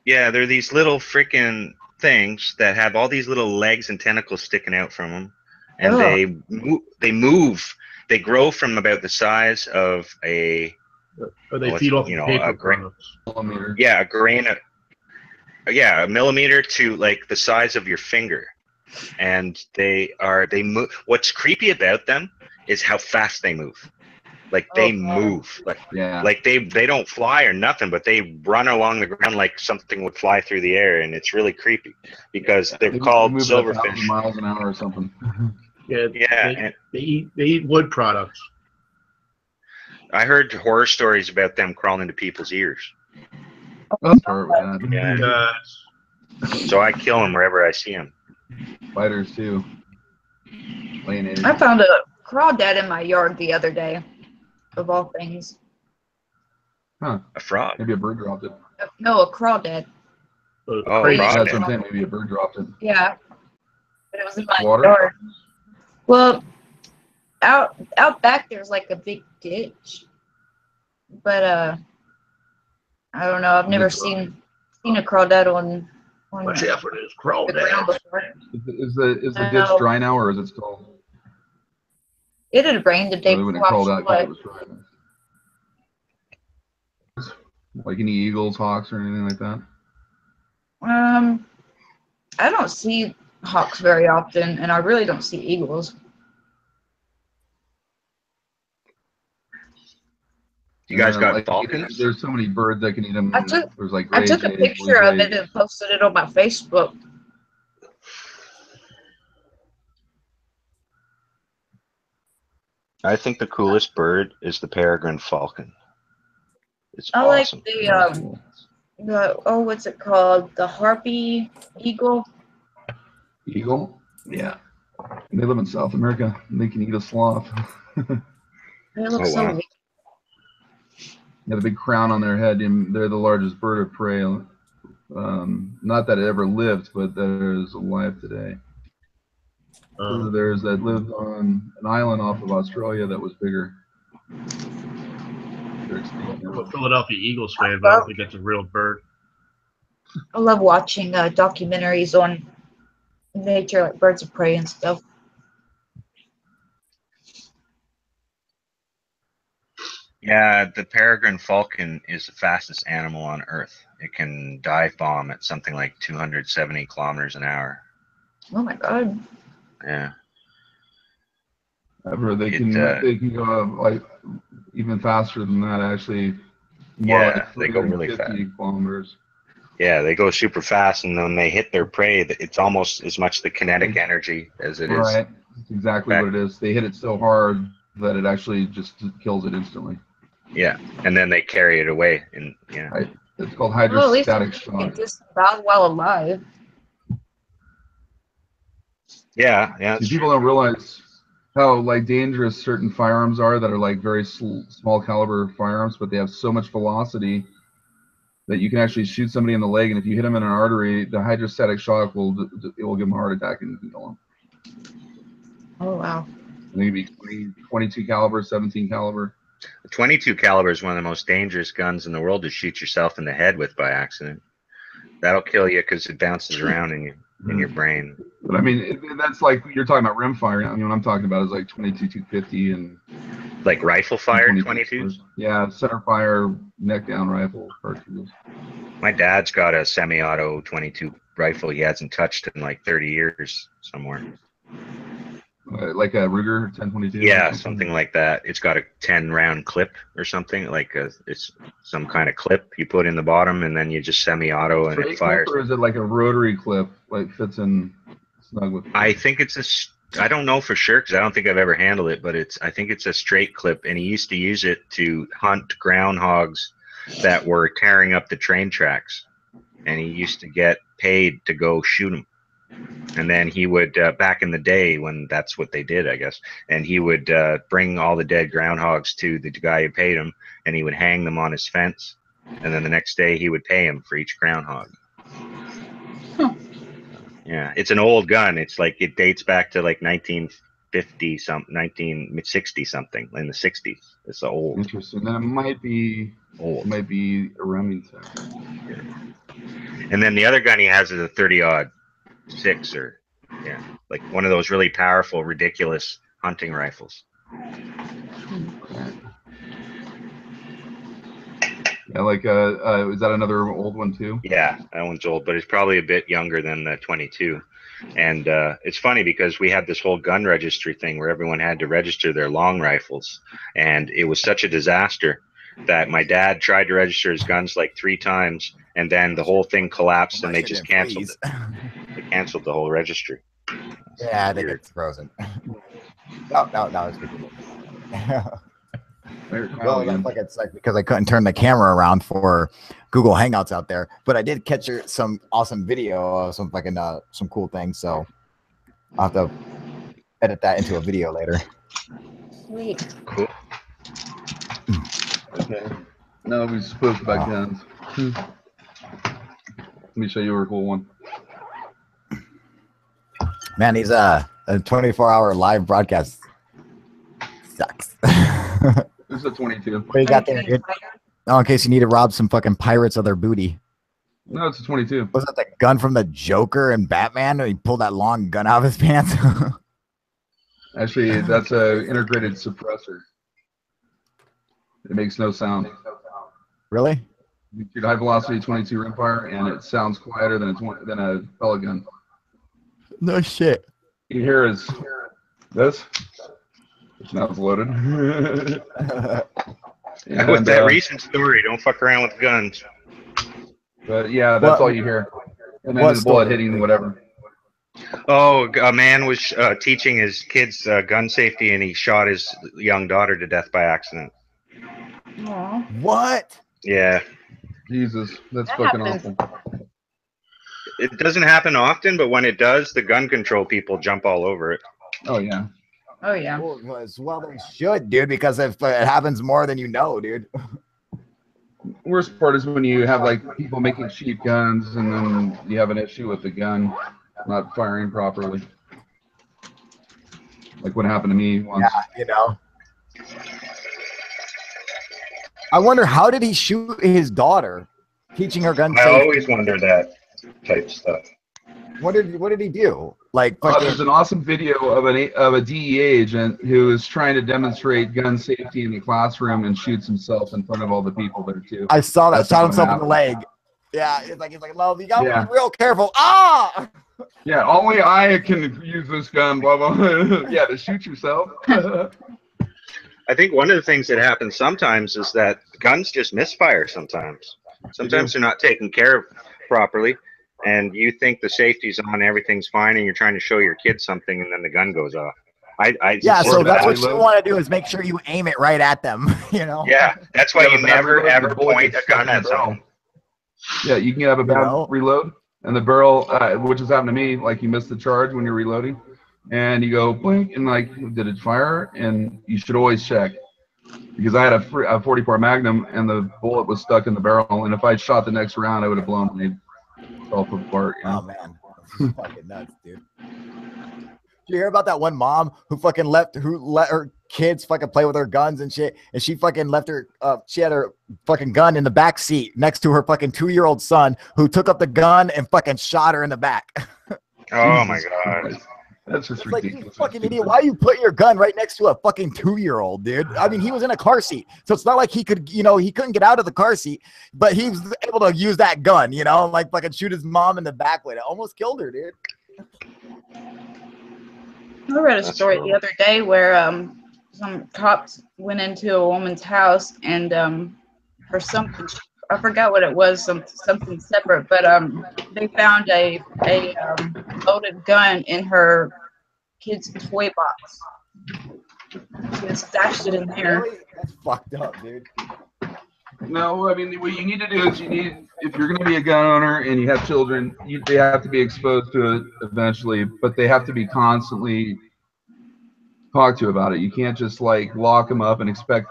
Yeah, they're these little freaking things that have all these little legs and tentacles sticking out from them, and they move. They grow from about the size of a. Or they feed off paper products. Yeah, a grain. Yeah, a millimeter to like the size of your finger, and they move. What's creepy about them is how fast they move. Like they move, like they don't fly or nothing, but they run along the ground like something would fly through the air, and it's really creepy because they're called silverfish. Miles an hour or something. Yeah, they eat wood products. I heard horror stories about them crawling into people's ears. Yeah. So I kill them wherever I see them. Spiders too. I found a crawdad in my yard the other day. Of all things. Huh. A frog. Maybe a bird dropped it. No, a crawdad. Oh, that's something. Maybe a bird dropped it. Yeah. But it was in my Water? yard. Well, out back there's like a big ditch. But I don't know. I've never seen a crawdad on Watch out for this crawdad. Is the ditch dry now, or is it still? It had rained the day before. Like any eagles, hawks, or anything like that? I don't see hawks very often, and I really don't see eagles. You guys got falcons? There's so many birds that can eat them. I took a picture of it and posted it on my Facebook. I think the coolest bird is the peregrine falcon. It's awesome. Like what's it called? The harpy eagle. Eagle? Yeah. They live in South America. They can eat a sloth. They look so big. They have a big crown on their head, and they're the largest bird of prey. Not that it ever lived, but that is alive today. There's that lived on an island off of Australia that was bigger. I'm a Philadelphia Eagles fan, but I don't think that's a real bird. I love watching documentaries on nature, like birds of prey and stuff. Yeah, the peregrine falcon is the fastest animal on Earth. It can dive bomb at something like 270 kilometers an hour. Oh my God. Yeah. They can go like even faster than that, actually. They go really fast. Kilometers. Yeah, they go super fast, and when they hit their prey, it's almost as much the kinetic energy as it is. Right, that's exactly what it is. They hit it so hard that it actually just kills it instantly. Yeah, and then they carry it away, and Right. It's called hydrostatic shock. Just about while alive. Yeah, yeah. See, people don't realize how like dangerous certain firearms are that are like very small caliber firearms, but they have so much velocity that you can actually shoot somebody in the leg, and if you hit them in an artery, the hydrostatic shock will give them a heart attack and kill them. Oh wow. I think it'd be 22 caliber, 17 caliber. The 22 caliber is one of the most dangerous guns in the world to shoot yourself in the head with by accident. That'll kill you because it bounces around in your brain. But I mean, that's like you're talking about rimfire. I mean, what I'm talking about is like 22 250 and like rifle fire 22s. Yeah, center fire, neck down rifle cartridges. My dad's got a semi-auto 22 rifle he hasn't touched in like 30 years somewhere. Like a Ruger 1022. Yeah, something like that. It's got a 10-round clip or something. Like it's some kind of clip you put in the bottom, and then you just semi-auto and it fires. Or is it like a rotary clip, like fits in snug with? I think it's I don't know for sure because I don't think I've ever handled it, but I think it's a straight clip, and he used to use it to hunt groundhogs that were tearing up the train tracks, and he used to get paid to go shoot them. And then he would, back in the day when that's what they did, I guess, and he would bring all the dead groundhogs to the guy who paid him, and he would hang them on his fence. And then the next day he would pay him for each groundhog. Huh. Yeah, it's an old gun. It's like it dates back to like 1950 something, 1960 something, in the 60s. It's old. Interesting. Then it might be old. It might be a Remington. And then the other gun he has is a 30-06, or yeah, like one of those really powerful, ridiculous hunting rifles. Yeah, like is that another old one too? Yeah, that one's old, but it's probably a bit younger than the 22. And it's funny because we had this whole gun registry thing where everyone had to register their long rifles, and it was such a disaster that my dad tried to register his guns like 3 times, and then the whole thing collapsed, and they just canceled it. They canceled the whole registry. Yeah, I think it's frozen. No, it's good. Well, it's like because I couldn't turn the camera around for Google Hangouts out there, but I did catch some awesome video of some fucking some cool things. So I'll have to edit that into a video later. Sweet. Cool. Okay. Now we spoke about guns. Let me show you a cool one. Man, he's a 24-hour live broadcast sucks. This is a 22. What do you got there, dude? Oh, in case you need to rob some fucking pirates of their booty. No, it's a 22. Was that the gun from the Joker and Batman? He pulled that long gun out of his pants. Actually, that's a integrated suppressor. It makes no sound. Really? You shoot high velocity 22 rimfire, and it sounds quieter than a pellet gun. No shit. You hear is this? Now it's loaded. And, with that recent story, don't fuck around with guns. But yeah, that's all you hear. And then the bullet hitting whatever. Oh, a man was teaching his kids gun safety, and he shot his young daughter to death by accident. Aww. What? Yeah. Jesus, that's fucking awful. It doesn't happen often, but when it does, the gun control people jump all over it. Oh, yeah. Oh, yeah. Well, they should, dude, because if it happens more than you know, dude. Worst part is when you have like people making cheap guns, and then you have an issue with the gun not firing properly. Like what happened to me once. Yeah, you know. I wonder, how did he shoot his daughter, teaching her gun safety? I always wonder that type stuff. What did he do? Like, there's an awesome video of a DEA agent who is trying to demonstrate gun safety in the classroom and shoots himself in front of all the people there too. I saw that. Shot himself in the leg. Yeah, he's like, well, you gotta be real careful. Ah! Yeah, only I can use this gun. Blah blah. Yeah, to shoot yourself. I think one of the things that happens sometimes is that guns just misfire sometimes. Sometimes they're not taken care of properly, and you think the safety's on, everything's fine, and you're trying to show your kid something, and then the gun goes off. So that's what you want to do, is make sure you aim it right at them, you know? Yeah, that's why you never, ever point a gun at someone. Yeah, you can have a bad reload, and the barrel, which has happened to me, like you miss the charge when you're reloading, and you go blink, and like, did it fire? And you should always check, because I had a 44 Magnum, and the bullet was stuck in the barrel, and if I shot the next round, I would have blown myself apart. You know? Oh man, this is fucking nuts, dude. Did you hear about that one mom who fucking let her kids fucking play with her guns and shit, and she fucking left her she had her fucking gun in the back seat next to her fucking 2-year-old son, who took up the gun and fucking shot her in the back. Oh my god. That's just ridiculous. Like, you fucking idiot. Why you put your gun right next to a fucking 2-year-old, dude? I mean, he was in a car seat, so it's not like he could, you know, he couldn't get out of the car seat, but he was able to use that gun, you know, like fucking shoot his mom in the back with it. Almost killed her, dude. I read a story the other day where some cops went into a woman's house and for something, I forgot what it was, something separate, but they found a loaded gun in her kid's toy box. She had stashed it in there. Really? That's fucked up, dude. No, I mean, what you need to do is if you're going to be a gun owner and you have children, they have to be exposed to it eventually, but they have to be constantly talked to about it. You can't just like lock them up and expect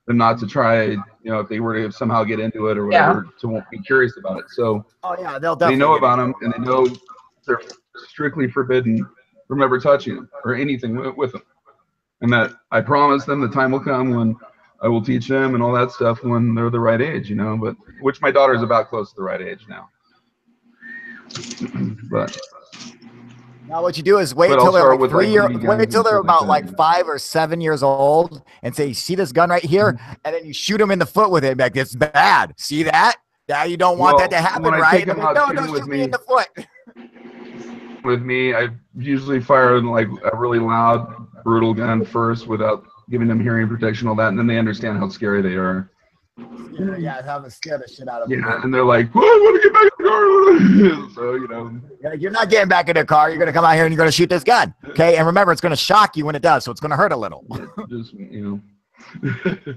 them not to try, you know, if they were to somehow get into it or whatever, to be curious about it. So they know about them, and they know they're strictly forbidden from ever touching them or anything with them. And that I promise them the time will come when I will teach them and all that stuff when they're the right age, you know, but which my daughter's about close to the right age now. But now what you do is wait till they're like wait till they're about like 5 or 7 years old and say, see this gun right here? And then you shoot them in the foot with it. Like, it's bad. See that? Now you don't want that to happen, right? Like, no, don't shoot me in the foot. With me, I usually fire like a really loud, brutal gun first without giving them hearing protection, all that, and then they understand how scary they are. Yeah, having scared the shit out of them. Yeah, and they're like, well, I want to get back in the car. So, you know. You're not getting back in the car. You're going to come out here and you're going to shoot this gun. Okay? And remember, it's going to shock you when it does, so it's going to hurt a little. Just, you know.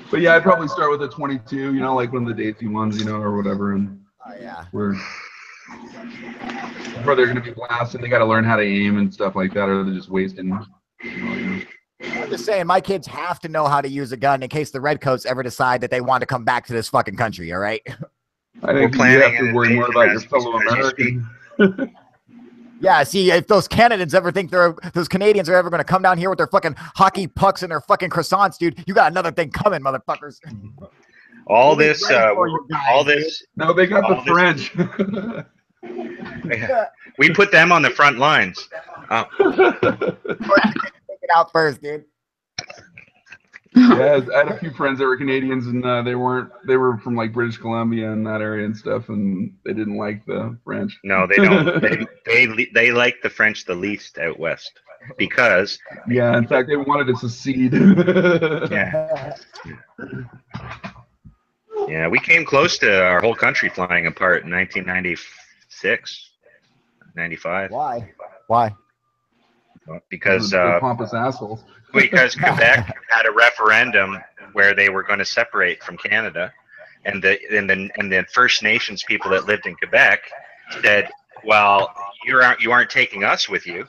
But yeah, I'd probably start with a 22, you know, like one of the Daisy ones, you know, or whatever. And where they're going to be blasted, they got to learn how to aim and stuff like that, or they're just wasting. I'm just saying, my kids have to know how to use a gun in case the redcoats ever decide that they want to come back to this fucking country. All right. I think you have to worry more about your fellow Americans. Yeah, see, if those Canadians ever think those Canadians are ever going to come down here with their fucking hockey pucks and their fucking croissants, dude, you got another thing coming, motherfuckers. All this. No, they got the French. We put them on the front lines. Take it out first, dude. Yeah, I had a few friends that were Canadians, and they were from like British Columbia and that area and stuff, and they didn't like the French. No, they don't. they like the French the least out west because. Yeah, in fact, they wanted to secede. Yeah. Yeah, we came close to our whole country flying apart in 1996, 95. Why? because Because pompous assholes. Because Quebec had a referendum where they were going to separate from Canada, and the First Nations people that lived in Quebec said, "Well, you aren't taking us with you.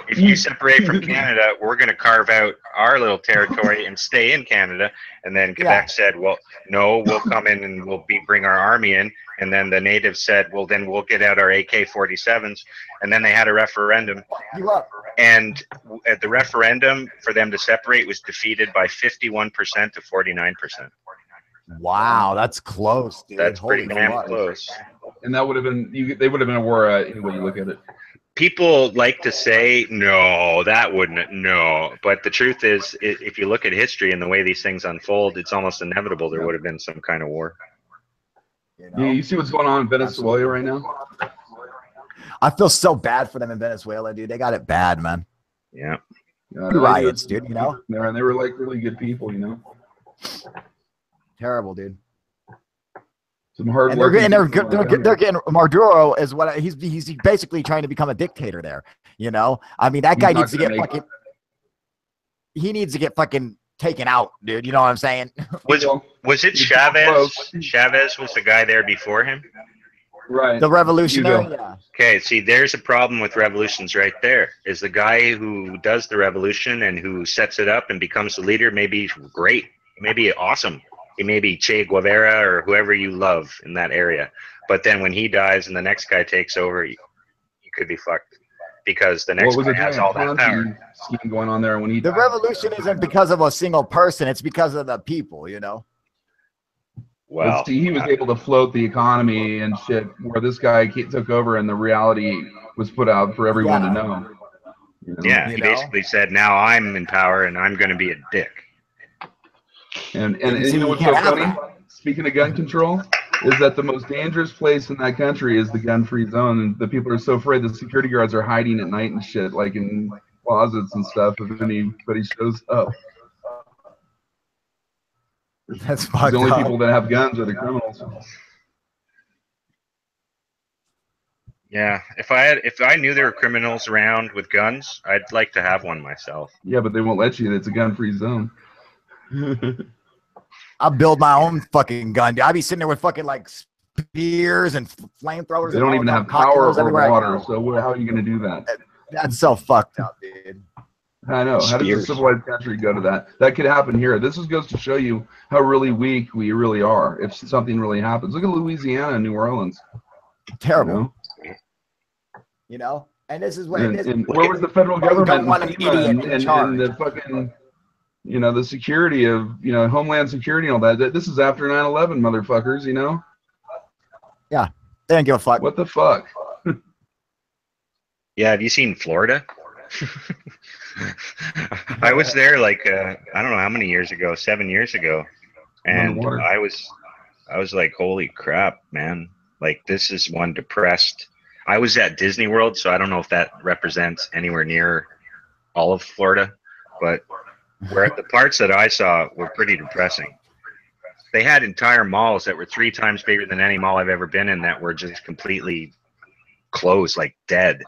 If you separate from Canada, we're going to carve out our little territory and stay in Canada." And then Quebec said, "Well, no, we'll come in and bring our army in." And then the natives said, "Well, then we'll get out our AK-47s." And then they had a referendum. And at the referendum for them to separate was defeated by 51% to 49%. Wow, that's close, dude. That's pretty damn close. And that would have been they would have been a war any way you look at it. People like to say, no, that wouldn't, no. But the truth is, if you look at history and the way these things unfold, it's almost inevitable there would have been some kind of war. Yeah, you see what's going on in Venezuela right now? I feel so bad for them in Venezuela, dude. They got it bad, man. Yeah. Riots, dude, you know? They were like really good people, you know? Terrible, dude. Some hard work. And they're getting Maduro is what he's basically trying to become a dictator there. You know, I mean, that guy needs to get fucking. He needs to get fucking taken out, dude. You know what I'm saying? Was it Chavez? Chavez was the guy there before him. Right. The revolutionary. Yeah. Okay, see, there's a problem with revolutions right there. Is the guy who does the revolution and who sets it up and becomes the leader maybe great, maybe awesome. He may be Che Guevara or whoever you love in that area. But then when he dies and the next guy takes over, you could be fucked. Because the next guy has all that power. Scheme going on there when he the revolution isn't because of a single person, it's because of the people, you know. Well, see, he was able to float the economy and shit, where this guy took over and the reality was put out for everyone to know. You know? Yeah, he basically said, now I'm in power and I'm going to be a dick. And you know what's so funny? Speaking of gun control, is that the most dangerous place in that country is the gun-free zone, and the people are so afraid the security guards are hiding at night and shit, like in closets and stuff, if anybody shows up. That's fucked The only up. people that have guns are the criminals. Yeah, if I knew there were criminals around with guns, I'd like to have one myself. Yeah, but they won't let you. It's a gun-free zone. I'll build my own fucking gun. I'd be sitting there with fucking like spears and flamethrowers. They don't even have power or water, so how are you going to do that? That's so fucked up, dude. I know. How does a civilized country go to that? That could happen here. This goes to show you how really weak we really are if something really happens. Look at Louisiana and New Orleans. Terrible. You know? And this is what and where was the federal government and the fucking, you know, the security of, you know, Homeland Security and all that. This is after 9/11, motherfuckers, you know? Yeah. They didn't give a fuck. What the fuck? Yeah, have you seen Florida? I was there like I don't know how many years ago, 7 years ago, and I was like, holy crap, man! Like, this is one depressed. I was at Disney World, so I don't know if that represents anywhere near all of Florida, but where the parts that I saw were pretty depressing. They had entire malls that were 3 times bigger than any mall I've ever been in that were just completely closed, like dead.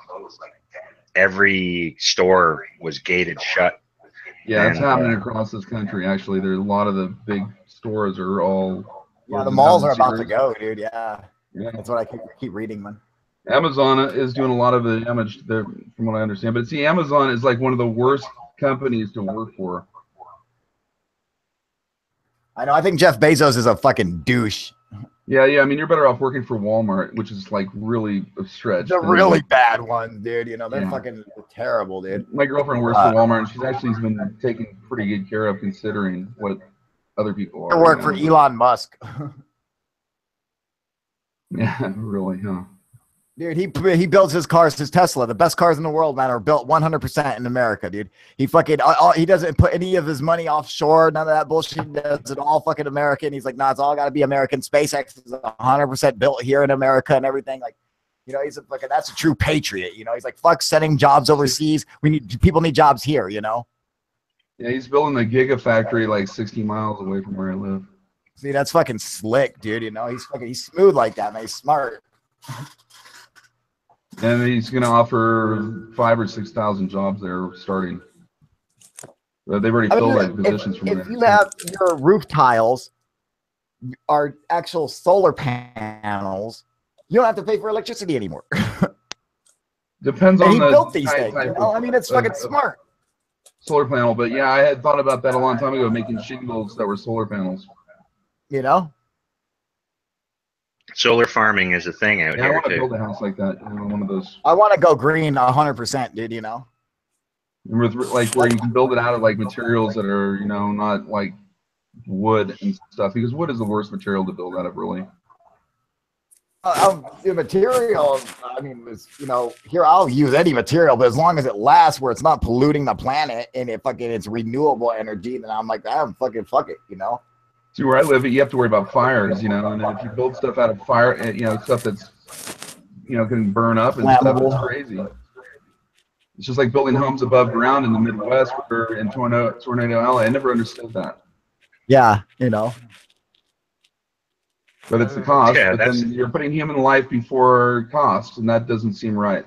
Every store was gated shut. Yeah, it's happening across this country, actually. There's a lot of the big stores are all... Yeah, the malls are about to go, dude. Yeah. That's what I keep reading, man. Amazon is doing a lot of the damage there, from what I understand. But see, Amazon is like one of the worst companies to work for. I know. I think Jeff Bezos is a fucking douche. Yeah. I mean, you're better off working for Walmart, which is like really a stretch. The really bad ones, dude. You know, they're fucking terrible, dude. My girlfriend works for Walmart, and she's actually been taken pretty good care of considering what other people are. I work for Elon Musk. Yeah, really, huh? Dude, he builds his cars, his Tesla. The best cars in the world, man, are built 100% in America, dude. He fucking he doesn't put any of his money offshore, none of that bullshit. He does it all fucking American. He's like, nah, it's all got to be American. SpaceX is 100% built here in America and everything. Like, you know, he's a fucking, that's a true patriot. You know, he's like, fuck sending jobs overseas. People need jobs here. You know. Yeah, he's building a gigafactory like 60 miles away from where I live. See, that's fucking slick, dude. You know, he's smooth like that, man. He's smart. And he's going to offer 5,000 or 6,000 jobs there starting. They've already filled like positions from there. If you have your roof tiles are actual solar panels, you don't have to pay for electricity anymore. Depends on he built these things. You know? I mean, it's fucking smart. Solar panel, but yeah, I had thought about that a long time ago, making shingles that were solar panels. You know? Solar farming is a thing out here, I want to too. build a house like that. You know, one of those. I want to go green 100%, dude, you know? With, like, where you can build it out of, like, materials that are, you know, not, like, wood and stuff. Because wood is the worst material to build out of, really. The material, I mean, you know, here I'll use any material, but as long as it lasts where it's not polluting the planet and it's renewable energy, then I'm like, fuck it, you know? See, where I live, you have to worry about fires, you know, and then if you build stuff out of fire, you know, stuff that's, you know, can burn up and stuff, it's crazy. It's just like building homes above ground in the Midwest or in Tornado Alley. I never understood that. Yeah, you know. But it's the cost, but then you're putting human life before cost, and that doesn't seem right.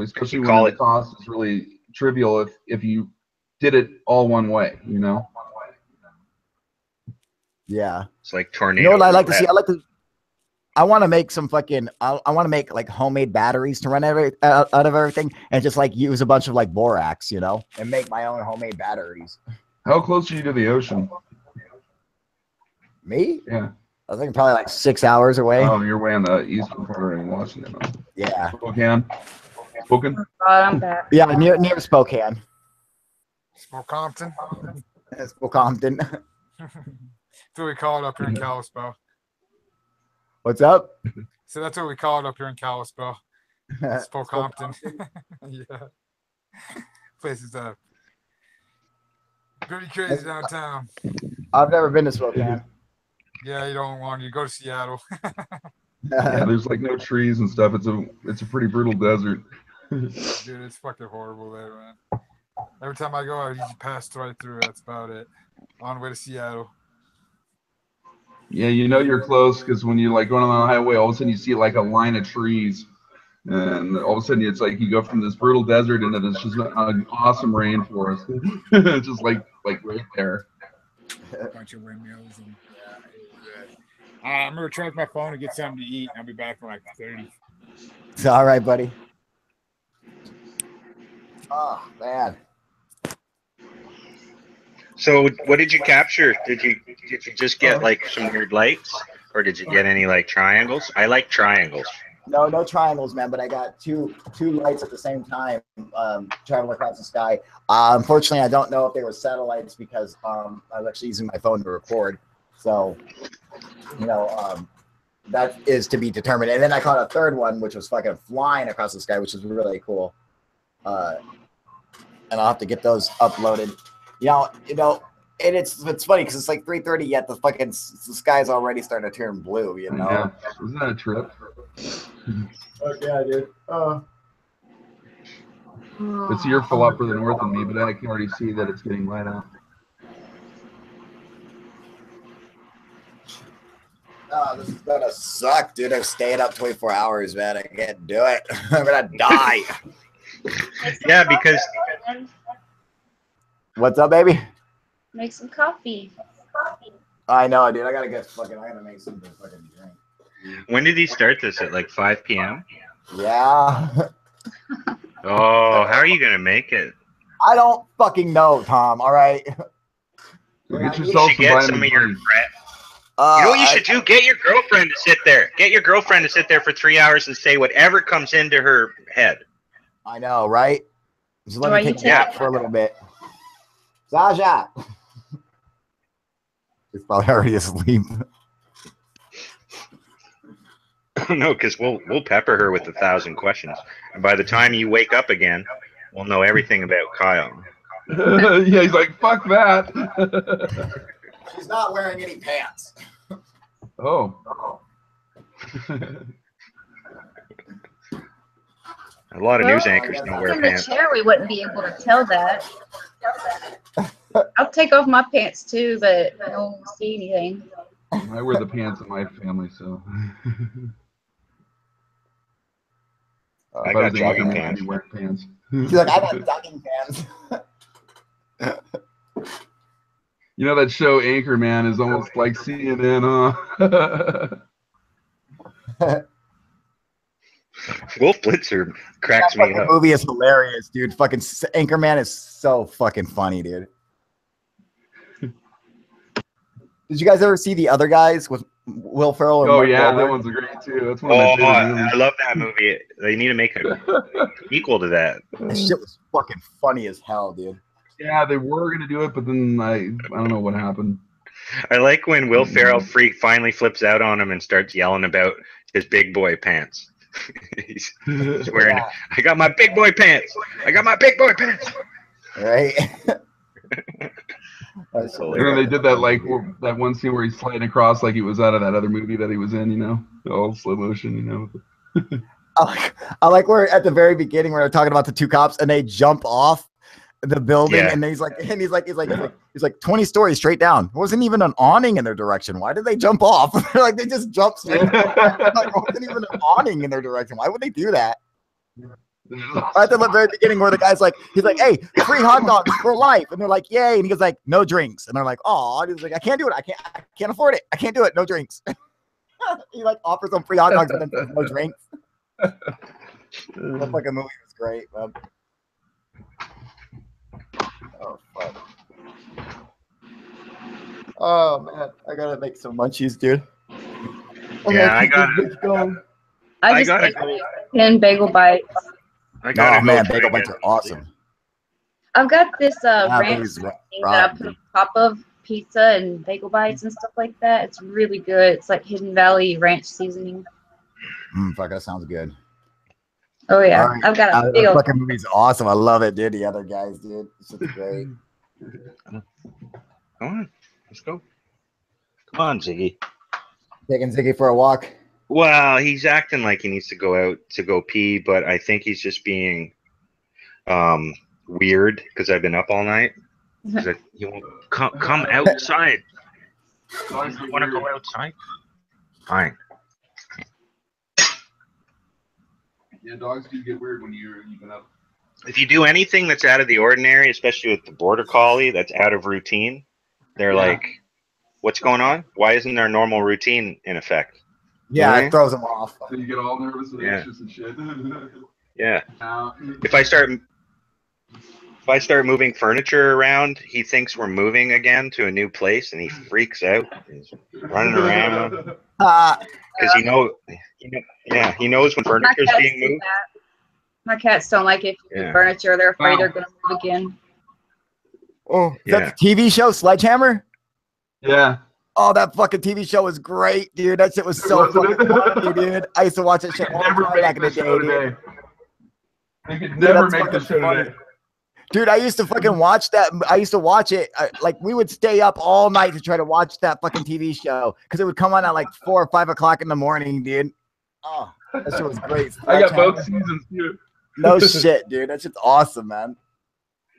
Especially when the cost is really trivial if you did it all one way, you know? Yeah. It's like tornado. You know what I like to see? I want to make some fucking. I want to make like homemade batteries to run out of everything, and just like use a bunch of like borax, you know, and make my own homemade batteries. How close are you to the ocean? Me? Yeah. I think probably like 6 hours away. Oh, you're way on the eastern corner in Washington. Yeah. Spokane. Oh, I'm back. Yeah, near Spokane. Spokompton. Spokompton. That's what we call it up here in Kalispell. What's up? So that's what we call it up here in Kalispell. Spokompton. Yeah. Place is pretty crazy downtown. I've never been to Spokane. Yeah, you don't want to go to Seattle. Yeah, there's like no trees and stuff. It's a pretty brutal desert. Dude, it's fucking horrible there, man. Every time I go, I usually pass right through. That's about it. On the way to Seattle. Yeah, you know you're close because when you're like going on the highway, all of a sudden you see like a line of trees, and all of a sudden it's like you go from this brutal desert into this just an awesome rainforest. It's just like right there. A bunch of windmills and I'm gonna charge my phone and get something to eat. I'll be back in like 30. It's all right, buddy. Oh man. So what did you capture? Did you just get like some weird lights, or did you get any like triangles? I like triangles. No triangles, man. But I got two lights at the same time, traveling across the sky. Unfortunately, I don't know if they were satellites because I was actually using my phone to record. So, you know, that is to be determined. And then I caught a third one, which was fucking flying across the sky, which is really cool. And I'll have to get those uploaded. You know, and it's funny because it's like 3:30 yet the fucking the sky's already starting to turn blue. You know, yeah. Isn't that a trip? Okay, dude. It's your full up further north than me, but I can already see that it's getting light out. Oh, this is gonna suck, dude. I'm staying up 24 hours, man. I can't do it. I'm gonna die. Yeah, because. What's up, baby? Make some coffee. I know, dude. I gotta make something to fucking drink. When did he start this? At like 5 p.m.? Yeah. Oh, how are you gonna make it? I don't fucking know, Tom. All right. Get You should get some of your friends. You know what you should do? Get your girlfriend to sit there. Get your girlfriend to sit there for 3 hours and say whatever comes into her head. I know, right? Just let me take a nap for a little bit. Sasha! He's probably already asleep. No, because we'll pepper her with 1,000 questions. And by the time you wake up again, we'll know everything about Kyle. Yeah, he's like, fuck that. She's not wearing any pants. Oh. A lot of news anchors don't wear in the pants. chair, we wouldn't be able to tell that. I'll take off my pants too, but no one will see anything. I wear the pants in my family, so. I got jogging pants. She's like, I got jogging pants. You know that show Anchorman is almost like CNN, huh? Wolf Blitzer cracks me up. The movie is hilarious, dude. Fucking Anchorman is so fucking funny, dude. Did you guys ever see The Other Guys with Will Ferrell? And Mark Wahlberg? That one's great too. That's one of my favorite movies. I love that movie. They need to make a equal to that. That shit was fucking funny as hell, dude. Yeah, they were gonna do it, but then I don't know what happened. I like when Will Ferrell finally flips out on him and starts yelling about his big boy pants. he's wearing. Yeah. I got my big boy pants. I got my big boy pants. Right. And then they did that that one scene where he's sliding across like he was out of that other movie that he was in, you know, all slow motion, you know. I like where at the very beginning where they're talking about the two cops and they jump off the building and he's like 20 stories straight down. It wasn't even an awning in their direction. Why did they jump off? They're like, they just jumped straight. Like, it wasn't even an awning in their direction. Why would they do that? At the very beginning where the guy's like, he's like, hey, free hot dogs for life. And they're like, yay. And he goes like, no drinks. And they're like, oh, he's like, I can't do it. I can't afford it. I can't do it. No drinks. He like offers them free hot dogs and then there's no drinks. That fucking movie was great, man. Oh fuck. Oh man, I gotta make some munchies, dude. I got it. I just ate 10 bagel bites. Oh man, bagel bites are awesome. I've got this ranch thing that I put on top of pizza and bagel bites and stuff like that. It's really good. It's like Hidden Valley ranch seasoning. Fuck, that sounds good. Oh yeah, right. I've got a the fucking movie's awesome. I love it, dude. The other guys, dude, it's just great. Come on, let's go. Come on, Ziggy. Taking Ziggy for a walk. Well, he's acting like he needs to go out to go pee, but I think he's just being weird because I've been up all night. He won't come outside. You want to go outside? Fine. Yeah, dogs do get weird when you've been up. If you do anything that's out of the ordinary, especially with the border collie, that's out of routine, they're like, "What's going on? Why isn't our normal routine in effect?" Yeah, it throws them off. So you get all nervous and anxious and shit. Yeah. If I start moving furniture around, he thinks we're moving again to a new place, and he freaks out. He's running around because he knows when furniture is being moved. My cats don't like it. Furniture, they're afraid they're going to move again. Oh, is that the TV show Sledgehammer? Yeah. Oh, that fucking TV show was great, dude. That shit was so fucking funny, dude. I used to watch that shit all the time back in the day, dude. They could never make the show today. Dude, I used to fucking watch that. I used to watch it. Like, we would stay up all night to try to watch that fucking TV show because it would come on at like 4 or 5 o'clock in the morning, dude. Oh, that shit was great. I got both seasons, too. No shit, dude. That shit's awesome, man.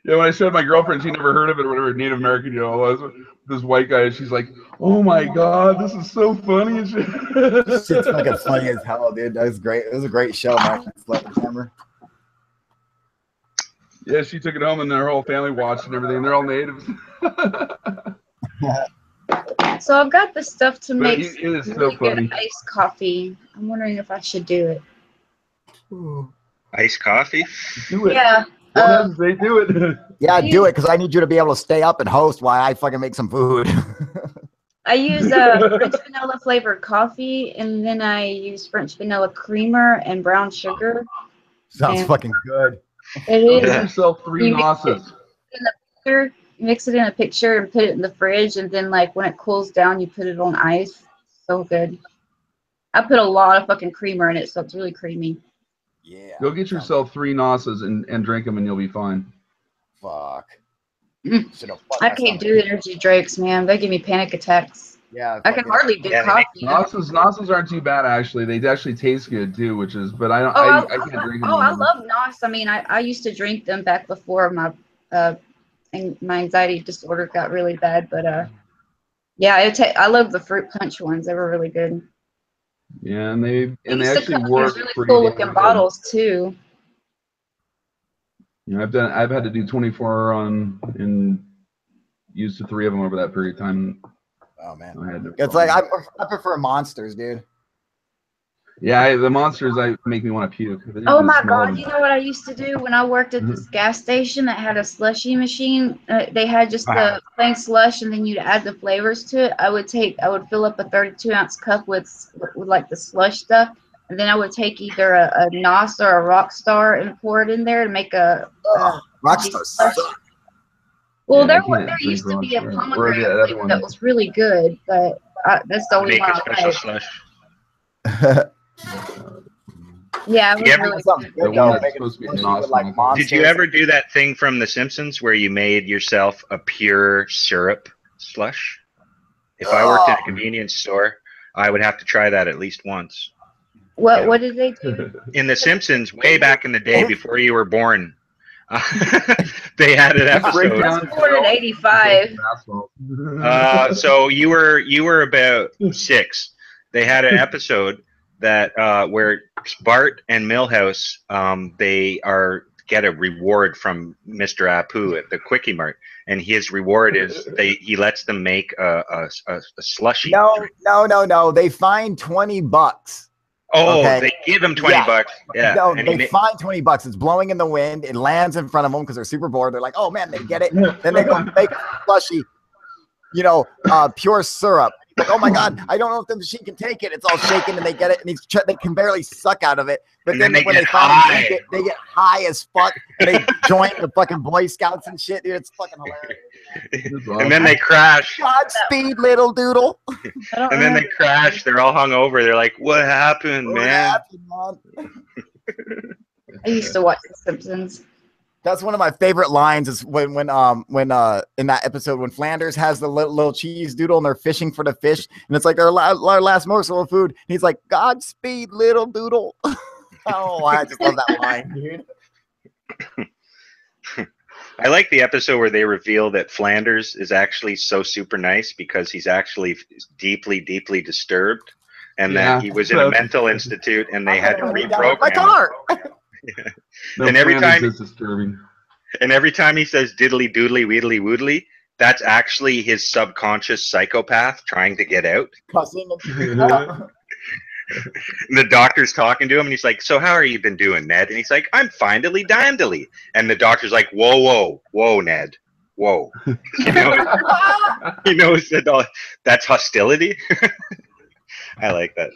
Yeah, when I showed my girlfriend, she never heard of it or whatever, Native American, was. This white guy, she's like, "Oh my god, this is so funny and shit." This shit's fucking funny as hell, dude. That was great. It was a great show, man. Sledgehammer. Yeah, she took it home and their whole family watched and everything. They're all natives. So I've got the stuff to make really good iced coffee. I'm wondering if I should do it. Iced coffee? Do it. Yeah. They do it. Yeah, do it because I need you to be able to stay up and host while I fucking make some food. I use French vanilla flavored coffee, and then I use French vanilla creamer and brown sugar. Sounds fucking good. It is. Get yourself 3 Nosses. Mix it in a pitcher and put it in the fridge, and then like when it cools down, you put it on ice. So good. I put a lot of fucking creamer in it, so it's really creamy. Yeah. Go get yourself 3 Nosses and drink them, and you'll be fine. Fuck. I can't do energy drinks, man. They give me panic attacks. Yeah. I can hardly do coffee. Nosses aren't too bad, actually. They actually taste good too, which is. But I don't. I can't drink them. Oh, I love Nos. I mean, I used to drink them back before my anxiety disorder got really bad. But yeah, I love the fruit punch ones. They were really good. Yeah, and they actually work really pretty cool looking bottles too. You know, I've had to do 24 on and used 3 of them over that period of time. Oh man, it's like I prefer Monsters, dude. Yeah, the Monsters make me want to puke. Oh my god, you know what I used to do when I worked at this gas station that had a slushy machine? They had just the plain slush, and then you'd add the flavors to it. I would fill up a 32-ounce cup with like the slush stuff, and then I would take either a Nos or a Rockstar and pour it in there and make a Rockstar slush. Well, there used to be a pomegranate flavor that was really good, but that's the only one I like. Yeah, it was really good. Did you ever do that thing from The Simpsons where you made yourself a pure syrup slush? If I worked in a convenience store, I would have to try that at least once. What did they do? In The Simpsons, way back in the day before you were born, they had an episode. I was born in '85. So you were about 6. They had an episode that where Bart and Milhouse they are get a reward from Mr. Apu at the Quickie Mart, and his reward is he lets them make a slushy. No. They find $20. Oh, okay? They give him $20. Yeah. No, they find $20. It's blowing in the wind. It lands in front of them because they're super bored. They're like, oh man, they get it. Then they go make a slushy, pure syrup. Like, oh my God, I don't know if the machine can take it. It's all shaking and they get it, and they can barely suck out of it. But then when they finally drink it, they get high as fuck. And they join the fucking Boy Scouts and shit, dude. It's fucking hilarious. And then they crash. Godspeed, little doodle. And then they crash. They're all hungover. They're like, what happened, man? I used to watch The Simpsons. That's one of my favorite lines is when in that episode when Flanders has the little cheese doodle and they're fishing for the fish and it's like their last morsel of food. And he's like, Godspeed, little doodle. Oh, I just love that line, dude. I like the episode where they reveal that Flanders is actually so super nice because he's actually deeply, deeply disturbed, and that he was in a mental institute and they had to reprogram my car. Yeah. No, and every time he says diddly doodly weedly woodly, that's actually his subconscious psychopath trying to get out. Cussing. The doctor's talking to him and he's like, so how are you been doing, Ned? And he's like, I'm findily dandily. And the doctor's like, whoa, Ned. Whoa. He knows that that's hostility. I like that.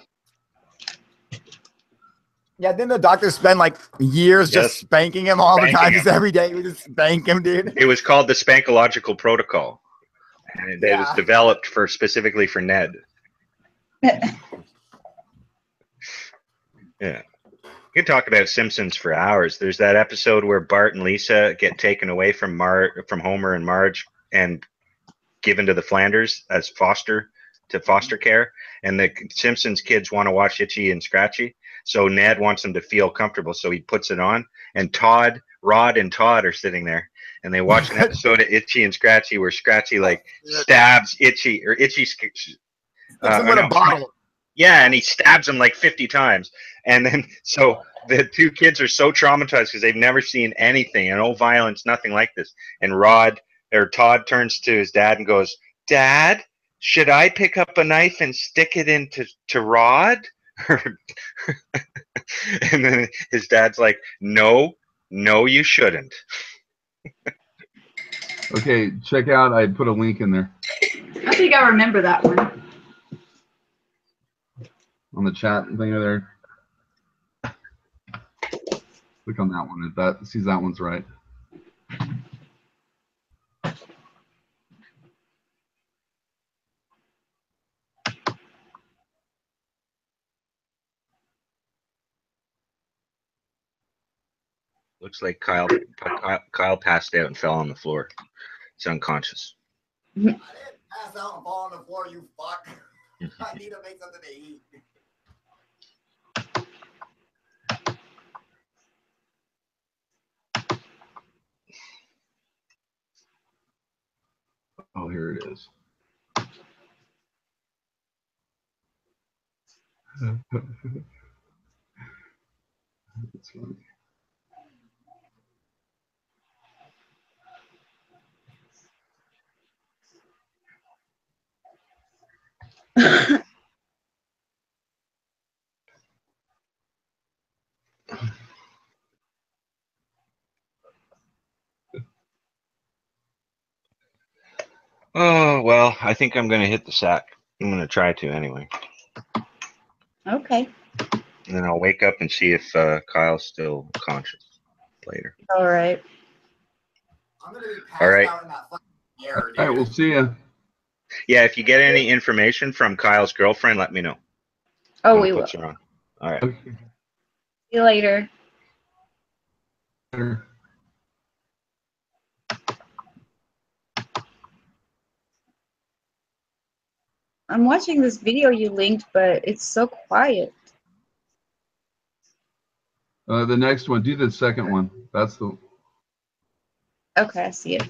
Yeah, then the doctors spend like years just spanking him all the time. Just every day we just spank him, dude. It was called the Spankological Protocol. And it was developed specifically for Ned. Yeah. You can talk about Simpsons for hours. There's that episode where Bart and Lisa get taken away from Homer and Marge and given to the Flanders as foster care. And the Simpsons kids want to watch Itchy and Scratchy. So Ned wants them to feel comfortable, so he puts it on. And Rod and Todd are sitting there, and they watch an episode of Itchy and Scratchy where Scratchy stabs Itchy, or Itchy with a bottle. Yeah, and he stabs him like 50 times. And then so the two kids are so traumatized because they've never seen anything, no violence, nothing like this. And Todd turns to his dad and goes, "Dad, should I pick up a knife and stick it into Rod?" And then his dad's like, no, you shouldn't. Okay, check out. I put a link in there. I think I remember that one. On the chat thing there. Click on that one. If that sees that one's right. Looks like Kyle passed out and fell on the floor. He's unconscious. I didn't pass out and fall on the floor, you fuck. I need to make something to eat. Oh, here it is. That's funny. Oh, well, I think I'm going to hit the sack. I'm going to try to anyway. Okay. And then I'll wake up and see if Kyle's still conscious later. All right. I'm gonna be All right. out in that fucking air, dude. All right, we'll see you. Yeah, if you get any information from Kyle's girlfriend, let me know. Oh, we will. Her on. All right. Okay. See you later. I'm watching this video you linked, but it's so quiet. The next one, do the second one. That's the. Okay, I see it.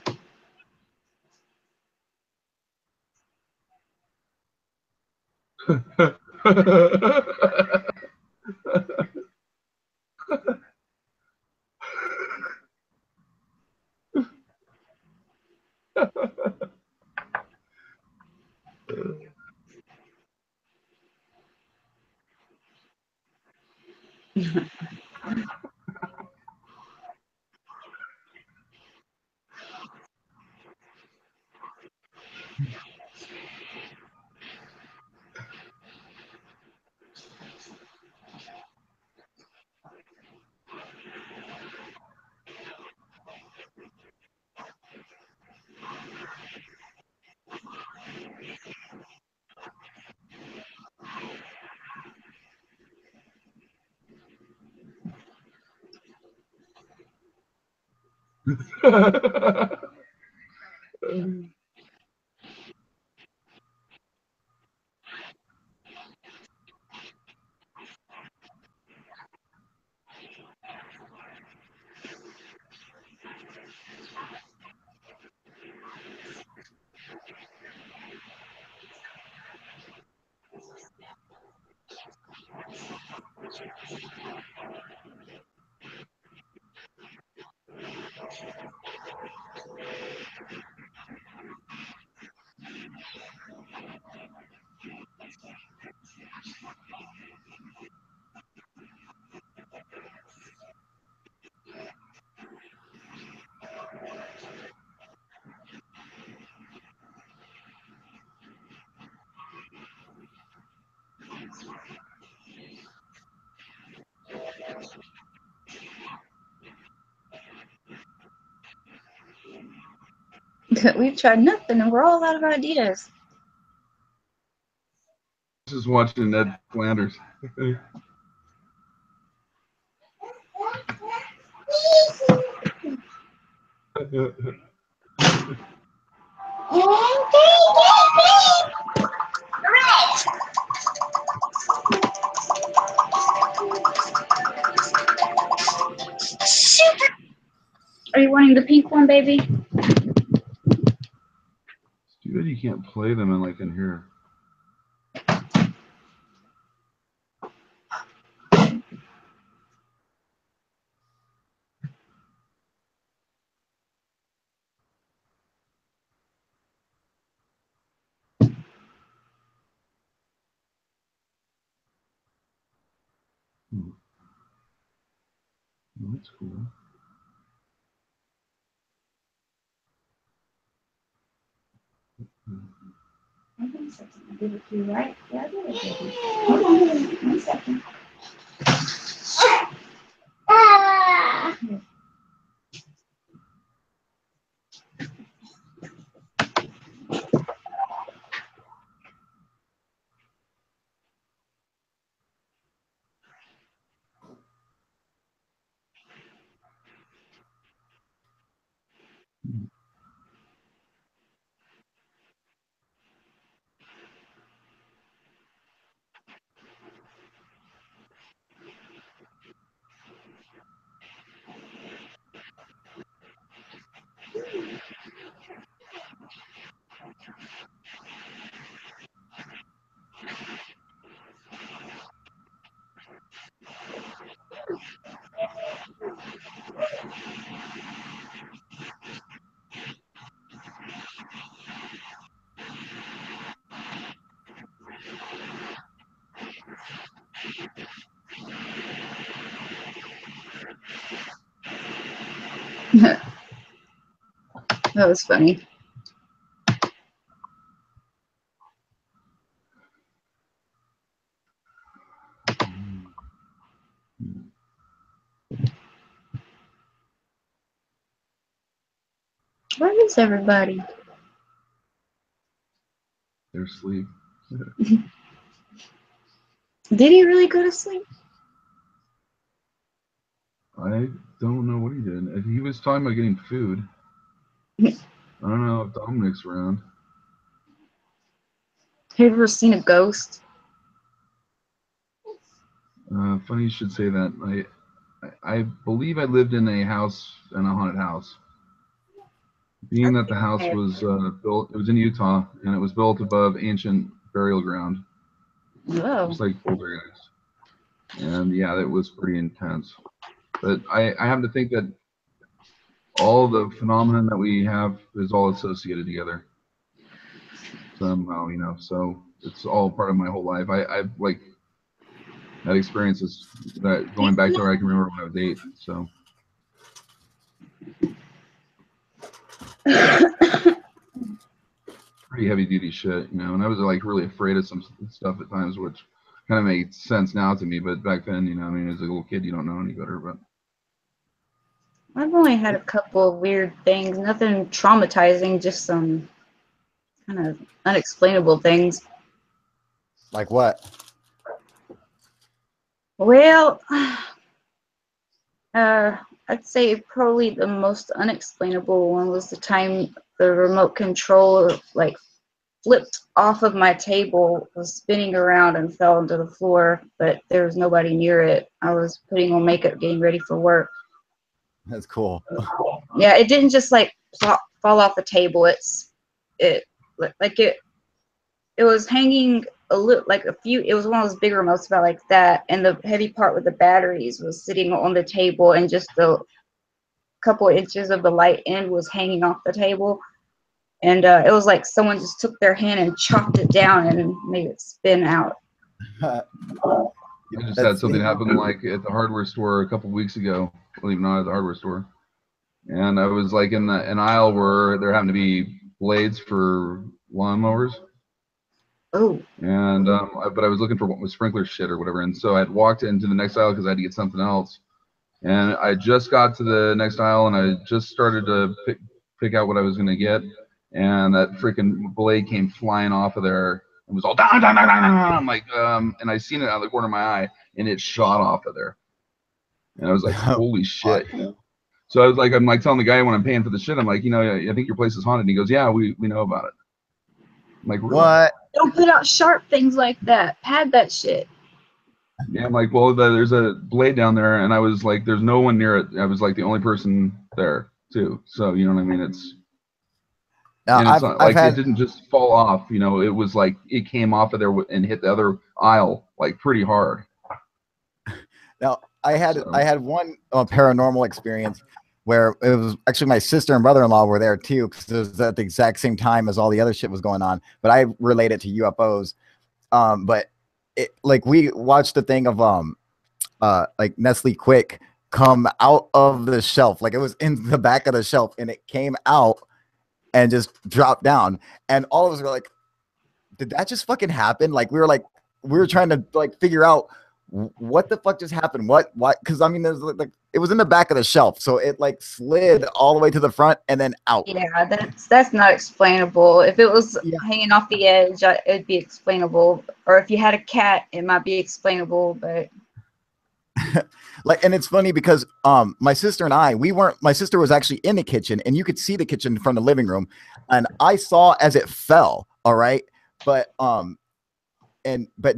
We've tried nothing and we're all out of ideas. Just watching Ned Flanders. Are you wanting the pink one, baby? It's too bad you can't play them in here. Oh, that's cool. I think so. I'll give it to you, right? Yeah, I'll give it to you. Hold on, 1 second. That was funny. Where is everybody? They're asleep. Did he really go to sleep? I don't know what he did. He was talking about getting food. I don't know if Dominic's around. Have you ever seen a ghost? Funny you should say that. I believe I lived in a house, in a haunted house. Being that the house was built, it was in Utah, and it was built above ancient burial ground. Whoa. Just like Poltergeist. And yeah, it was pretty intense. But I happen to think that all the phenomenon that we have is all associated together somehow, you know. So it's all part of my whole life. I like That experience is that going back to where I can remember when I was 8. So. Pretty heavy duty shit, you know, and I was like really afraid of some stuff at times, which kind of makes sense now to me, but back then, you know, I mean, as a little kid, you don't know any better. But I've only had a couple of weird things, nothing traumatizing, just some kind of unexplainable things. Like what? Well, I'd say probably the most unexplainable one was the time the remote control like flipped off of my table, was spinning around and fell into the floor, but there was nobody near it. I was putting on makeup, getting ready for work. That's cool. Yeah, it didn't just like fall off the table. It was hanging a little, like a few. It was one of those big remotes about like that, and the heavy part with the batteries was sitting on the table, and just the couple inches of the light end was hanging off the table. And it was like someone just took their hand and chopped it down and made it spin out. I just had something happen like at the hardware store a couple weeks ago. Well, even not at the hardware store. And I was like in an aisle where there happened to be blades for lawnmowers. Oh. And but I was looking for sprinkler shit or whatever. And so I had walked into the next aisle because I had to get something else. And I just got to the next aisle and I just started to pick out what I was going to get. And that freaking blade came flying off of there. It was all down. I'm like, and I seen it out of the corner of my eye, and it shot off of there. And I was like, holy shit. So I was like, I'm like telling the guy when I'm paying for the shit, I'm like, you know, I think your place is haunted. And he goes, yeah, we know about it. I'm like, really? What? Don't put out sharp things like that. Pad that shit. Yeah, I'm like, well, there's a blade down there, and I was like, there's no one near it. I was like the only person there too. So you know what I mean? It's. And it's not like it didn't just fall off, you know, it was like it came off of there and hit the other aisle like pretty hard. Now, I had one paranormal experience where it was actually my sister and brother-in-law were there too, because it was at the exact same time as all the other shit was going on. But I relate it to UFOs. But it, like, we watched the thing of like Nestle Quick come out of the shelf, like it was in the back of the shelf, and it came out and just dropped down, and all of us were like, did that just fucking happen? Like we were trying to like figure out what the fuck just happened, what because I mean there's like it was in the back of the shelf, so it like slid all the way to the front and then out. Yeah, that's not explainable. If it was hanging off the edge, it'd be explainable, or if you had a cat, it might be explainable, but like, and it's funny because my sister and I, my sister was actually in the kitchen, and you could see the kitchen from the living room, and I saw as it fell, all right, but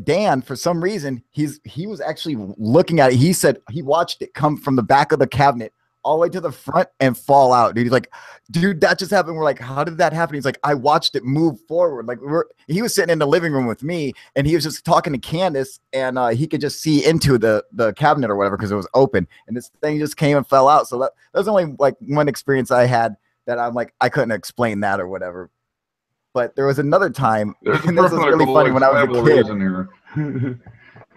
Dan, for some reason, he was actually looking at it. He said he watched it come from the back of the cabinet all the way to the front and fall out, dude. He's like, dude, that just happened. We're like, how did that happen? He's like, I watched it move forward. Like he was sitting in the living room with me, and he was just talking to Candace, and he could just see into the cabinet or whatever because it was open, and this thing just came and fell out. So that was only like one experience I had that I'm like, I couldn't explain that or whatever. But there was another time, and this was really funny when I was a kid.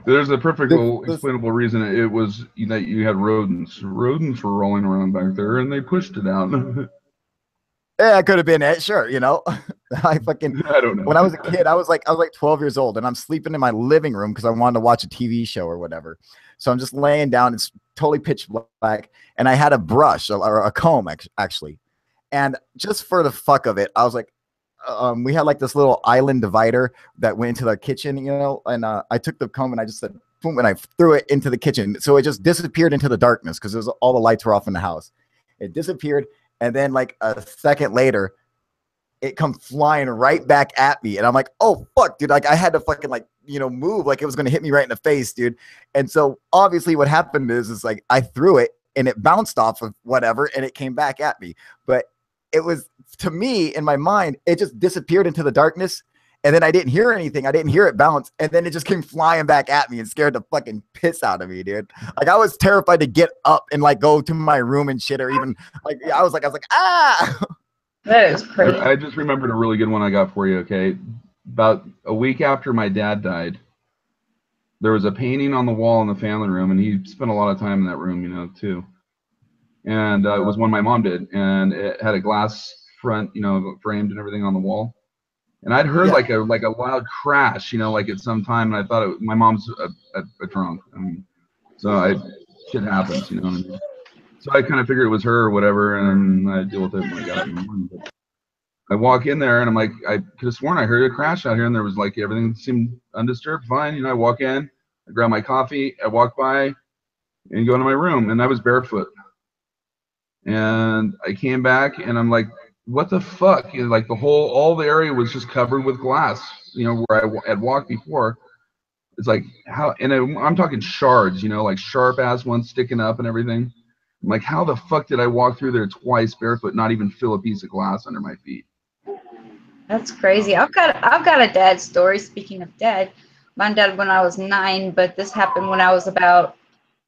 There's a perfectly explainable reason. It was that you had rodents. Rodents were rolling around back there, and they pushed it out. Yeah, it could have been it. Sure, you know. I don't know. When I was a kid, I was like 12 years old, and I'm sleeping in my living room because I wanted to watch a TV show or whatever. So I'm just laying down. It's totally pitch black, and I had a brush or a comb actually, and just for the fuck of it, I was like. We had like this little island divider that went into the kitchen, you know, and I took the comb and I just said, boom, and I threw it into the kitchen. So it just disappeared into the darkness because all the lights were off in the house. It disappeared. And then like a second later, it come flying right back at me. And I'm like, oh, fuck, dude. Like I had to fucking like, you know, move like it was going to hit me right in the face, dude. And so obviously what happened is like I threw it and it bounced off of whatever and it came back at me. But it was, to me, in my mind, it just disappeared into the darkness, and then I didn't hear anything. I didn't hear it bounce, and then it just came flying back at me and scared the fucking piss out of me, dude. Like I was terrified to get up and like go to my room and shit, or even like I was like ah. That is crazy. I just remembered a really good one I got for you. Okay, about a week after my dad died, there was a painting on the wall in the family room, and he spent a lot of time in that room, you know, too. And it was one my mom did, and it had a glass front, you know, framed and everything on the wall. And I'd heard like a loud crash, you know, like at some time, and I thought my mom's a drunk. I mean, so shit happens, you know what I mean? So I kind of figured it was her or whatever, and I deal with it when I got up in the morning. But I walk in there, and I'm like, I could have sworn I heard a crash out here, and there was like everything seemed undisturbed, fine. You know, I walk in, I grab my coffee, I walk by, and go into my room, and I was barefoot. And I came back, and I'm like, what the fuck? You know, like all the area was just covered with glass, you know, where I had walked before. It's like, how, and I'm talking shards, you know, like sharp ass ones sticking up and everything. I'm like, how the fuck did I walk through there twice barefoot, not even feel a piece of glass under my feet? That's crazy. I've got a dad story. Speaking of dad, my dad when I was 9, but this happened when I was about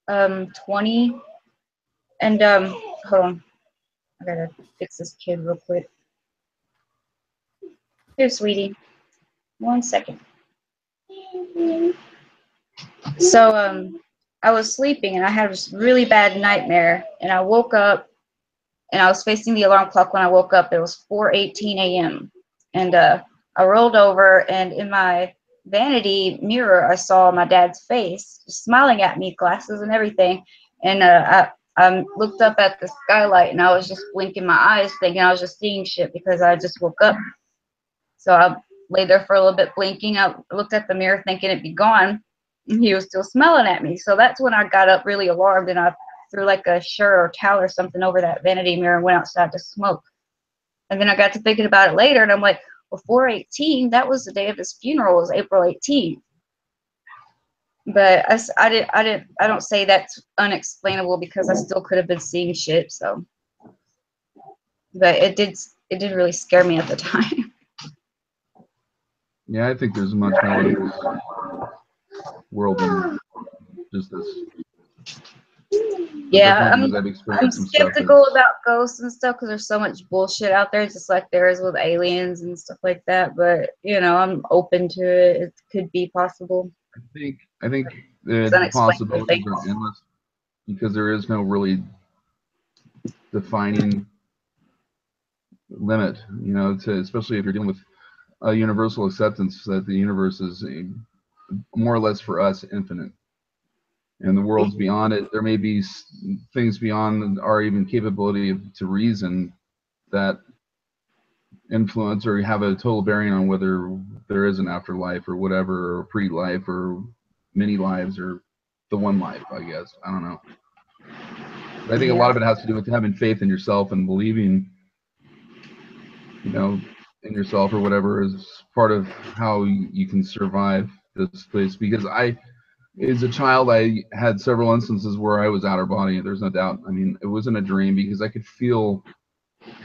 20. And hold on, I gotta fix this kid real quick. Here, sweetie. 1 second. So I was sleeping and I had this really bad nightmare, and I woke up and I was facing the alarm clock when I woke up. It was 4:18 a.m. and I rolled over, and in my vanity mirror I saw my dad's face just smiling at me, glasses and everything. And I looked up at the skylight and I was just blinking my eyes thinking I was just seeing shit because I just woke up. So I lay there for a little bit blinking. I looked at the mirror thinking it'd be gone, and he was still smiling at me. So that's when I got up really alarmed, and I threw like a shirt or towel or something over that vanity mirror and went outside to smoke. And then I got to thinking about it later, and I'm like, well, 4/18, that was the day of his funeral, was April 18th. But I don't say that's unexplainable because I still could have been seeing shit. So, but it did really scare me at the time. Yeah, I think there's much more to this world than just this. Yeah, I'm skeptical about ghosts and stuff because there's so much bullshit out there, just like there is with aliens and stuff like that. But you know, I'm open to it. It could be possible. I think the possibilities are endless because there is no really defining limit. You know, especially if you're dealing with a universal acceptance that the universe is more or less for us infinite. And the world's beyond it. There may be things beyond our even capability to reason that influence or have a total bearing on whether there is an afterlife or whatever, or pre-life or many lives or the one life, I guess. I don't know. But I think a lot of it has to do with having faith in yourself and believing, you know, in yourself or whatever is part of how you can survive this place. Because as a child, I had several instances where I was outer body. There's no doubt. I mean, it wasn't a dream because I could feel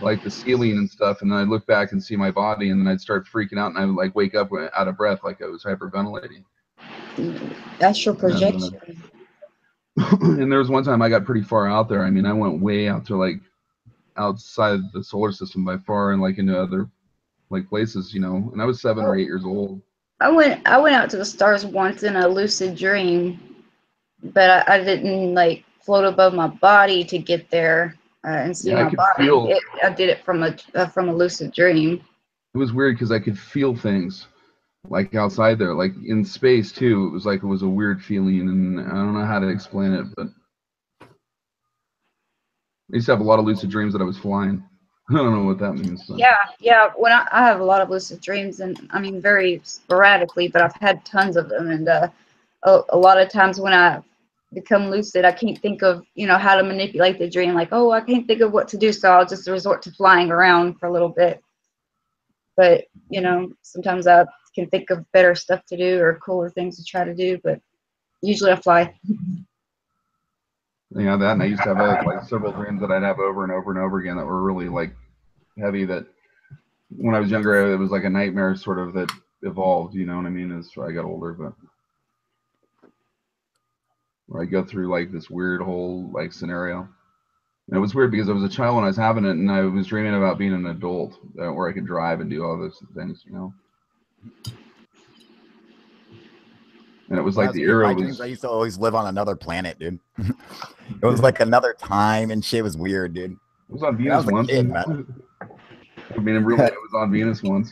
like the ceiling and stuff, and then I'd look back and see my body, and then I'd start freaking out, and I would like wake up out of breath, like I was hyperventilating. Astral projection. And there was one time I got pretty far out there. I mean, I went way out to like outside the solar system by far, and like into other like places, you know. And I was 7 or 8 years old. I went out to the stars once in a lucid dream, but I didn't like float above my body to get there and see my body. I did it from a lucid dream. It was weird because I could feel things like outside there, like in space too. It was like it was a weird feeling, and I don't know how to explain it, but I used to have a lot of lucid dreams that I was flying. I don't know what that means. But. Yeah. When I have a lot of lucid dreams, and I mean very sporadically, but I've had tons of them, and a lot of times when I become lucid, I can't think of how to manipulate the dream. Like, oh, I can't think of what to do, so I'll just resort to flying around for a little bit. But sometimes I can think of better stuff to do or cooler things to try to do, but usually I fly. Yeah, that, and I used to have like several dreams that I'd have over and over and over again that were really like heavy. That when I was younger, it was like a nightmare sort of that evolved. You know what I mean? As I got older, but where I go through like this weird whole like scenario. And it was weird because I was a child when I was having it, and I was dreaming about being an adult where I could drive and do all those things. And it was like the era was. I used to always live on another planet, dude. It was like another time and shit was weird, dude. It was on Venus once. Kid, I mean, in real life, it was on Venus once.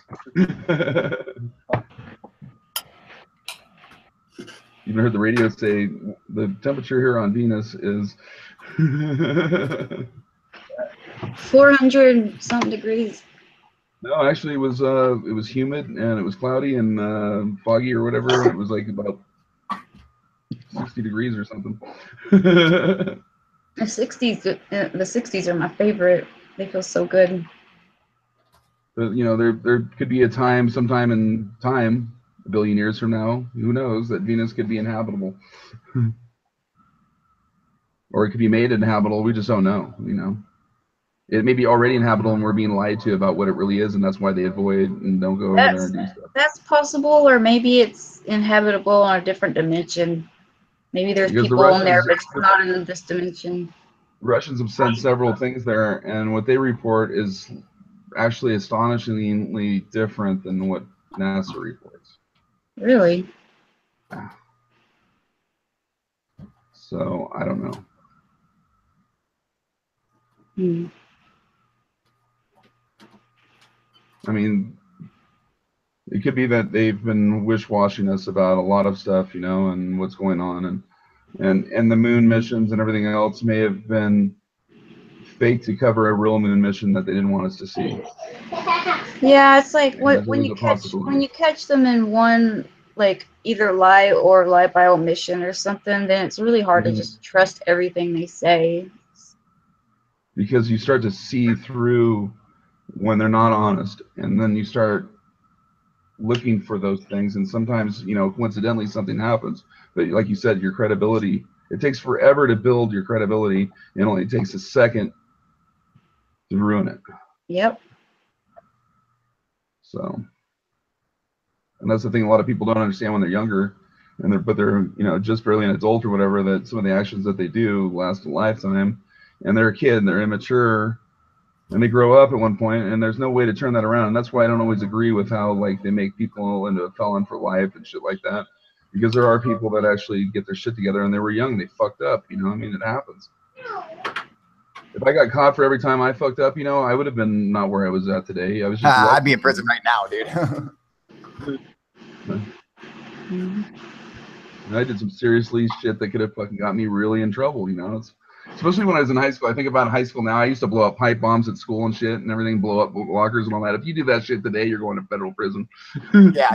You heard the radio say the temperature here on Venus is 400 something degrees. No, actually, it was humid and it was cloudy and foggy or whatever. It was like about 60 degrees or something. The 60s are my favorite. They feel so good. But you know, there could be a time, sometime in time, a billion years from now, who knows, that Venus could be inhabitable. Or it could be made inhabitable. We just don't know, you know. It may be already inhabitable and we're being lied to about what it really is, and that's why they avoid and don't go over there and do stuff. That's possible, or maybe it's inhabitable on a different dimension. Maybe there's people in there, but it's not in this dimension. Russians have sent several things there, and what they report is actually astonishingly different than what NASA reports. Really? So I don't know. I mean, it could be that they've been wish-washing us about a lot of stuff, you know, and what's going on, and the moon missions and everything else may have been fake to cover a real moon mission that they didn't want us to see. Yeah, it's like when you catch them in one, like either lie or lie by omission or something, then it's really hard to just trust everything they say. Because you start to see through when they're not honest, and then you start looking for those things, and sometimes, you know, coincidentally something happens. But like you said, your credibility, it takes forever to build your credibility, and it only takes a second to ruin it. Yep. So, and that's the thing a lot of people don't understand when they're younger, and they're you know, just barely an adult or whatever, that some of the actions that they do last a lifetime, and they're a kid and they're immature, and they grow up at one point, and there's no way to turn that around. And that's why I don't always agree with how, like, they make people into a felon for life and shit like that, because there are people that actually get their shit together, and they were young, they fucked up, you know. I mean, it happens. If I got caught for every time I fucked up, you know, I would have been not where I was at today. I was just I'd be in prison right now, dude. And I did some seriously shit that could have fucking got me really in trouble, you know. It's, especially when I was in high school. I think about high school now. I used to blow up pipe bombs at school and shit and everything, blow up lockers and all that. If you do that shit today, you're going to federal prison. Yeah.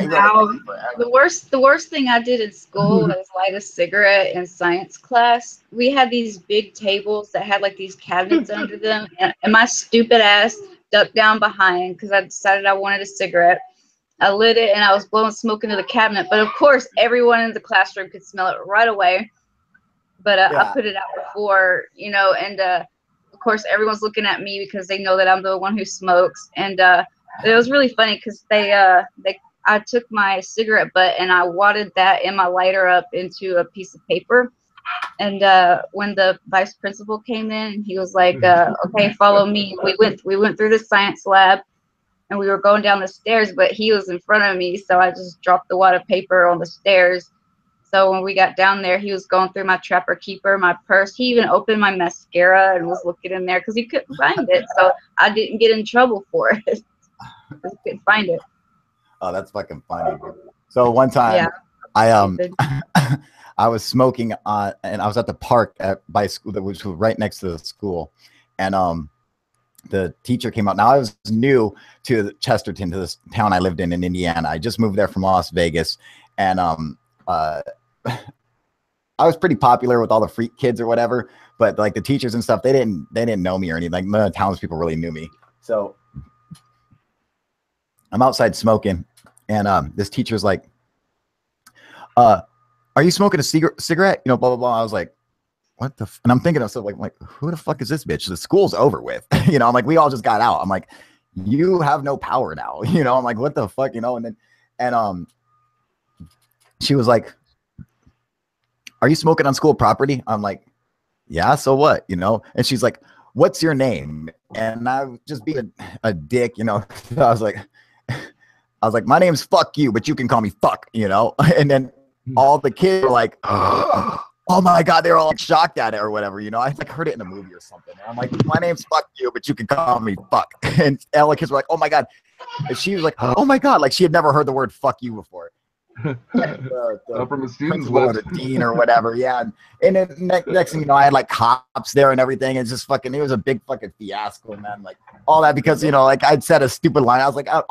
The worst thing I did in school was light a cigarette in science class. We had these big tables that had like these cabinets under them, and my stupid ass ducked down behind because I decided I wanted a cigarette. I lit it and I was blowing smoke into the cabinet, but of course everyone in the classroom could smell it right away. But I put it out before, you know, and of course everyone's looking at me because they know that I'm the one who smokes. And it was really funny because I took my cigarette butt and I wadded that and my lighter up into a piece of paper. And when the vice principal came in, he was like, "Okay, follow me." We went through the science lab, and we were going down the stairs, but he was in front of me, so I just dropped the wad of paper on the stairs. So when we got down there, he was going through my Trapper Keeper, my purse. He even opened my mascara and was looking in there because he couldn't find it. So I didn't get in trouble for it. He couldn't find it. Oh, that's fucking funny. So one time, I was smoking and I was at the park by school, which was right next to the school, and the teacher came out. Now I was new to Chesterton, to this town I lived in Indiana. I just moved there from Las Vegas, and I was pretty popular with all the freak kids or whatever, but like the teachers and stuff, they didn't know me or anything. Like none of the townspeople really knew me. So I'm outside smoking, and this teacher's like, "Are you smoking a cigarette? You know, blah blah blah." I was like, "What the?" And I'm thinking of something like, "Who the fuck is this bitch? The school's over with." You know, I'm like, we all just got out. I'm like, you have no power now. You know, I'm like, what the fuck? You know, and she was like, "Are you smoking on school property?" I'm like, "Yeah, so what?" You know, and she's like, "What's your name?" And I was just being a dick, you know. I was like, "My name's fuck you, but you can call me fuck," you know. And then all the kids were like, oh my God, they were all like shocked at it or whatever, you know. I like heard it in a movie or something. And I'm like, my name's fuck you, but you can call me fuck. And all the kids were like, oh my God. And she was like, oh my God, like she had never heard the word fuck you before. From a student's principal or the dean or whatever, yeah. And then next thing you know, I had like cops there and everything. It's just fucking, it was a big fucking fiasco, man. Like all that because, you know, like I'd said a stupid line. I was like, oh,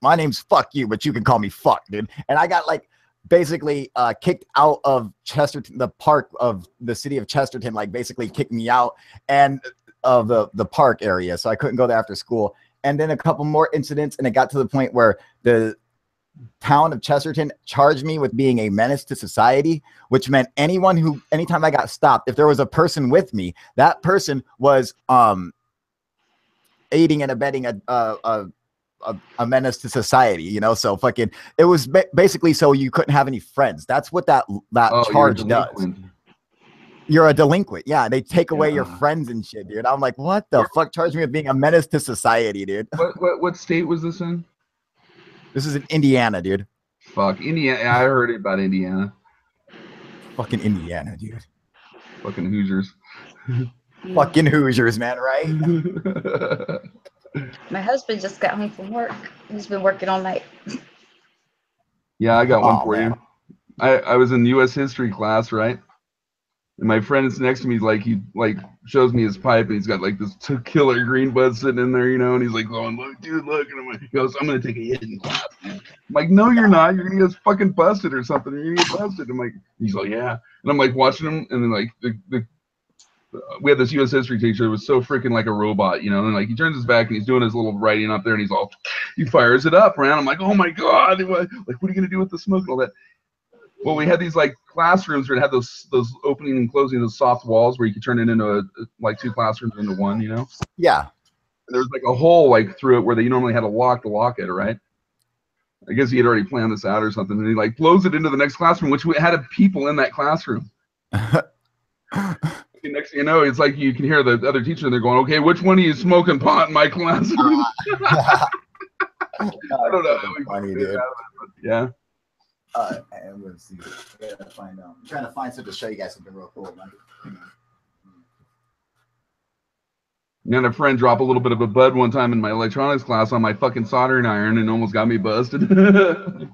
my name's fuck you, but you can call me fuck, dude. And I got like basically kicked out of Chesterton, the park of the city of Chesterton, like basically kicked me out and of the park area. So I couldn't go there after school. And then a couple more incidents, and it got to the point where the town of Chesterton charged me with being a menace to society, which meant anytime I got stopped, if there was a person with me, that person was aiding and abetting a menace to society, you know. So fucking, it was basically so you couldn't have any friends. That's what that charge does. You're a delinquent. Yeah, they take away your friends and shit, dude. I'm like, what the fuck? Charge me with being a menace to society, dude. What state was this in? This is in Indiana, dude. Fuck, Indiana. I heard about Indiana. Fucking Indiana, dude. Fucking Hoosiers. Fucking Hoosiers, man, right? My husband just got home from work. He's been working all night. Yeah, I got one for you. I was in U.S. history class, right? And my friend is next to me, he shows me his pipe, and he's got like this killer green bud sitting in there, you know, and he's like going, look, dude, look. And I'm like, he goes, I'm gonna take a hit in class, dude. I'm like, no, you're not. You're gonna get fucking busted or something. You're gonna get busted. I'm like, he's like, yeah. And I'm like watching him, and then like we had this U.S. history teacher that was so freaking like a robot, you know, and like he turns his back and he's doing his little writing up there, and he fires it up around. I'm like, oh my God, like, what are you gonna do with the smoke and all that? Well, we had these like classrooms where it had those opening and closing, those soft walls where you could turn it into like two classrooms into one, you know? Yeah. And there was like a hole like through it where they normally had a lock to lock it, right? I guess he had already planned this out or something, and he like blows it into the next classroom, which we had people in that classroom. Next thing you know, it's like you can hear the other teacher and they're going, okay, which one of you smoking pot in my classroom? I don't know. Funny, dude. Yeah. And let's see. I gotta find out. I'm trying to find something to show you guys something real cool, man. I had a friend drop a little bit of a bud one time in my electronics class on my fucking soldering iron and almost got me busted. The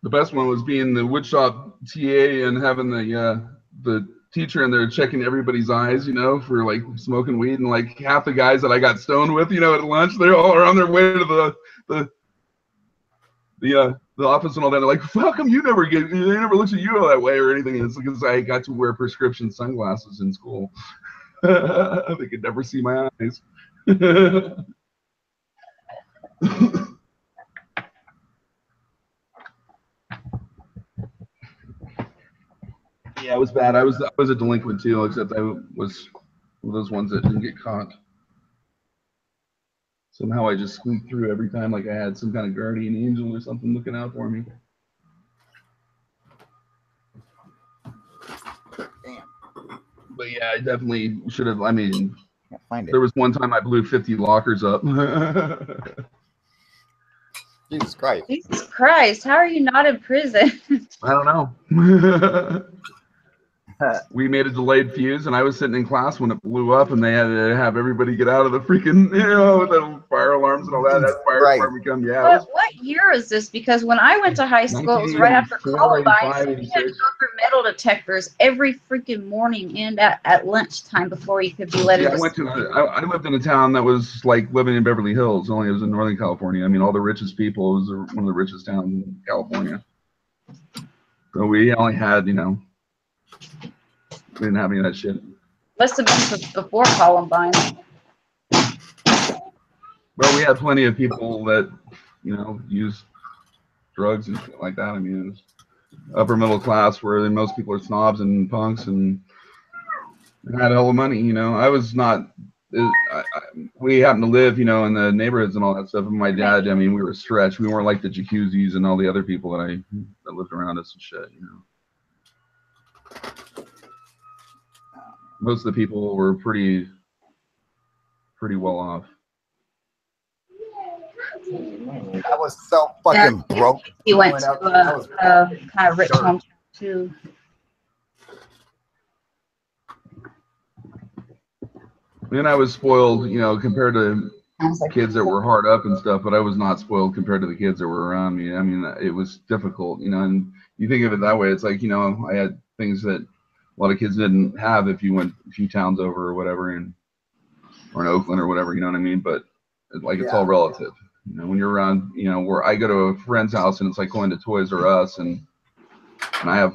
best one was being the woodshop TA and having the teacher in there checking everybody's eyes, you know, for like smoking weed, and like half the guys that I got stoned with, you know, at lunch, they all are on their way to the office and all that. They're like, how come they never looked at you that way or anything? And it's because I got to wear prescription sunglasses in school. They could never see my eyes. Yeah, it was bad. I was a delinquent too, except I was one of those ones that didn't get caught. Somehow I just squeaked through every time, like I had some kind of guardian angel or something looking out for me. Damn. But yeah, I definitely should have. I mean, can't find it. There was one time I blew 50 lockers up. Jesus Christ. Jesus Christ, how are you not in prison? I don't know. We made a delayed fuse, and I was sitting in class when it blew up, and they had to have everybody get out of the freaking, with the fire alarms and all that. That fire department come, yeah. What year is this? Because when I went to high school, it was right after Columbine. So we had to go through metal detectors every freaking morning and at lunchtime before you could be let in. I lived in a town that was like living in Beverly Hills, only it was in Northern California. I mean, all the richest people. It was one of the richest towns in California. So we only had, we didn't have any of that shit. Must have been before Columbine. Well, we had plenty of people that, use drugs and shit like that. I mean, it's upper middle class where most people are snobs and punks and had a hell of money. I was not. We happened to live, in the neighborhoods and all that stuff. And my dad, I mean, we were stretched. We weren't like the jacuzzis and all the other people that lived around us and shit. Most of the people were pretty pretty well off. I was so fucking broke. He went to kind of rich home too. And I was spoiled, you know, compared to kids that were hard up and stuff, but I was not spoiled compared to the kids that were around me. I mean, it was difficult, you know, and you think of it that way. It's like, you know, I had things that a lot of kids didn't have if you went a few towns over or whatever, or in Oakland or whatever, you know what I mean? But it's all relative. You know, when you're around, you know, where I go to a friend's house and it's like going to Toys R Us and I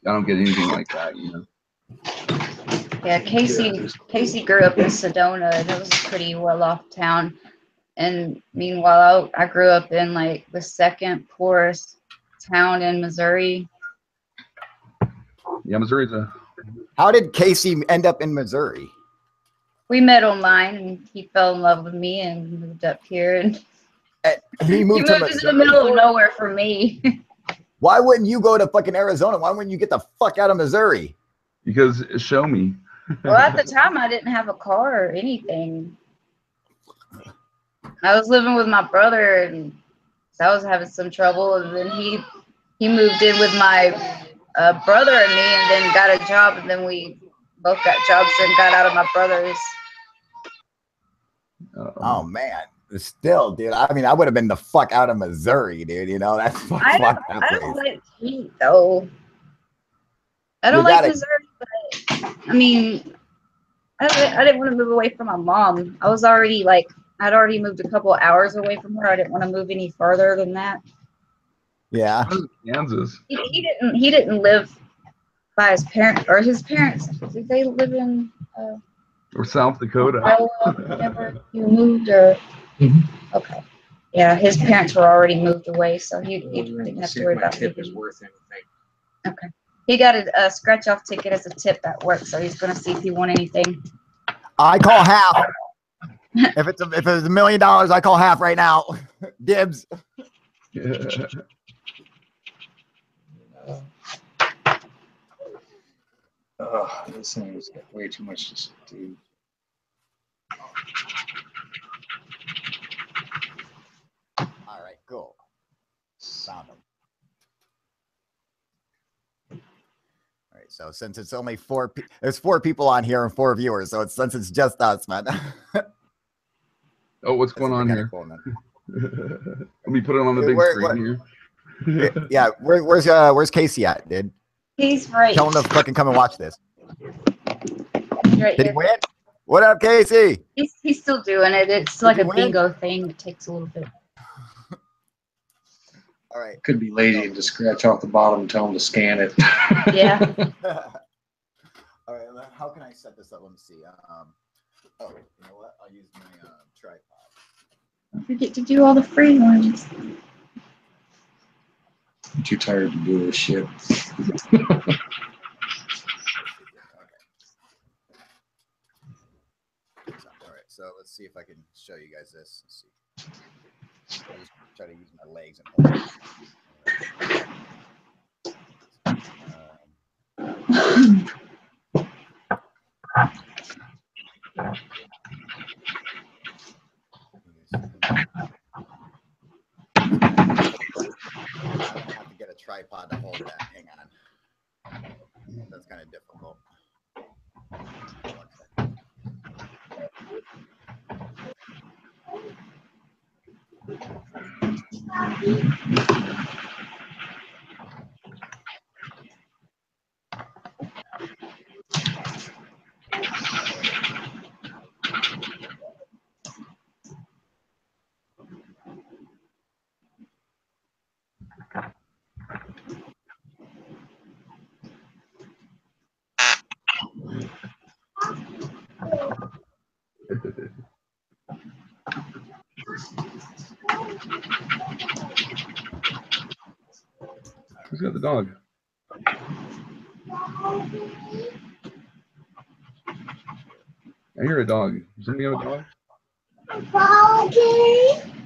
don't get anything like that, you know. Yeah, Casey grew up in Sedona, and it was a pretty well-off town. And meanwhile, I grew up in like the second poorest town in Missouri. Yeah, Missouri's How did Casey end up in Missouri? We met online, and he fell in love with me and moved up here. And he moved to the middle of nowhere for me. Why wouldn't you go to fucking Arizona? Why wouldn't you get the fuck out of Missouri? Because show me. Well, at the time, I didn't have a car or anything. I was living with my brother, and so I was having some trouble. And then he moved in with my brother and me, and then got a job. And then we both got jobs and got out of my brother's. Oh man, still, dude. I mean, I would have been the fuck out of Missouri, dude. You know, that's fuck I don't like heat though. I don't like Missouri, but I mean, I didn't want to move away from my mom. I'd already moved a couple hours away from her. I didn't want to move any further than that. Yeah. Kansas. He didn't live by his parents, or his parents. Did they live in or South Dakota? Iowa whenever you moved, or okay. Yeah, his parents were already moved away, so he didn't have to worry about tip is worth anything. Okay. He got a scratch-off ticket as a tip at work, so he's going to see if he won anything. I call half. if it's $1 million, I call half right now. Dibs. Oh, this thing has got way too much to do. All right, cool. Found them. All right, so since it's only there's 4 people on here and 4 viewers, so since it's just us, man. Oh, what's going on here? Cool, let me put it on the big screen here. Yeah, where's Casey at, dude? He's right. Tell him to fucking come and watch this. Right. Did he win? What up, Casey? He's still doing it. It's like a bingo thing. It takes a little bit. All right. Could be lazy and just scratch off the bottom and tell him to scan it. Yeah. All right. How can I set this up? Let me see. Oh, you know what? I'll use my tripod. Don't forget to do all the free ones. I'm too tired to do this shit. All right, so let's see if I can show you guys this. Let's see. I'll just try to use my legs and hold I'm gonna have to get a tripod to hold that. Hang on. That's kind of difficult. Who's got the dog? I hear a dog. Does somebody have a dog?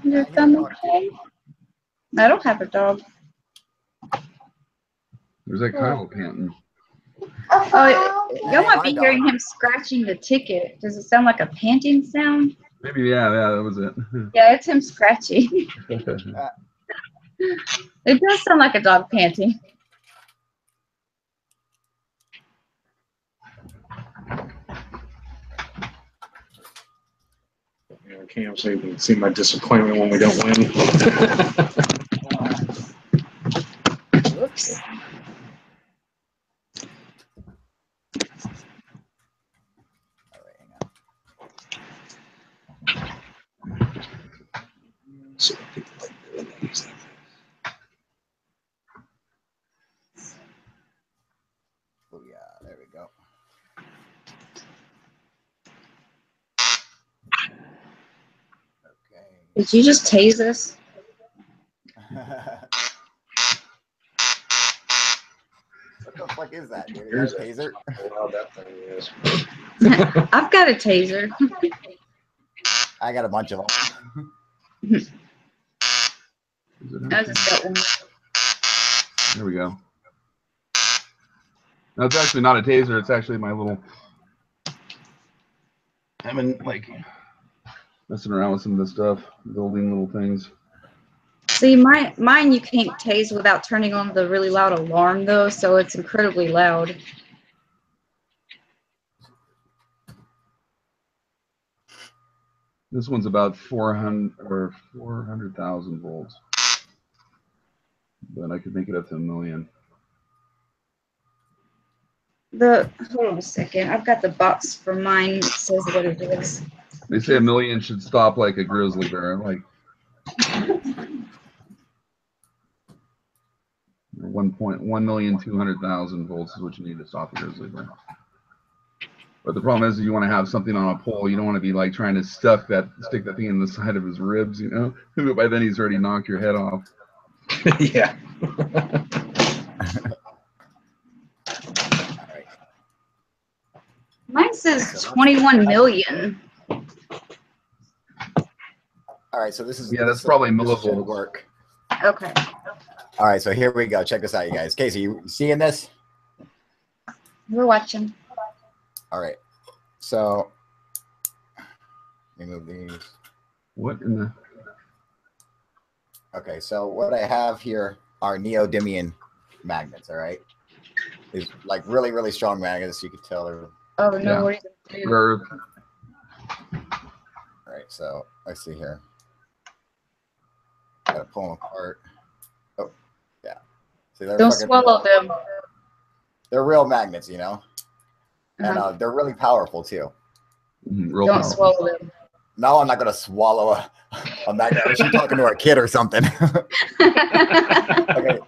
Your thumb okay? I don't have a dog. There's that Kyle panting. Oh, y'all might be hearing him scratching the ticket. Does it sound like a panting sound? Maybe, yeah, that was it. Yeah, it's him scratching. It does sound like a dog panting. Yeah, Cam, so you can see my disappointment when we don't win. Whoops. So people like doing these. Oh yeah, there we go. Okay. Did you just tase us? What the fuck is that, dude? Is that a taser? How loud that thing is. I've got a taser. I got a bunch of them. I just got one. There we go. No, it's actually not a taser. It's actually my little. I've been like messing around with some of this stuff, building little things. See, mine you can't tase without turning on the really loud alarm though, so it's incredibly loud. This one's about 400,000 volts, but I could make it up to 1 million. Hold on a second. I've got the box for mine. It says what it is. They say 1 million should stop like a grizzly bear, like 1,200,000 volts is what you need to stop a grizzly bear. But the problem is, you want to have something on a pole. You don't want to be like trying to stick that thing in the side of his ribs, you know. By then he's already knocked your head off. Yeah. Mine says 21 million. All right, so this is that's probably millivolts. Work. Okay. All right, so here we go. Check this out, you guys. Casey, you seeing this? We're watching. All right, so let me move these. What in the? Okay, so what I have here are neodymium magnets. All right, these like really, really strong magnets. You could tell they're. Oh no! Yeah. All right, so let's see here. Gotta pull them apart. Oh, yeah. See, don't swallow them. They're real magnets, you know. And they're really powerful too. Don't powerful. Swallow them. No, I'm not gonna swallow a magnet. Is she talking to her kid or something? Okay,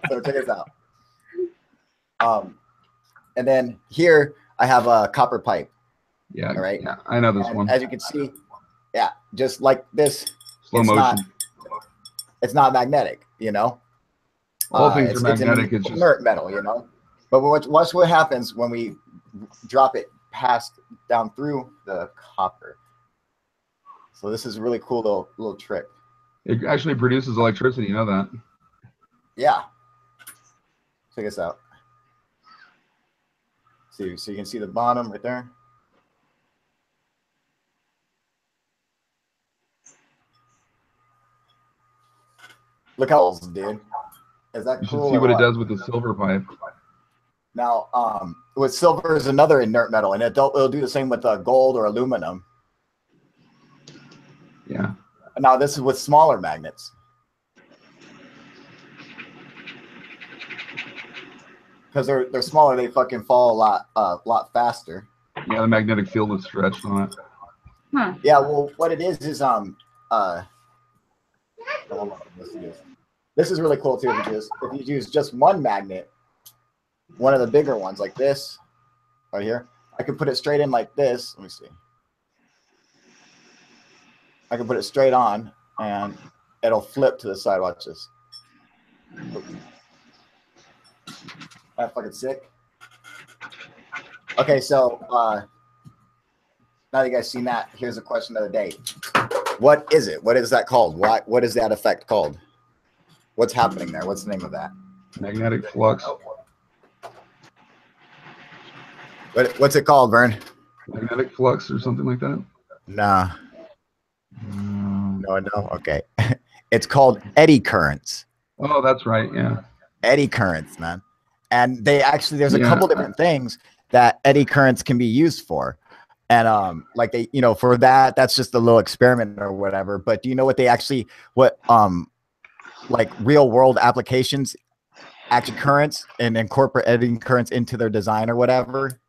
so check this out. And then here I have a copper pipe. Yeah. All right. Yeah, I know this one. As you can see, yeah, just like this. Slow motion. It's not magnetic, you know. All things are magnetic. It's just inert metal, you know. But watch what happens when we drop it down through the copper. So this is a really cool little trick. It actually produces electricity, you know that? Yeah. Check this out. See, so you can see the bottom right there. Look how old, dude. Is that cool? You should see what it does with the silver pipe. Now, with silver is another inert metal, and it'll do the same with gold or aluminum. Yeah. Now this is with smaller magnets. Because they're smaller, they fucking fall a lot faster. Yeah, the magnetic field is stretched on it. Huh. Yeah, well, what it is this is really cool too, because if you use just one magnet, one of the bigger ones like this right here, I can put it straight in like this. Let me see. I can put it straight on and it'll flip to the side. Watch this. That's fucking sick. Okay, so now you guys seen that, here's a question of the day. What is it? What is that called? What is that effect called? What's happening there? What's the name of that? Magnetic flux. What's it called, Vern? Magnetic flux or something like that? Nah. No. Okay. It's called eddy currents. Oh, that's right. Yeah. Eddy currents, man. And there's a couple different things that eddy currents can be used for. And like they, for that's just a little experiment or whatever. But do you know what like real world applications actually currents and incorporate eddy currents into their design or whatever?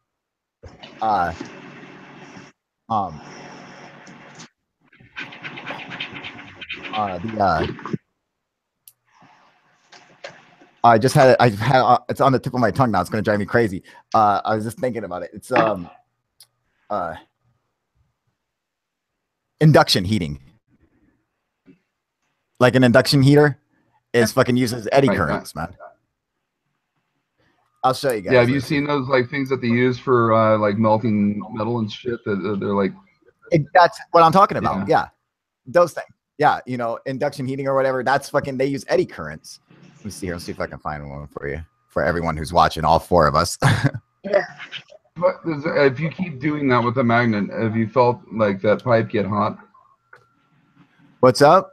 I just had it. It's on the tip of my tongue now. It's going to drive me crazy. I was just thinking about it. It's induction heating. Like an induction heater is fucking uses eddy currents, man. I'll show you guys. Yeah, have you seen those like things that they use for like melting metal and shit? That they're like. That's what I'm talking about. Yeah, those things. Yeah, induction heating or whatever. That's fucking. They use eddy currents. Let me see here. Let's see if I can find one for you, for everyone who's watching, all four of us. Yeah. But if you keep doing that with a magnet, have you felt like that pipe get hot? What's up?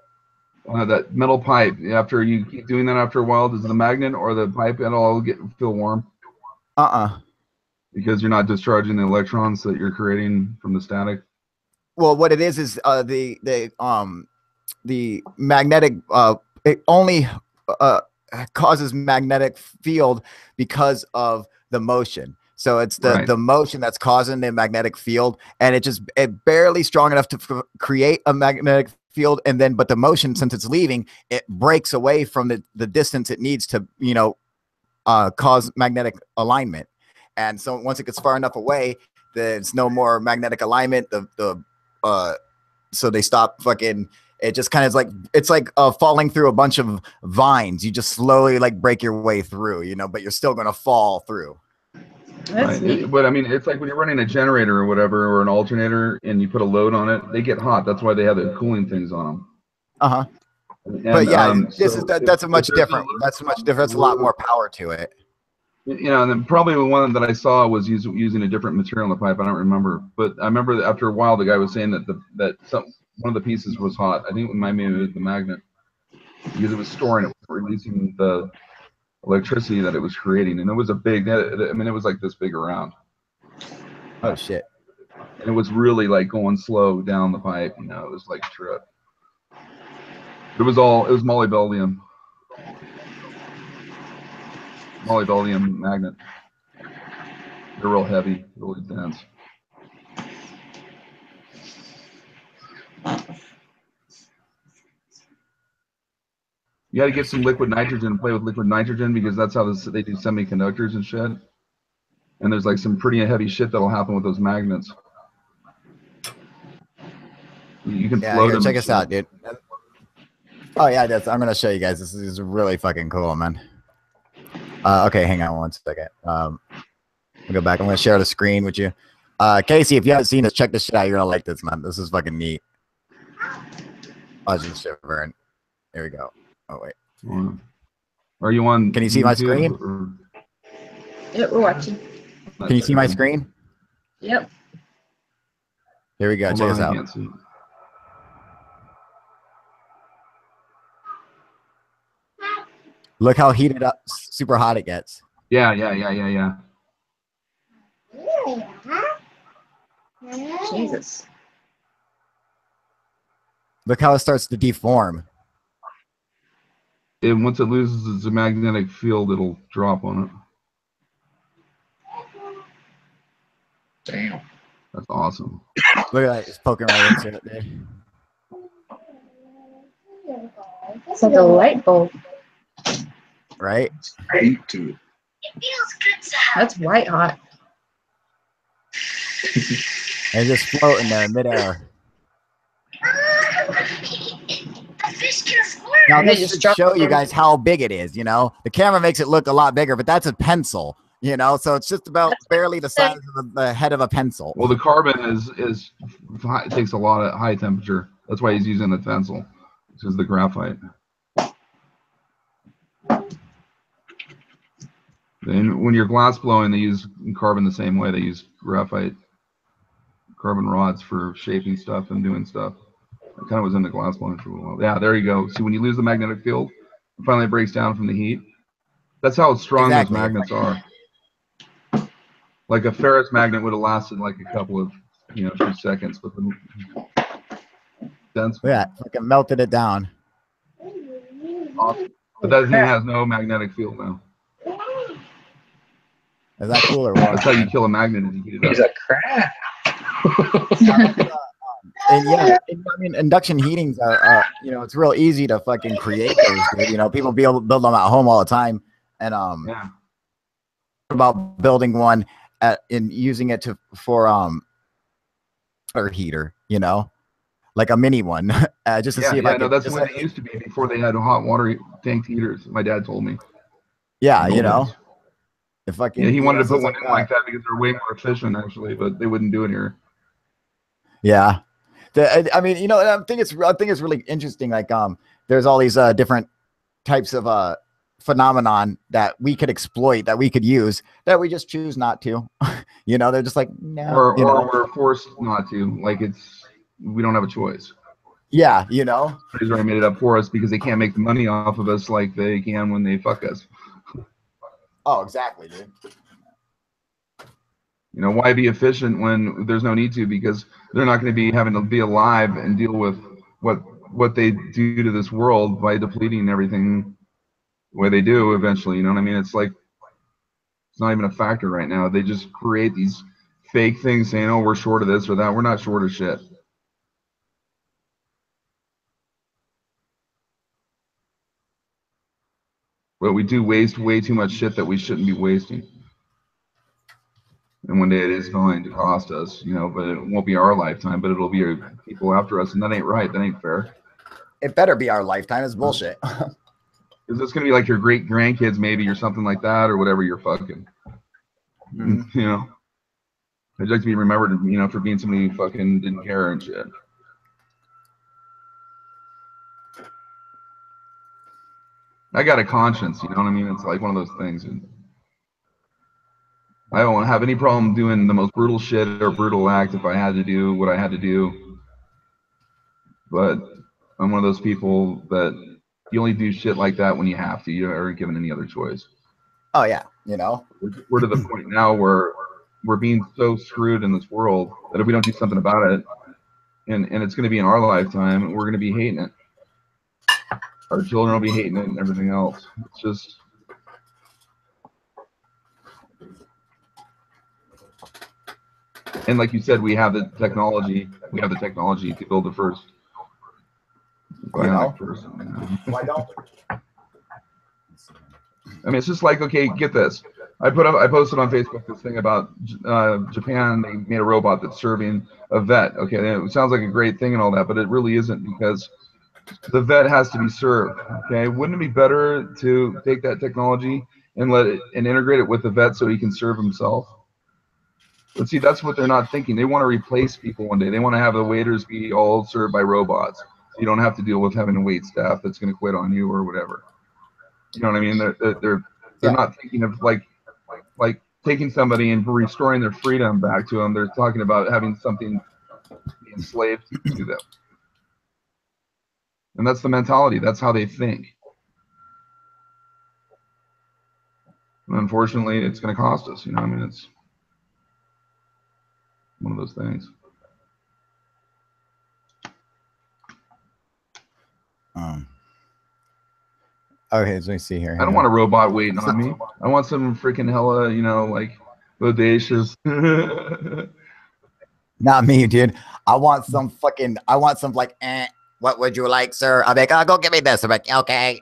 That metal pipe. After you keep doing that, after a while, does the magnet or the pipe at all feel warm? Because you're not discharging the electrons that you're creating from the static. Well, what it is the magnetic. It only causes magnetic field because of the motion. So it's the motion that's causing the magnetic field, and it barely strong enough to create a magnetic field, and then but the motion, since it's leaving, it breaks away from the distance it needs to cause magnetic alignment. And so once it gets far enough away, there's no more magnetic alignment. So they stop fucking. It just kind of like it's like falling through a bunch of vines. You just slowly like break your way through, but you're still gonna fall through. Right. But I mean, it's like when you're running a generator or whatever, or an alternator, and you put a load on it, they get hot. That's why they have the cooling things on them. But yeah, that's a much different. That's a much different. That's a lot more power to it. And then probably the one that I saw was using a different material in the pipe. I don't remember, but I remember that after a while the guy was saying that one of the pieces was hot. I think it might be the magnet, because it was storing it, releasing the electricity that it was creating, and it was a big. I mean, it was like this big around. Oh shit! And it was really like going slow down the pipe. It was like a trip. It was molybdenum. Molybdenum magnet. They're real heavy, really dense. You got to get some liquid nitrogen and play with liquid nitrogen, because that's how they do semiconductors and shit. And there's like some pretty heavy shit that'll happen with those magnets. You can float them. Check us out, dude. Oh yeah, I'm gonna show you guys. This is really fucking cool, man. Okay, hang on one second. I'll go back. I'm gonna share the screen with you. Casey, if you haven't seen this, check this shit out. You're gonna like this, man. This is fucking neat. I'll just share Vern. Here we go. Oh wait. Are you on? Can you see my screen? Yep, we're watching. Can you see my screen? Yep. Here we go. Check us out. Look how heated up, super hot it gets. Yeah. Jesus. Look how it starts to deform. And once it loses its magnetic field, it'll drop on it. Damn. That's awesome. Look at that. It's poking right into it, dude. It's like a light bulb. Right? Heat to it. That's white hot. And just floating there in midair. Now this should show you guys how big it is, The camera makes it look a lot bigger, but that's a pencil, so it's just about barely the size of the head of a pencil. Well, the carbon it takes a lot of high temperature. That's why he's using the pencil, which is the graphite. And when you're glass blowing, they use carbon the same way. They use graphite carbon rods for shaping stuff and doing stuff. I kind of was into glass blowing for a while. Yeah, there you go. See, when you lose the magnetic field, it finally breaks down from the heat. That's how strong those magnets are. Like a ferrous magnet would have lasted like a couple of, few seconds, but the dense. Yeah, fucking melted it down. Awesome. But that thing has no magnetic field now. Is that cool or what? That's how you kill a magnet and you heat it up. He's a crap. And yeah, I mean, induction heatings are it's real easy to fucking create those, dude. People be able to build them at home all the time. And yeah. About building one and using it for water heater, like a mini one, just to see if I could. That's the way it used to be before they had hot water tank heaters. My dad told me. Yeah, if I can. Yeah, he wanted to put one in like that because they're way more efficient, actually, but they wouldn't do it here. Yeah, I mean, I think it's really interesting. Like, there's all these different types of phenomenon that we could exploit, that we could use, that we just choose not to. They're just like, no. Or we're forced not to. Like, we don't have a choice. Yeah, They've already made it up for us because they can't make the money off of us like they can when they fuck us. Oh, exactly, dude. Why be efficient when there's no need to? Because they're not going to be having to be alive and deal with what they do to this world by depleting everything the way they do eventually. You know what I mean? It's like, it's not even a factor right now. They just create these fake things saying, oh, we're short of this or that. We're not short of shit. But we do waste way too much shit that we shouldn't be wasting. And one day it is going to cost us, but it won't be our lifetime, but it'll be people after us. And that ain't right. That ain't fair. It better be our lifetime. It's bullshit. Because it's going to be like your great grandkids maybe or something like that or whatever you're fucking. Mm-hmm. I'd like to be remembered, for being somebody who fucking didn't care and shit. I got a conscience, you know what I mean? It's like one of those things. I don't have any problem doing the most brutal shit or brutal act if I had to do what I had to do. But I'm one of those people that you only do shit like that when you have to. You aren't given any other choice. Oh, yeah. We're to the point now where we're being so screwed in this world that if we don't do something about it, and it's going to be in our lifetime, we're going to be hating it. Our children will be hating it and everything else. It's just. And like you said, we have the technology. We have the technology to build the first bionic person. Why don't we? I mean, it's just like, okay, get this. I posted on Facebook this thing about Japan. They made a robot that's serving a vet. Okay, it sounds like a great thing and all that, but it really isn't, because the vet has to be served. Okay, wouldn't it be better to take that technology and integrate it with the vet so he can serve himself? But see, that's what they're not thinking. They want to replace people one day. They want to have the waiters be all served by robots. So you don't have to deal with having a wait staff that's going to quit on you or whatever. You know what I mean? They're not thinking of like taking somebody and restoring their freedom back to them. They're talking about having something be enslaved to them. And that's the mentality. That's how they think. And unfortunately, it's going to cost us. I mean, it's one of those things. Okay, let me see here. I don't want a robot waiting on me. I want some freaking hella, like bodacious. Not me, dude. I want some like, what would you like, sir? I'm like, oh, go get me this. I'm like, okay.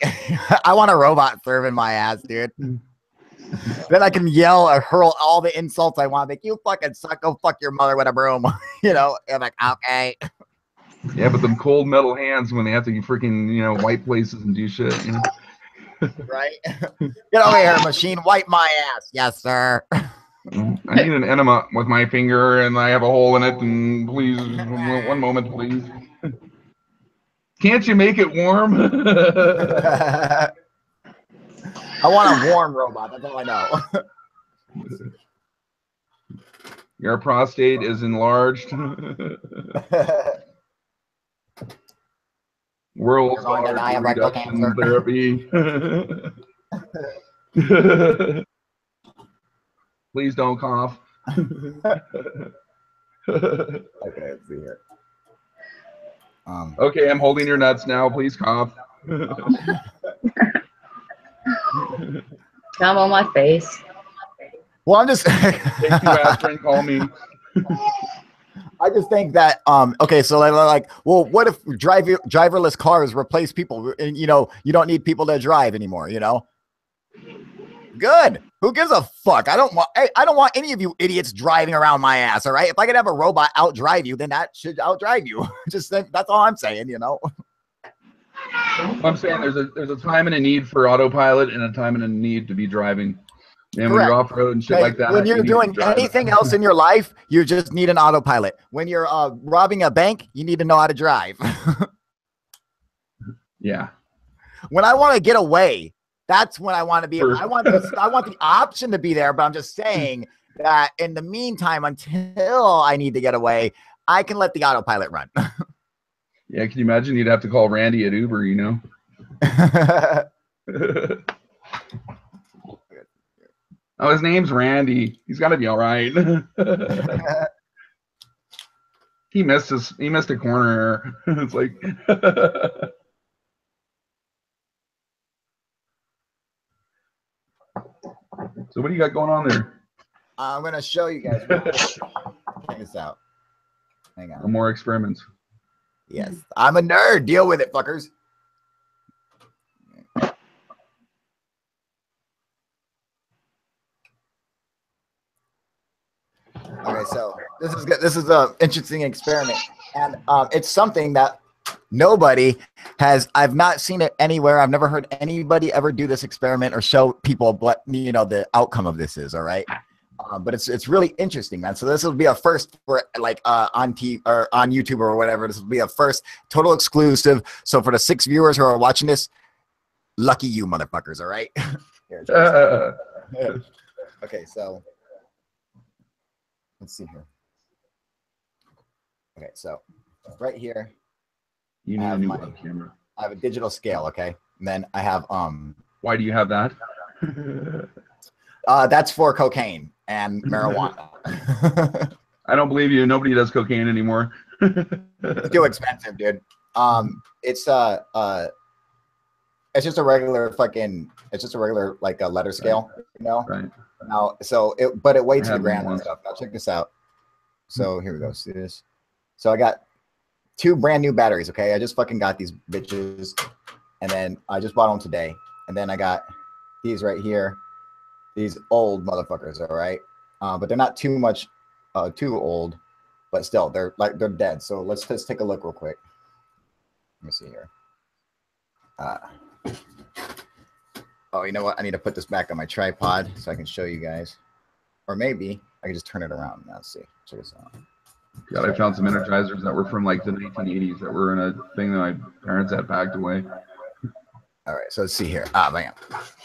I want a robot serving my ass, dude. Then I can yell or hurl all the insults I want. Like, you fucking suck. Go fuck your mother with a broom. I'm like, okay. Yeah, but them cold metal hands when they have to freaking, wipe places and do shit. Right? Get over here, machine. Wipe my ass. Yes, sir. I need an enema with my finger, and I have a hole in it. And please, one moment, please. Can't you make it warm? I want a warm robot. That's all I know. Your prostate is enlarged. World's largest reduction therapy. Please don't cough. Okay, let's see here. Okay, I'm holding your nuts now. Please cough. Come on my face. Well, I'm just take 2 aspirin, call me. I just think that okay, so like, well, what if driverless cars replace people? And you know, you don't need people to drive anymore. You know, good. Who gives a fuck? I don't want any of you idiots driving around my ass. All right, if I could have a robot outdrive you, then that should outdrive you. Just that's all I'm saying. You know. I'm saying there's a time and a need for autopilot and a time and a need to be driving. And when you're off road and shit like that, when you're doing anything else in your life, you just need an autopilot. When you're robbing a bank, you need to know how to drive. Yeah. When I want to get away, that's when I want to be. I want the option to be there, but I'm just saying that in the meantime, until I need to get away, I can let the autopilot run. Yeah, can you imagine? You'd have to call Randy at Uber, you know. Oh, his name's Randy. He's got to be all right. He missed a corner. It's like. So what do you got going on there? I'm gonna show you guys. Check this out. Hang on. No more experiments. Yes, I'm a nerd. Deal with it, fuckers. Okay, so this is good. This is an interesting experiment, and it's something that nobody has. I've not seen it anywhere. I've never heard anybody ever do this experiment or show people what the outcome of this is. All right, but it's really interesting, man. So this will be a first for like on TV or on YouTube or whatever. This will be a first, total exclusive. So for the 6 viewers who are watching this, lucky you, motherfuckers. All right. Here, okay, so. Let's see here. Okay, so right here, you need a new web camera. I have a digital scale, okay? And then I have Why do you have that? That's for cocaine and marijuana. I don't believe you. Nobody does cocaine anymore. It's too expensive, dude. It's just a regular like a letter scale, you know? Right. Now, so but it weighs the gram and stuff. Now check this out. So here we go. See this? So I got 2 brand new batteries. Okay, I just fucking got these bitches, and then I just bought them today. And then I got these right here, these old motherfuckers. All right, but they're not too old, but still they're dead. So let's just take a look real quick. Let me see here. Oh, you know what? I need to put this back on my tripod so I can show you guys. Or maybe I can just turn it around. Now, let's see. Check this out. God, I found some Energizers that were from like the 1980s that were in a thing that my parents had packed away. All right, so let's see here. Ah, man.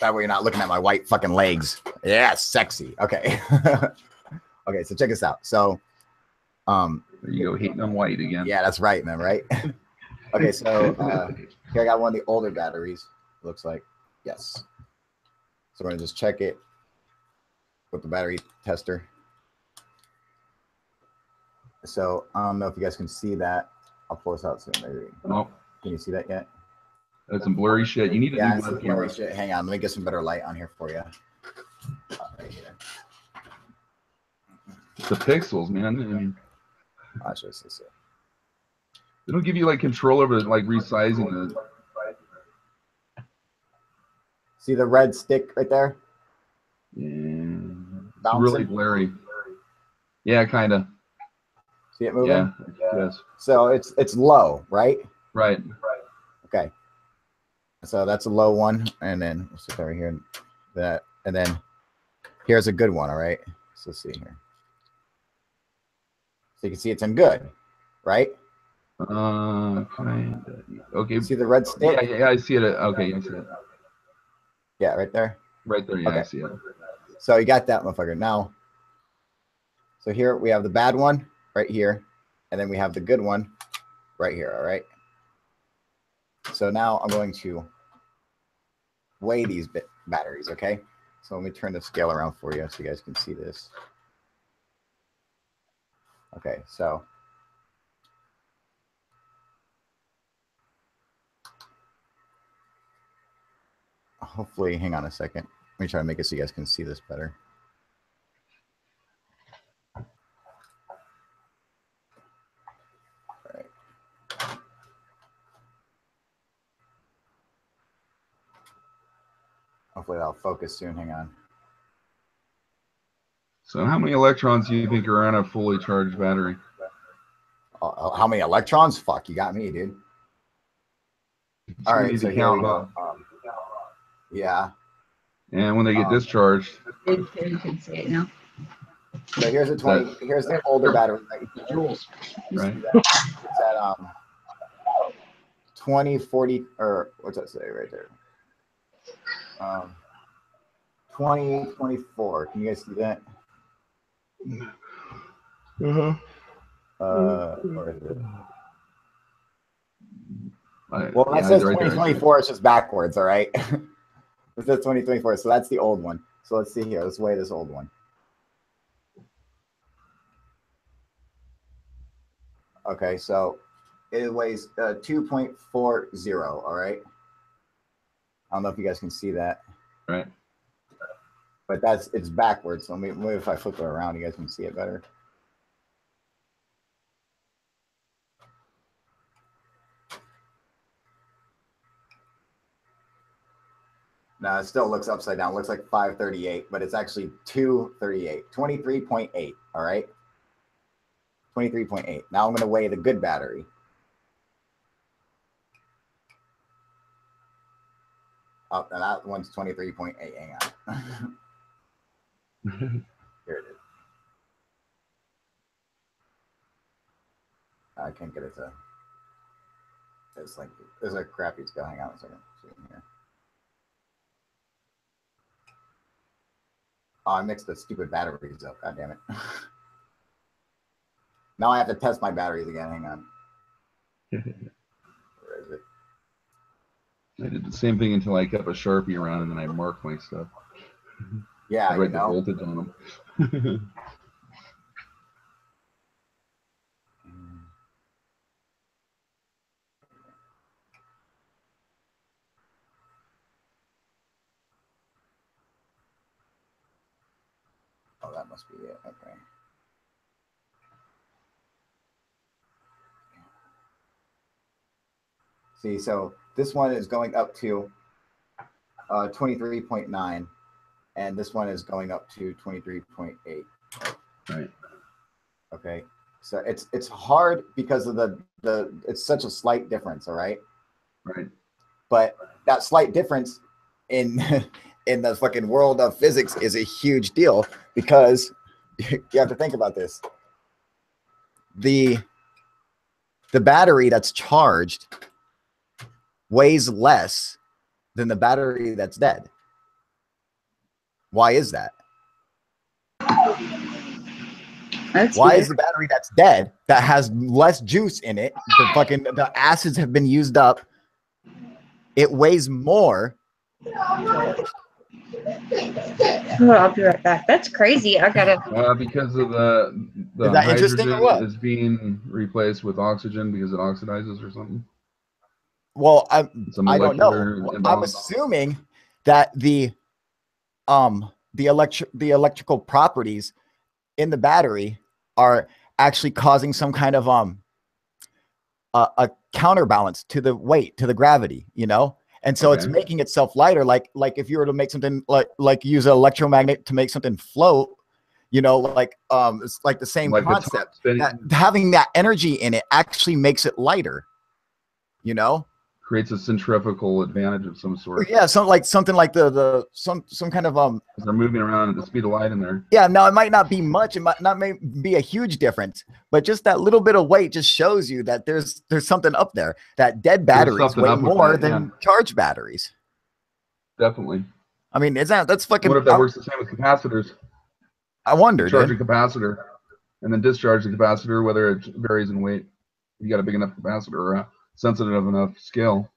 That way you're not looking at my white fucking legs. Yeah, sexy. Okay. Okay, so check this out. So, there you go, hating on white again. Yeah, that's right, man, right? Okay, so here I got one of the older batteries. Looks like. Yes. So we're going to just check it with the battery tester. So I don't know if you guys can see that. I'll pull this out soon. Maybe. No. Can you see that yet? That's some blurry shit. You need to do some blurry shit. Hang on. Let me get some better light on here for you. Right here. The pixels, man. I mean, I'll show you. They don't give you like control over like resizing the. See the red stick right there? Yeah. It's really blurry. Yeah, kind of. See it moving? Yeah. Yes. So it's low, right? Right. Okay. So that's a low one, and then we'll sit over here. That, and then here's a good one. All right. So let's see here. So you can see it's in good, right? Kind of. Okay. See the red stick? Yeah, I see it. Okay, I see it. Yeah, right there. Right there, yeah, Okay. I see it. So you got that motherfucker. Now, so here we have the bad one right here, and then we have the good one right here, all right? So now I'm going to weigh these batteries, okay? So let me turn the scale around for you so you guys can see this. Okay, so hopefully, hang on a second. Let me try to make it so you guys can see this better. All right. Hopefully that'll focus soon. Hang on. So how many electrons do you think are on a fully charged battery? How many electrons? Fuck, you got me, dude. All right, so here we go. Yeah. And when they get discharged, You can see it now. So here's a 20. Here's the older battery. Joules. Right. It's at 20, 40, or what's that say right there? 20, 24. Can you guys see that? Where is it? Well, when it says 2024, it's just backwards, all right? It says 2024, so that's the old one. So let's see here. Let's weigh this old one. Okay, so it weighs 2.40, all right? I don't know if you guys can see that. Right. But it's backwards, so maybe if I flip it around, you guys can see it better. No, it still looks upside down. It looks like 538, but it's actually 238, 23.8, all right? 23.8. Now I'm going to weigh the good battery. Oh, now that one's 23.8. Hang on. Here it is. I can't get it to. It's like there's a crappy scale. Hang on a second. See here. Oh, I mixed the stupid batteries up. God damn it. Now I have to test my batteries again. Hang on. Where is it? I did the same thing until I kept a Sharpie around and then I marked my stuff. Yeah, I write the voltage on them. Oh, that must be it. Okay. See, so this one is going up to 23.9, and this one is going up to 23.8. Right. Okay. So it's hard because of the it's such a slight difference, all right? Right. But that slight difference in in the fucking world of physics is a huge deal because you have to think about this. The battery that's charged weighs less than the battery that's dead. Why is that? Why is the battery that's dead, that has less juice in it, the acids have been used up, it weighs more? I'll be right back. That's crazy. I gotta. Because of the is that interesting or what? Is being replaced with oxygen because it oxidizes or something. Well, I don't know. I'm assuming that the electrical properties in the battery are actually causing some kind of a counterbalance to the weight, to the gravity, you know? And so it's making itself lighter. Like if you were to make something like use an electromagnet to make something float, you know, like it's like the same concept. Having that energy in it actually makes it lighter, you know? Creates a centrifugal advantage of some sort. Yeah, something like some kind of they're moving around at the speed of light in there. Yeah, now it might not be much, it might not be a huge difference, but just that little bit of weight just shows you that there's something up there. That dead batteries weigh more than charged batteries. Definitely. I mean, that's fucking. What if that works the same with capacitors? I wonder. Charge a capacitor and then discharge the capacitor, whether it varies in weight. You got a big enough capacitor or a sensitive enough scale.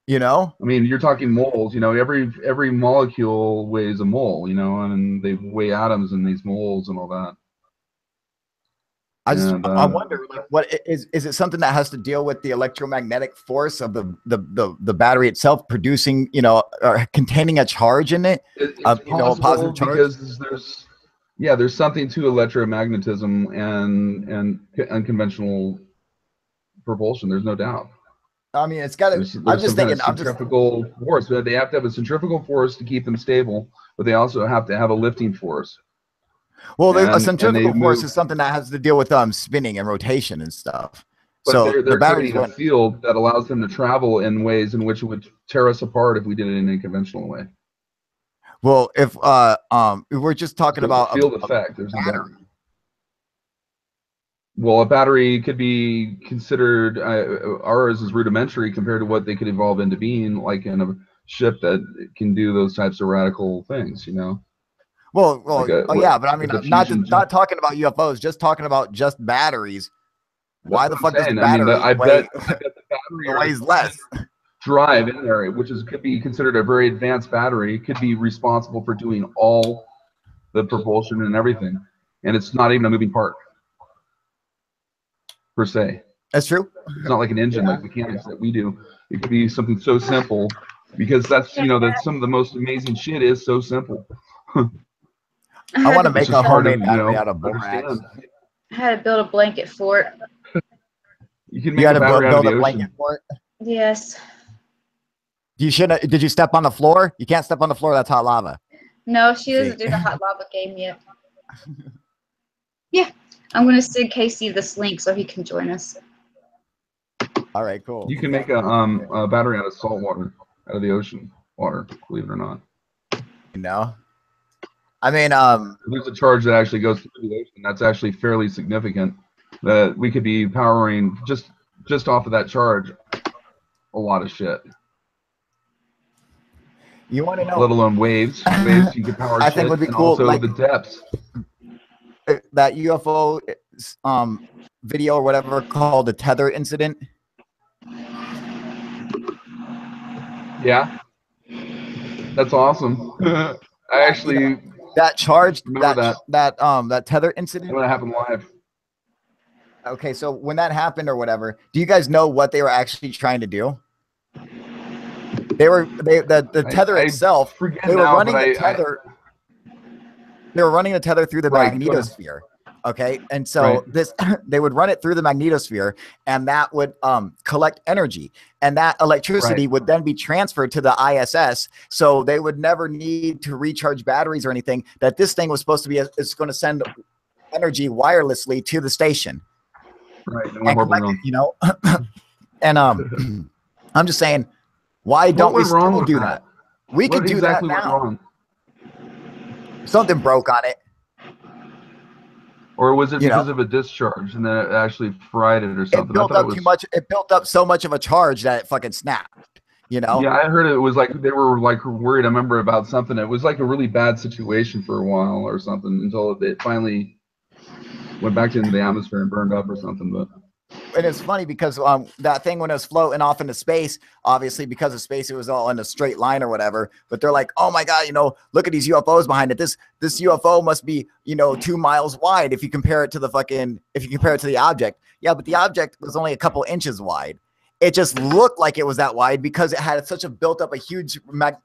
You know? I mean, you're talking moles. You know, every molecule weighs a mole. You know, and they weigh atoms in these moles and all that. I wonder, like, what is it something that has to deal with the electromagnetic force of the battery itself producing, you know, or containing a charge in it? It's you know, a positive charge? Because there's something to electromagnetism and unconventional propulsion. There's no doubt. I mean, it's got to. I'm just thinking. Centrifugal force. They have to have a centrifugal force to keep them stable, but they also have to have a lifting force. Well, a centrifugal force is something that has to deal with spinning and rotation and stuff. But so they're creating a field that allows them to travel in ways in which it would tear us apart if we did it in a conventional way. Well, if we're just talking about field effect, there's no battery. Well, a battery could be considered. Ours is rudimentary compared to what they could evolve into being, like in a ship that can do those types of radical things. You know. Well, yeah, but I mean, not talking about UFOs, just talking about just batteries. Why the fuck does the battery I bet the battery weighs less? Drive in there, which could be considered a very advanced battery, could be responsible for doing all the propulsion and everything, and it's not even a moving part per se. That's true. It's not like an engine like mechanics that we do. It could be something so simple, because that's that some of the most amazing shit is so simple. I want to make a homemade battery out of borax. I had to build a blanket fort. You can make a battery out of the blanket fort? Yes. Did you step on the floor? You can't step on the floor. That's hot lava. No, she doesn't do the hot lava game yet. Yeah, I'm going to send Casey this link so he can join us. All right, cool. You can make a battery out of salt water, out of the ocean water, believe it or not. You know? I mean, there's a charge that actually goes through the ocean. That's actually fairly significant. That we could be powering just off of that charge a lot of shit. You want to know? Let alone waves. Waves you could power. I think would be cool. Also like, the depths. That UFO video or whatever called the tether incident. Yeah, that's awesome. I actually. That charge, that tether incident. When it happened live. Okay, so when that happened or whatever, do you guys know what they were actually trying to do? The tether itself. They were running the tether. They were running the tether through the magnetosphere. Okay, and so they would run it through the magnetosphere, and that would collect energy, and that electricity would then be transferred to the ISS. So they would never need to recharge batteries or anything. That this thing was supposed to be it's going to send energy wirelessly to the station. Right, and collect it, you know. And I'm just saying, why don't we still do that? We could do that now. Something broke on it. Or was it because of a discharge and then it actually fried it or something? It built up too much. It built up so much of a charge that it fucking snapped. You know? Yeah, I heard it was like they were like worried. I remember about something. It was like a really bad situation for a while or something until it finally went back into the atmosphere and burned up or something. But and it's funny because that thing when it was floating off into space, obviously because of space, it was all in a straight line or whatever. But they're like, oh my God, you know, look at these UFOs behind it. This UFO must be, 2 miles wide if you compare it to the object. Yeah, but the object was only a couple inches wide. It just looked like it was that wide because it had such a built up a huge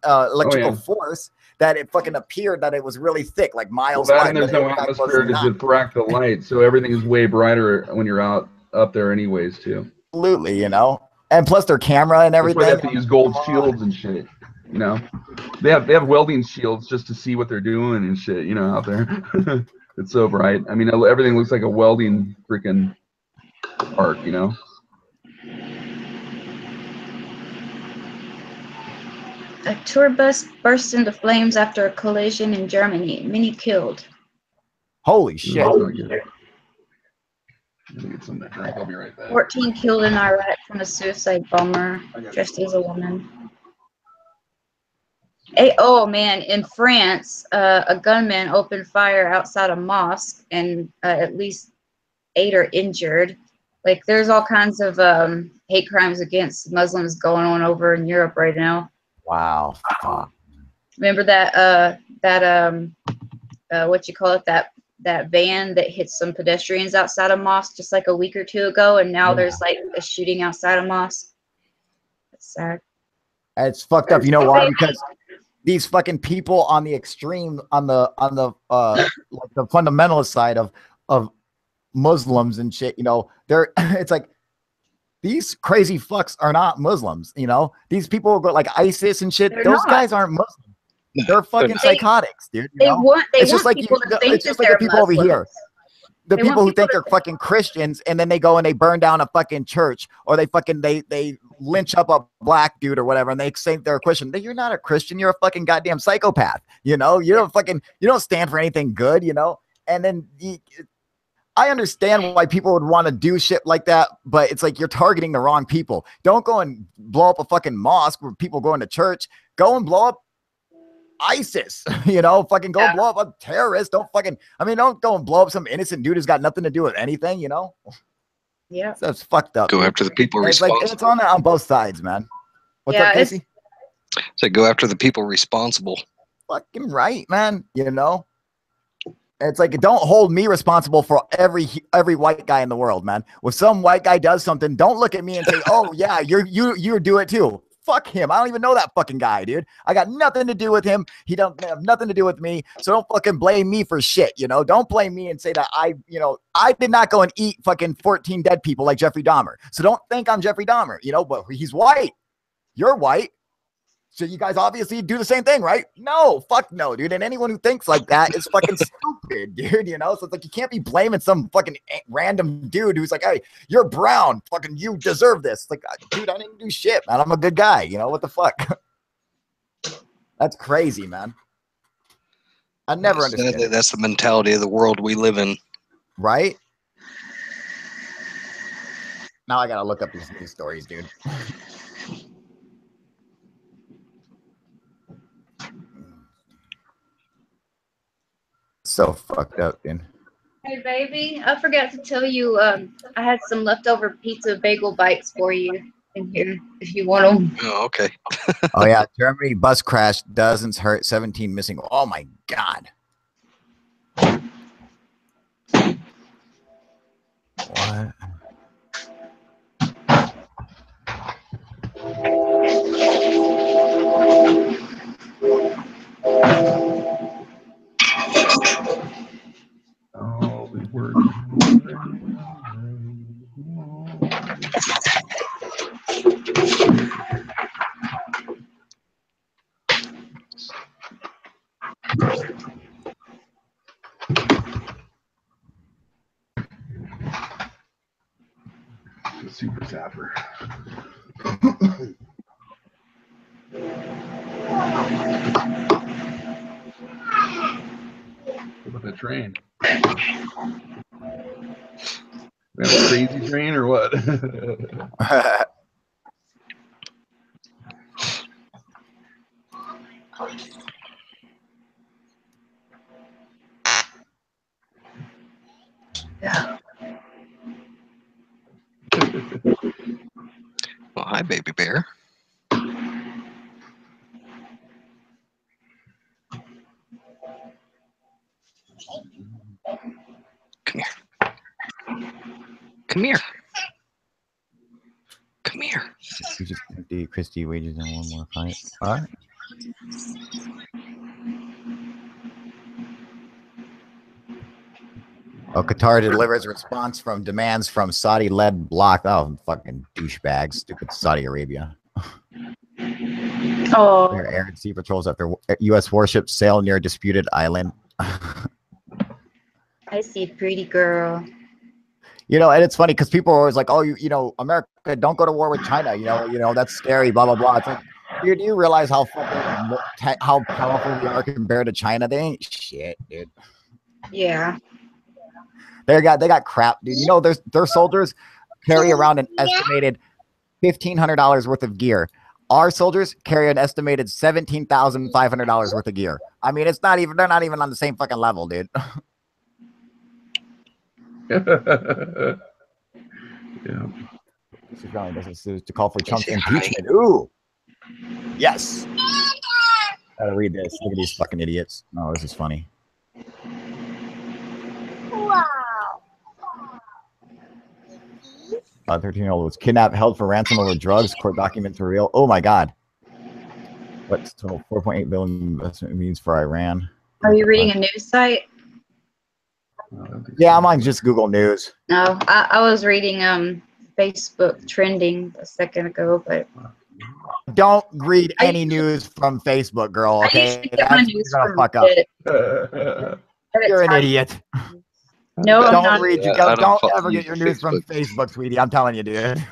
electrical force that it fucking appeared that it was really thick, like miles wide. And there's no atmosphere to diffract the light, so everything is way brighter when you're up there anyways too. Absolutely, and plus their camera and everything. That's why they have to use gold shields and shit. They have welding shields just to see what they're doing and shit. Out there. It's so bright. I mean, everything looks like a welding freaking arc. A tour bus burst into flames after a collision in Germany. Many killed. Holy shit. I'll be right back. 14 killed in Iraq from a suicide bomber dressed as a woman. Oh man, in France, a gunman opened fire outside a mosque, and at least 8 are injured. Like, there's all kinds of hate crimes against Muslims going on over in Europe right now. Wow. Fuck. Remember that what you call it, that van that hit some pedestrians outside a mosque just like a week or two ago, and now there's like a shooting outside a mosque. That's sad. It's fucked up. You know why? Because these fucking people on the extreme, on the like the fundamentalist side of Muslims and shit, you know, they're it's like these crazy fucks are not Muslims, you know. These people go like ISIS and shit. Those guys aren't Muslims. They're fucking psychotics, dude. It's just like the people over here. The people who think they're fucking Christians, and then they go and they burn down a fucking church, or they lynch up a black dude or whatever, and they say they're a Christian. You're not a Christian. You're a fucking goddamn psychopath. You know, you don't stand for anything good. You know, and then I understand why people would want to do shit like that, but it's like you're targeting the wrong people. Don't go and blow up a fucking mosque where people go into church. Go and blow up ISIS, you know, fucking go blow up a terrorist. Don't go and blow up some innocent dude who's got nothing to do with anything, you know? Yeah. That's fucked up. Go after the people responsible. It's on both sides, man. What's up, Casey? So go after the people responsible. Fucking right, man. You know? It's like, don't hold me responsible for every white guy in the world, man. If some white guy does something, don't look at me and say, oh yeah, you do it too. Fuck him. I don't even know that fucking guy, dude. I got nothing to do with him. He don't have nothing to do with me. So don't fucking blame me for shit, you know? Don't blame me and say that I did not go and eat fucking 14 dead people like Jeffrey Dahmer. So don't think I'm Jeffrey Dahmer, you know, but he's white. You're white. So you guys obviously do the same thing, right? No, fuck no, dude. And anyone who thinks like that is fucking stupid, dude, you know? So it's like, you can't be blaming some fucking random dude who's like, hey, you're brown. Fucking you deserve this. Like, dude, I didn't do shit, man. I'm a good guy. You know, what the fuck? That's crazy, man. I never understood. That's the mentality of the world we live in. Right? Now I gotta look up these news stories, dude. So fucked up, dude. Hey, baby, I forgot to tell you, I had some leftover pizza bagel bites for you in here, if you want them. Oh, okay. Oh, yeah. Germany bus crash, dozens hurt, 17 missing. Oh, my God. What? Oh, we were. The super zapper. What about the train? We have a crazy train or what? Yeah. Well, hi, baby bear. Come here. Come here. Come here. You just empty Christie wages in one more fight. All right. Oh, Qatar delivers response from demands from Saudi-led bloc. Oh, fucking douchebags. Stupid Saudi Arabia. Oh. Their air and sea patrols after U.S. warships sail near disputed island. I see, pretty girl. You know, and it's funny because people are always like, "Oh, you know, America, don't go to war with China. You know, that's scary." Blah blah blah. It's like, dude, do you realize how powerful we are compared to China? They ain't shit, dude. Yeah. They got crap, dude. You know, their soldiers carry around an estimated $1,500 worth of gear. Our soldiers carry an estimated $17,500 worth of gear. I mean, it's not even, they're not even on the same fucking level, dude. Yeah. This is to call for Trump's impeachment. Ooh. Yes. Gotta read this. Look at these fucking idiots. Oh, this is funny. Wow. 13-year-old was kidnapped, held for ransom over drugs. Court documents are real. Oh my God. What's total 4.8 billion investment means for Iran? Are you reading a news site? Yeah, I'm on just Google News. No, I was reading Facebook trending a second ago, but don't read any news from Facebook, girl. Okay, that's gonna fuck up. You're an idiot. No, don't read. Yeah, don't ever get your news from Facebook, sweetie. I'm telling you, dude.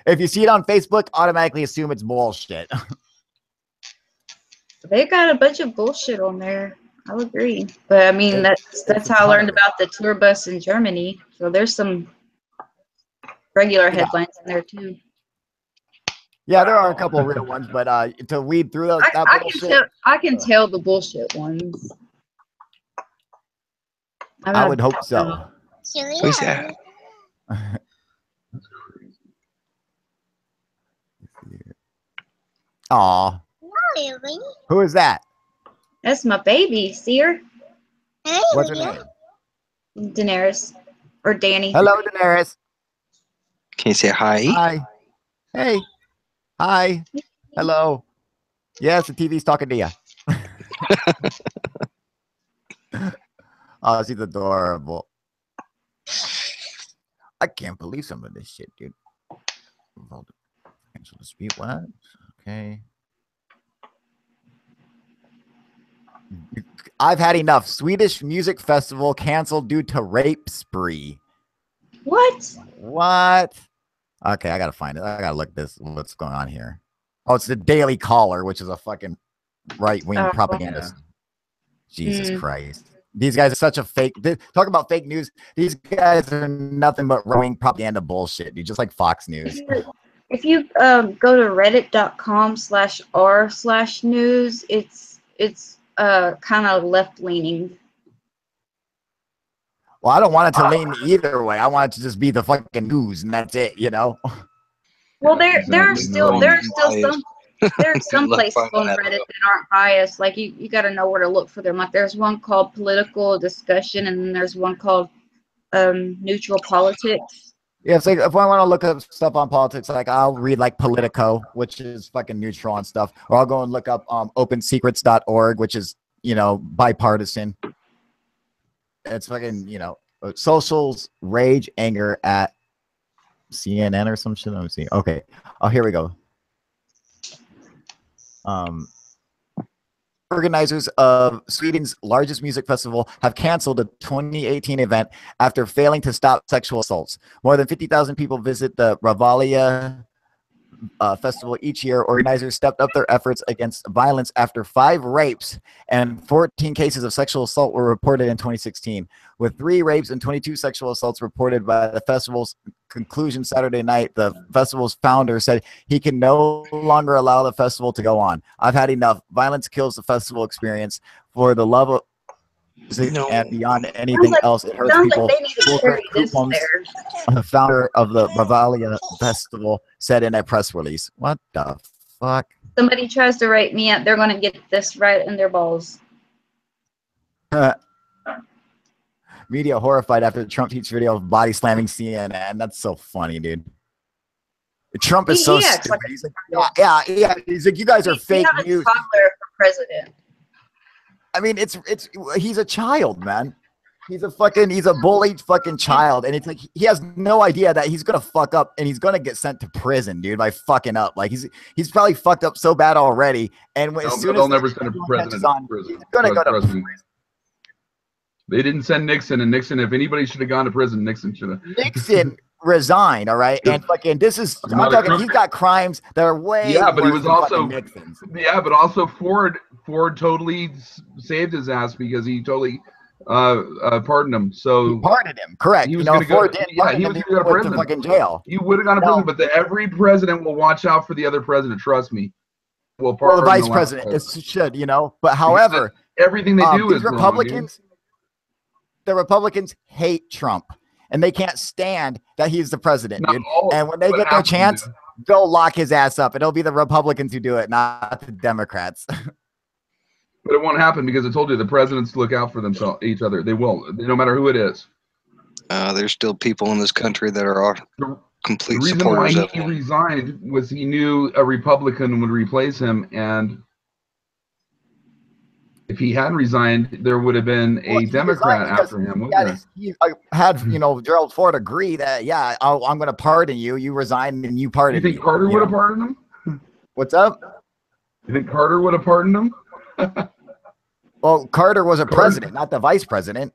If you see it on Facebook, automatically assume it's bullshit. They got a bunch of bullshit on there. I'll agree, but I mean that's how I learned about the tour bus in Germany. So there's some regular headlines in there too. Yeah, there are a couple of real ones, but to weed through those, I can tell the bullshit ones. I would hope so. Who's that? Aw. Who is that? That's my baby. See her? Hey, what's her name? Daenerys. Or Danny. Hello, Daenerys. Can you say hi? Hi. Hey. Hi. Hello. Yes, the TV's talking to you. Oh, she's adorable. I can't believe some of this shit, dude. Cancel dispute. What? Okay. I've had enough. Swedish music festival canceled due to rape spree. What? What? Okay, I gotta find it. I gotta look this. What's going on here? Oh, it's the Daily Caller, which is a fucking right-wing propaganda. Yeah. Jesus Christ. These guys are such a fake. Talk about fake news. These guys are nothing but right-wing propaganda bullshit, dude. Just like Fox News. If you go to reddit.com/r/news, it's kind of left-leaning. Well, I don't want it to lean either way. I want it to just be the fucking news, and that's it, you know. Well, there are still some places on Reddit that aren't biased. Like you got to know where to look for them. Like there's one called Political Discussion, and then there's one called Neutral Politics. Yeah, it's like if I want to look up stuff on politics, like I'll read like Politico, which is fucking neutral on stuff, or I'll go and look up opensecrets.org, which is, you know, bipartisan. It's fucking, you know, socials, rage, anger at CNN or some shit. Let me see. Okay. Oh, here we go. Organizers of Sweden's largest music festival have canceled the 2018 event after failing to stop sexual assaults. More than 50,000 people visit the Ravalia festival each year. Organizers stepped up their efforts against violence after 5 rapes and 14 cases of sexual assault were reported in 2016. With 3 rapes and 22 sexual assaults reported by the festival's conclusion Saturday night, the festival's founder said he can no longer allow the festival to go on. I've had enough. Violence kills the festival experience. For the love of and beyond anything else, it hurts people. The founder of the Ravalia Festival said in a press release. What the fuck? Somebody tries to rape me up, they're going to get this right in their balls. Media horrified after the Trump tweets video of body slamming CNN. That's so funny, dude. Trump is so stupid. Like he's like, yeah. He's like, you guys are fake news. Toddler for president. I mean, he's a child, man. He's a bullied fucking child, and it's like he has no idea that he's gonna fuck up and he's gonna get sent to prison, dude, by fucking up. Like he's probably fucked up so bad already, and they'll never send a president to prison. He's gonna go to prison. They didn't send Nixon, and Nixon, if anybody should have gone to prison, Nixon should have. Nixon resigned, all right, and fucking he's got crimes that are way but he was also but also Ford totally saved his ass because he totally pardoned him. So he pardoned him. Correct. He was going to go. Yeah, he was going to go to prison. Fucking jail. He would have gone to prison, but every president will watch out for the other president. Trust me. Well, the vice president should, you know. But however, everything they do is Republicans. Wrong, the Republicans hate Trump, and they can't stand that he's the president, dude. And when they get their chance, they'll lock his ass up. It'll be the Republicans who do it, not the Democrats. But it won't happen because I told you the presidents look out for themselves, each other. They will, no matter who it is. There's still people in this country that are complete supporters of him. The reason why he resigned was he knew a Republican would replace him, and if he had resigned, there would have been a Democrat after him. He had, you know, Gerald Ford agree that, yeah, I'm going to pardon you. You resigned and you pardoned me. You think Carter would have pardoned him? What's up? You think Carter would have pardoned him? Well, Carter was a president, not the vice president.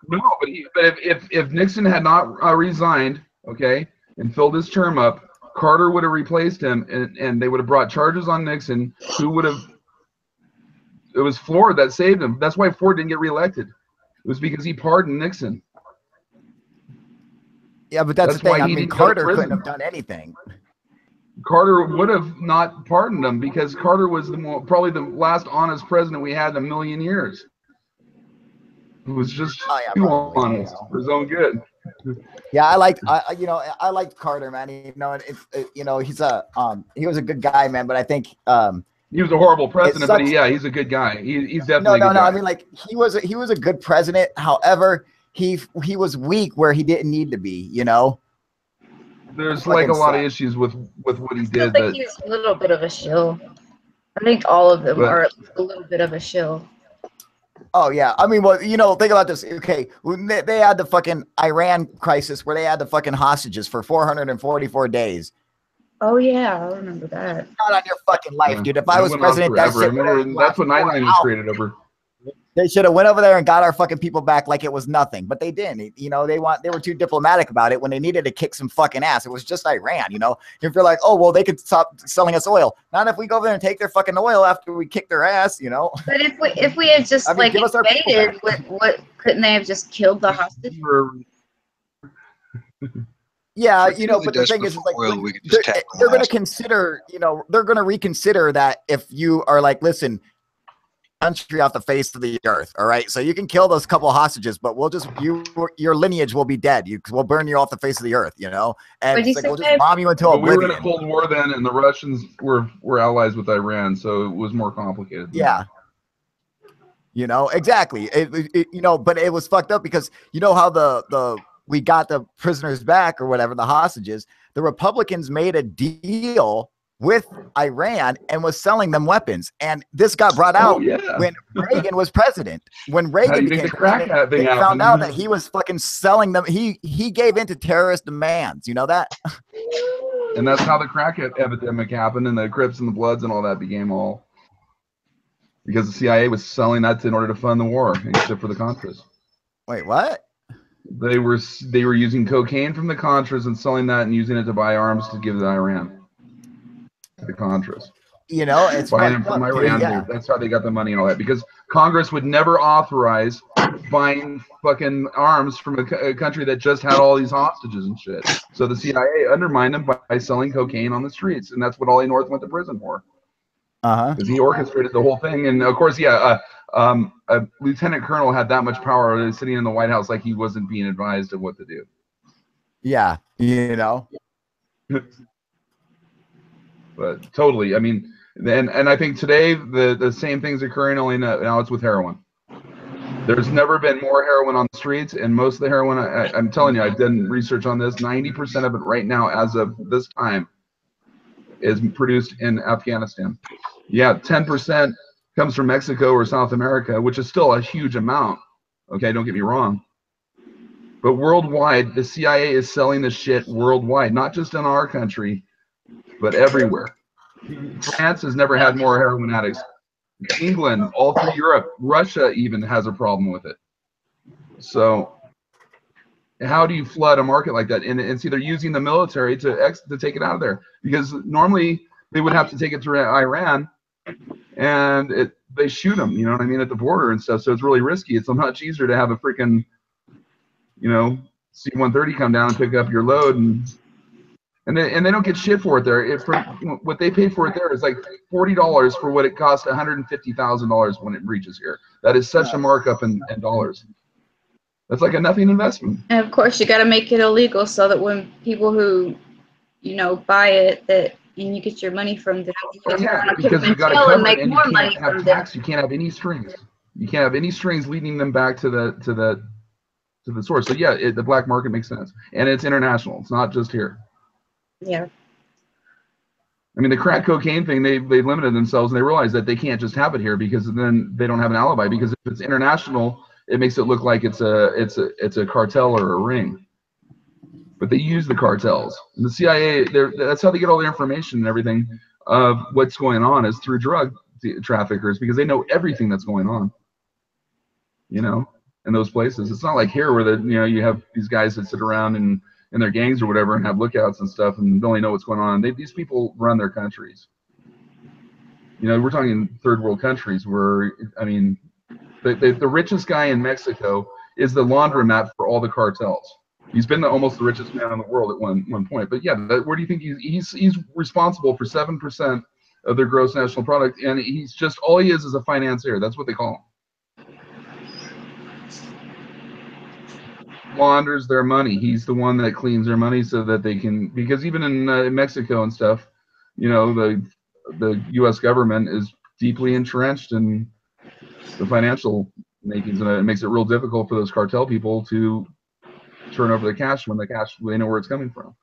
No, but if Nixon had not resigned, okay, and filled his term up, Carter would have replaced him, and they would have brought charges on Nixon. Who would have? It was Ford that saved him. That's why Ford didn't get reelected. It was because he pardoned Nixon. Yeah, but that's the thing. I mean, Carter couldn't have done anything. Carter would have not pardoned him because Carter was probably the last honest president we had in a million years. It was just too honest for his own good. Yeah, I liked Carter, man. You know, you know, he was a good guy, man. But I think he was a horrible president, but he's a good guy. He's definitely no. Guy. I mean, like he was a good president. However, he was weak where he didn't need to be. You know. There's like a lot of issues with what he did. I think he's a little bit of a shill. I think all of them are a little bit of a shill. Oh yeah, I mean, well, you know, think about this. Okay, they had the fucking Iran crisis where they had the fucking hostages for 444 days. Oh yeah, I remember that. Not on your fucking life, dude. If I was president, that's what Nightline was created over. They should have went over there and got our fucking people back like it was nothing, but they didn't. You know, they were too diplomatic about it when they needed to kick some fucking ass. It was just Iran, you know. If you're like, oh well, they could stop selling us oil. Not if we go over there and take their fucking oil after we kick their ass, you know. But if we had just like invaded, what couldn't they have just killed the hostage? Yeah, you know, but the thing is, like, they're going to consider, you know, they're going to reconsider that if you are like, listen, country off the face of the earth, all right? So you can kill those couple hostages, but we'll just, your lineage will be dead. We'll burn you off the face of the earth, you know? And it's like, we'll just bomb you into oblivion. We were in a Cold War then, and the Russians were allies with Iran, so it was more complicated. Yeah. You know, exactly. You know, but it was fucked up because you know how we got the prisoners back or whatever, the hostages. The Republicans made a deal with Iran and was selling them weapons. And this got brought out when Reagan was president. When Reagan became president, they found out that he was fucking selling them. He gave in to terrorist demands. You know that? And that's how the crack epidemic happened, and the Crips and the Bloods and all that became all because the CIA was selling that in order to fund the war, except for the Contras. Wait, what? They were using cocaine from the Contras and selling that and using it to buy arms to give to Iran. The Contras. You know, it's buying them from Iran. Yeah. That's how they got the money and all that. Because Congress would never authorize buying fucking arms from a country that just had all these hostages and shit. So the CIA undermined them by selling cocaine on the streets, and that's what Ollie North went to prison for. Because he orchestrated the whole thing, and of course, a lieutenant colonel had that much power sitting in the White House, like he wasn't being advised of what to do. Yeah, you know. But totally, I mean, and I think today the same thing's occurring, only now it's with heroin. There's never been more heroin on the streets, and most of the heroin, I'm telling you, I've done research on this. 90% of it right now, as of this time, is produced in Afghanistan. Yeah, 10% comes from Mexico or South America, which is still a huge amount. Okay, don't get me wrong. But worldwide, the CIA is selling this shit worldwide, not just in our country, but everywhere. France has never had more heroin addicts. England, all through Europe, Russia even has a problem with it. So how do you flood a market like that? And it's either using the military to take it out of there, because normally they would have to take it to Iran, and they shoot them, you know what I mean, at the border and stuff. So it's really risky. It's much easier to have a freaking, you know, C-130 come down and pick up your load, and they don't get shit for it there. What they pay for it there is like $40 for what it costs $150,000 when it reaches here. That is such a markup in dollars. That's like a nothing investment. And of course, you got to make it illegal so that when people who, you know, buy it, that and you get your money from them, because you got to cover it, and you can't have tax. You can't have any strings. You can't have any strings leading them back to the source. So yeah, the black market makes sense, and it's international. It's not just here. Yeah. I mean, the crack cocaine thing, they limited themselves, and they realized that they can't just have it here, because then they don't have an alibi. Because if it's international, it makes it look like it's a cartel or a ring. But they use the cartels. And the CIA, that's how they get all their information and everything of what's going on, is through drug traffickers, because they know everything that's going on, you know, in those places. It's not like here where you have these guys that sit around in their gangs or whatever and have lookouts and stuff and don't really know what's going on. These people run their countries. You know, we're talking third world countries where, I mean, the richest guy in Mexico is the laundromat for all the cartels. He's been almost the richest man in the world at one point. But yeah, where do you think he's responsible for 7% of their gross national product, and he's just, all he is a financier. That's what they call him. Launders their money. He's the one that cleans their money so that they can, because even in Mexico and stuff, you know, the U.S. government is deeply entrenched in the financial makings, and it makes it real difficult for those cartel people to turn over the cash when they know where it's coming from.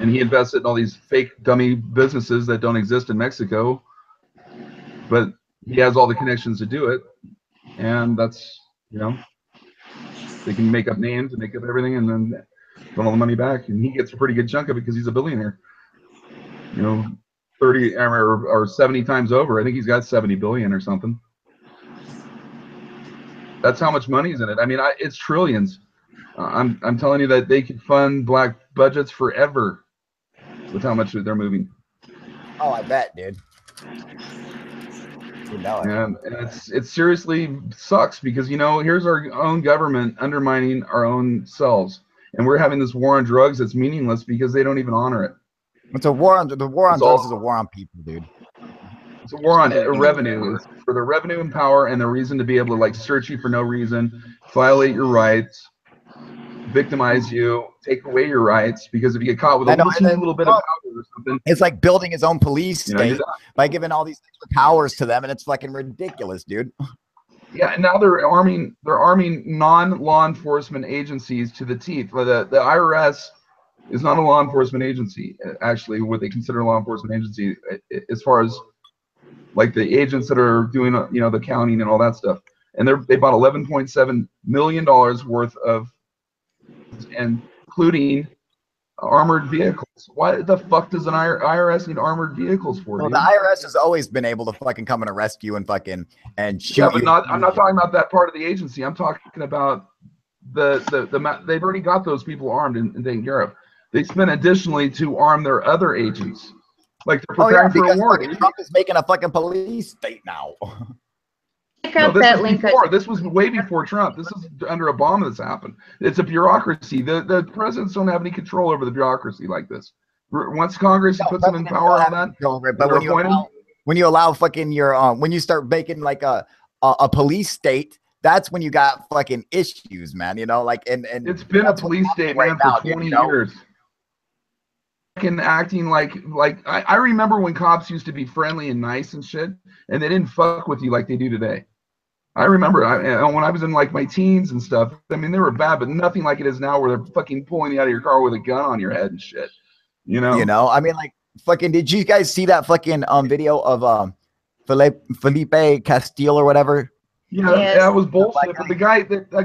And he invested in all these fake dummy businesses that don't exist in Mexico, but he has all the connections to do it, and that's, you know, they can make up names and make up everything and then put all the money back, and he gets a pretty good chunk of it because he's a billionaire, you know, 30 or 70 times over. I think he's got 70 billion or something. That's how much money is in it. I mean, it's trillions. I'm telling you that they could fund black budgets forever with how much they're moving. Oh, I bet, dude. You know it. And it seriously sucks, because, you know, here's our own government undermining our own selves, and we're having this war on drugs that's meaningless because they don't even honor it. It's a war on the war on drugs is a war on people, dude. It's a war on revenue. It's for the revenue and power and the reason to be able to, like, search you for no reason, violate your rights, victimize you, take away your rights, because if you get caught with a little bit of power or something, it's like building his own police state by giving all these extra powers to them, and it's fucking ridiculous, dude. Yeah, and now they're arming non-law enforcement agencies to the teeth. The IRS is not a law enforcement agency, actually, what they consider a law enforcement agency, as far as like the agents that are doing, you know, the counting and all that stuff. And they bought $11.7 million worth of, including armored vehicles. Why the fuck does an IRS need armored vehicles for? Well, the IRS has always been able to fucking come and arrest you and fucking shoot you. I'm not talking about that part of the agency. I'm talking about they've already got those people armed and taken care of. They spent additionally to arm their other agents. Like, they're preparing for a war. Trump is making a fucking police state now. This was way before Trump. This is under Obama that's happened. It's a bureaucracy. The presidents don't have any control over the bureaucracy like this. Once Congress puts them in power on that, but when you allow fucking your when you start making like a police state, that's when you got fucking issues, man. You know, like and it's been a police state, man, for 20 years. Acting like I remember when cops used to be friendly and nice and shit, and they didn't fuck with you like they do today. I remember when I was in like my teens and stuff. I mean, they were bad, but nothing like it is now, where they're fucking pulling you out of your car with a gun on your head and shit. You know. I mean, like, fucking. Did you guys see that fucking video of Felipe Castile or whatever? Yeah, yeah, it was bullshit. But the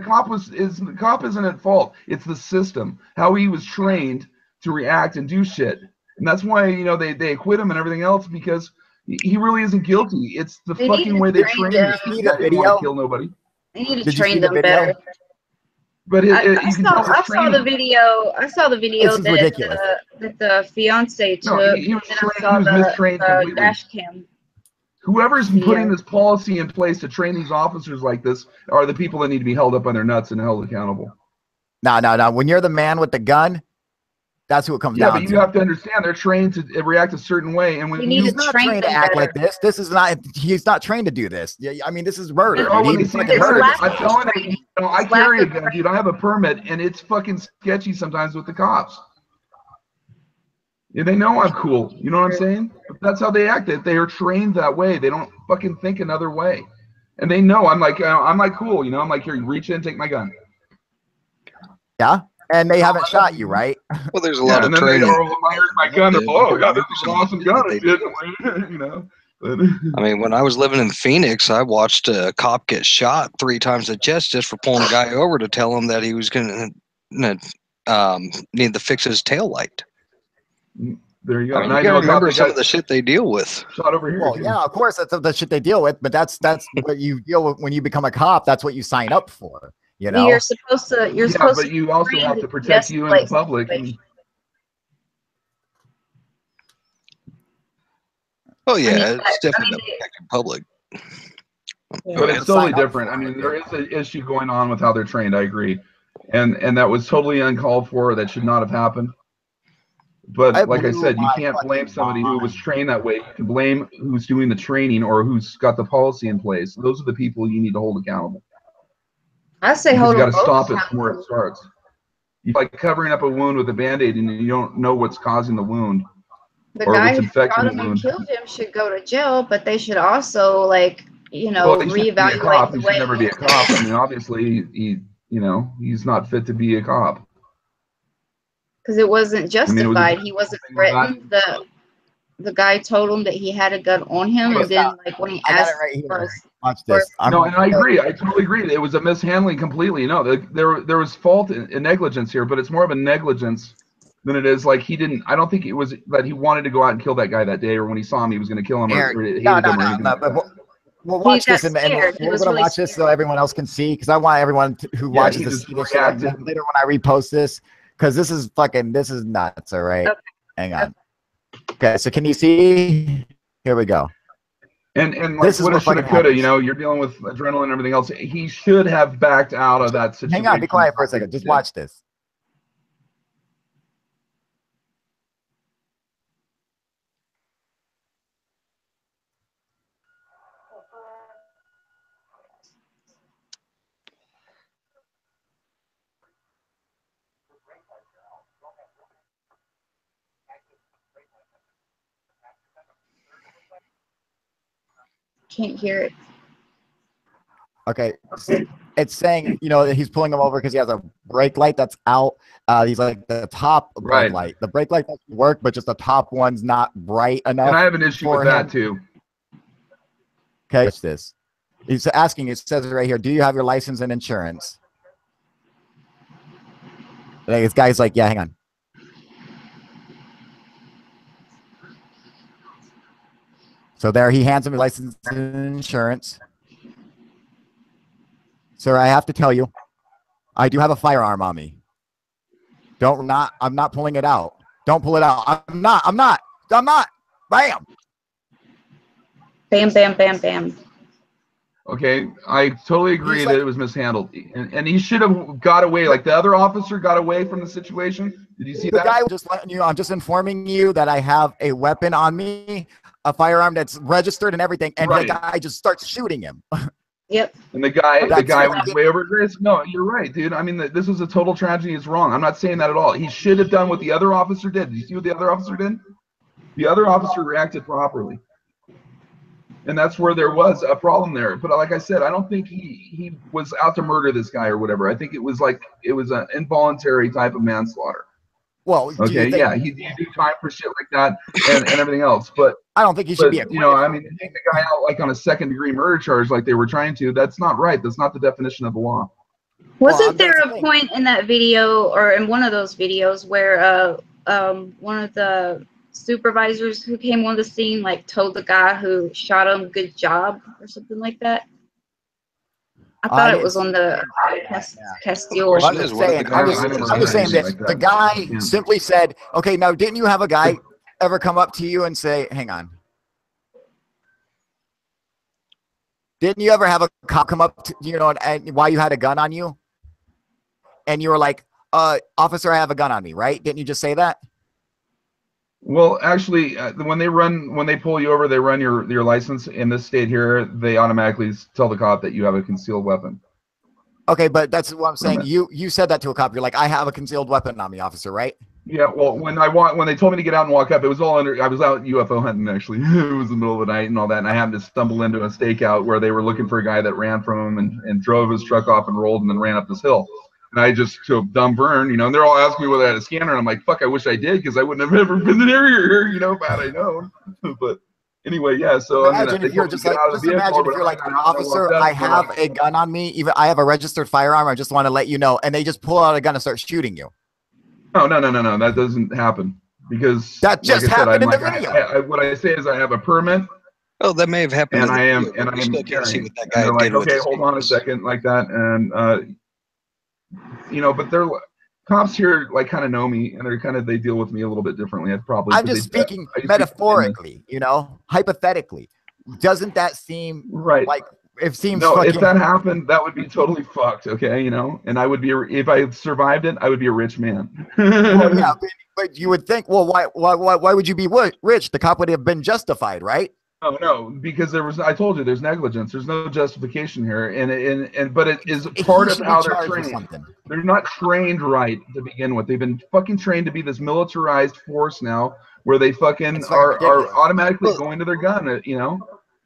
cop isn't at fault. It's the system, how he was trained to react and do shit, and that's why, you know, they acquit him and everything else, because he really isn't guilty. It's the fucking way they train him. They don't want to kill nobody. They need to train them better. But I saw the video. I saw the video that the fiance took. No, he was mistrained completely. Dash cam. Whoever's putting this policy in place to train these officers like this are the people that need to be held up on their nuts and held accountable. No. When you're the man with the gun, that's who it comes down to. Yeah, but you have to understand they're trained to react a certain way, and when he's not trained to act like this, he's not trained to do this. I mean, this is murder. I'm telling you, I carry a gun, dude. I have a permit, and it's fucking sketchy sometimes with the cops. Yeah, they know I'm cool. You know what I'm saying? But that's how they act. They are trained that way. They don't fucking think another way, and they know I'm like cool. You know, I'm like, here, you reach in, take my gun. Yeah. And they haven't shot you, right? Well, there's a lot of training. My gun. Oh, God, this is an awesome gun. You know. I mean, when I was living in Phoenix, I watched a cop get shot 3 times at chest just for pulling a guy over to tell him that he was going to need to fix his tail light. There you go. I mean, you got to remember some of the shit they deal with. Shot over here. Well, yeah, of course, that's the shit they deal with. But that's what you deal with when you become a cop. That's what you sign up for. You know, you're supposed to. But you also have to protect you and the public. Oh yeah, it's definitely protecting public. But it's totally different. I mean, there is an issue going on with how they're trained. I agree, and that was totally uncalled for. That should not have happened. But like I said, you can't blame somebody who was trained that way. You can blame who's doing the training or who's got the policy in place. Those are the people you need to hold accountable. I say hold on. You got to stop it from where it starts. You like covering up a wound with a Band-Aid and you don't know what's causing the wound. The guy who shot him and killed him should go to jail, but they should also, like, reevaluate the way. He should never be a cop. I mean, obviously, he's not fit to be a cop. Because it wasn't justified. He wasn't threatened. The guy told him that he had a gun on him, and then when he asked for watch this. No, and I agree. I totally agree. It was a mishandling completely. No, there was fault and negligence here, but it's more of a negligence than it is like he didn't. I don't think it was that he wanted to go out and kill that guy that day, or when he saw him, he was going to kill him. We'll watch this, and we're going to watch this so everyone else can see, because I want everyone who watches this to see this later when I repost this, because this is nuts. All right, okay. Hang on. Okay, so can you see? Here we go. And like, this woulda, shoulda, coulda. You're dealing with adrenaline and everything else. He should have backed out of that situation. Hang on, be quiet for a second. Just watch this. Can't hear it. Okay, it's saying that he's pulling him over because he has a brake light that's out. He's like the top brake light. The brake light doesn't work, but just the top one's not bright enough. And I have an issue with that too. Okay, what's this? He's asking. It says right here, do you have your license and insurance? Like, this guy's like, yeah, hang on. So there, he hands him his license and insurance. Sir, I have to tell you, I do have a firearm on me. I'm not pulling it out. Don't pull it out. I'm not. Bam. Bam, bam, bam, bam. Okay, I totally agree that it was mishandled. And he should have got away. Like the other officer got away from the situation. Did you see that? The guy was just letting you, I'm just informing you that I have a weapon on me, a firearm that's registered and everything, and the guy just starts shooting him. Yep. And the guy was way over grace. No, you're right, dude. I mean, this was a total tragedy. It's wrong. I'm not saying that at all. He should have done what the other officer did. Did you see what the other officer did? The other officer reacted properly. And that's where there was a problem there. But like I said, I don't think he was out to murder this guy or whatever. I think it was an involuntary type of manslaughter. Well, okay, yeah, you do time for shit like that and everything else, but I don't think he should be acquitted. I mean, take the guy out like on a second-degree murder charge, like they were trying to. That's not right. That's not the definition of the law. Wasn't there a point in that video or in one of those videos where one of the supervisors who came on the scene like told the guy who shot him "good job" or something like that? I thought it was on the Castile. I'm just saying this. The guy simply said, okay, now didn't you have a guy ever come up to you and say, hang on. Didn't you ever have a cop come up to, and while you had a gun on you? And you were like, officer, I have a gun on me, right? Didn't you just say that? Well, actually, when they pull you over, they run your license. In this state here, they automatically tell the cop that you have a concealed weapon. Okay, but that's what I'm saying. You said that to a cop. You're like, I have a concealed weapon on me, officer, right? Yeah, well, when they told me to get out and walk up, it was all under. I was out UFO hunting actually. It was the middle of the night and all that, and I happened to stumble into a stakeout where they were looking for a guy that ran from them and drove his truck off and rolled and then ran up this hill. And I just took dumb burn, and they're all asking me whether I had a scanner, and I'm like, fuck, I wish I did because I wouldn't have ever been in the area, bad I know. But anyway, yeah. So imagine if you're just like, officer, I have a gun on me. Even I have a registered firearm. I just want to let you know, and they just pull out a gun and start shooting you. No, that doesn't happen because that just happened in the video. What I say is I have a permit. Oh, that may have happened. And I am carrying. What that guy did. Like, okay, hold on a second, like that, and but they're cops here, like, kind of know me, and they deal with me a little bit differently. I'm just speaking metaphorically, hypothetically. Doesn't that seem right? Like it seems. No, if that happened, that would be totally fucked. Okay, and I would be, if I survived it, I would be a rich man. Well, yeah, but you would think, well, why would you be rich? The cop would have been justified, right? Oh no, because I told you, there's negligence. There's no justification here, but it is part of how they're trained. They're not trained right to begin with. They've been fucking trained to be this militarized force now, where they fucking are automatically going to their gun.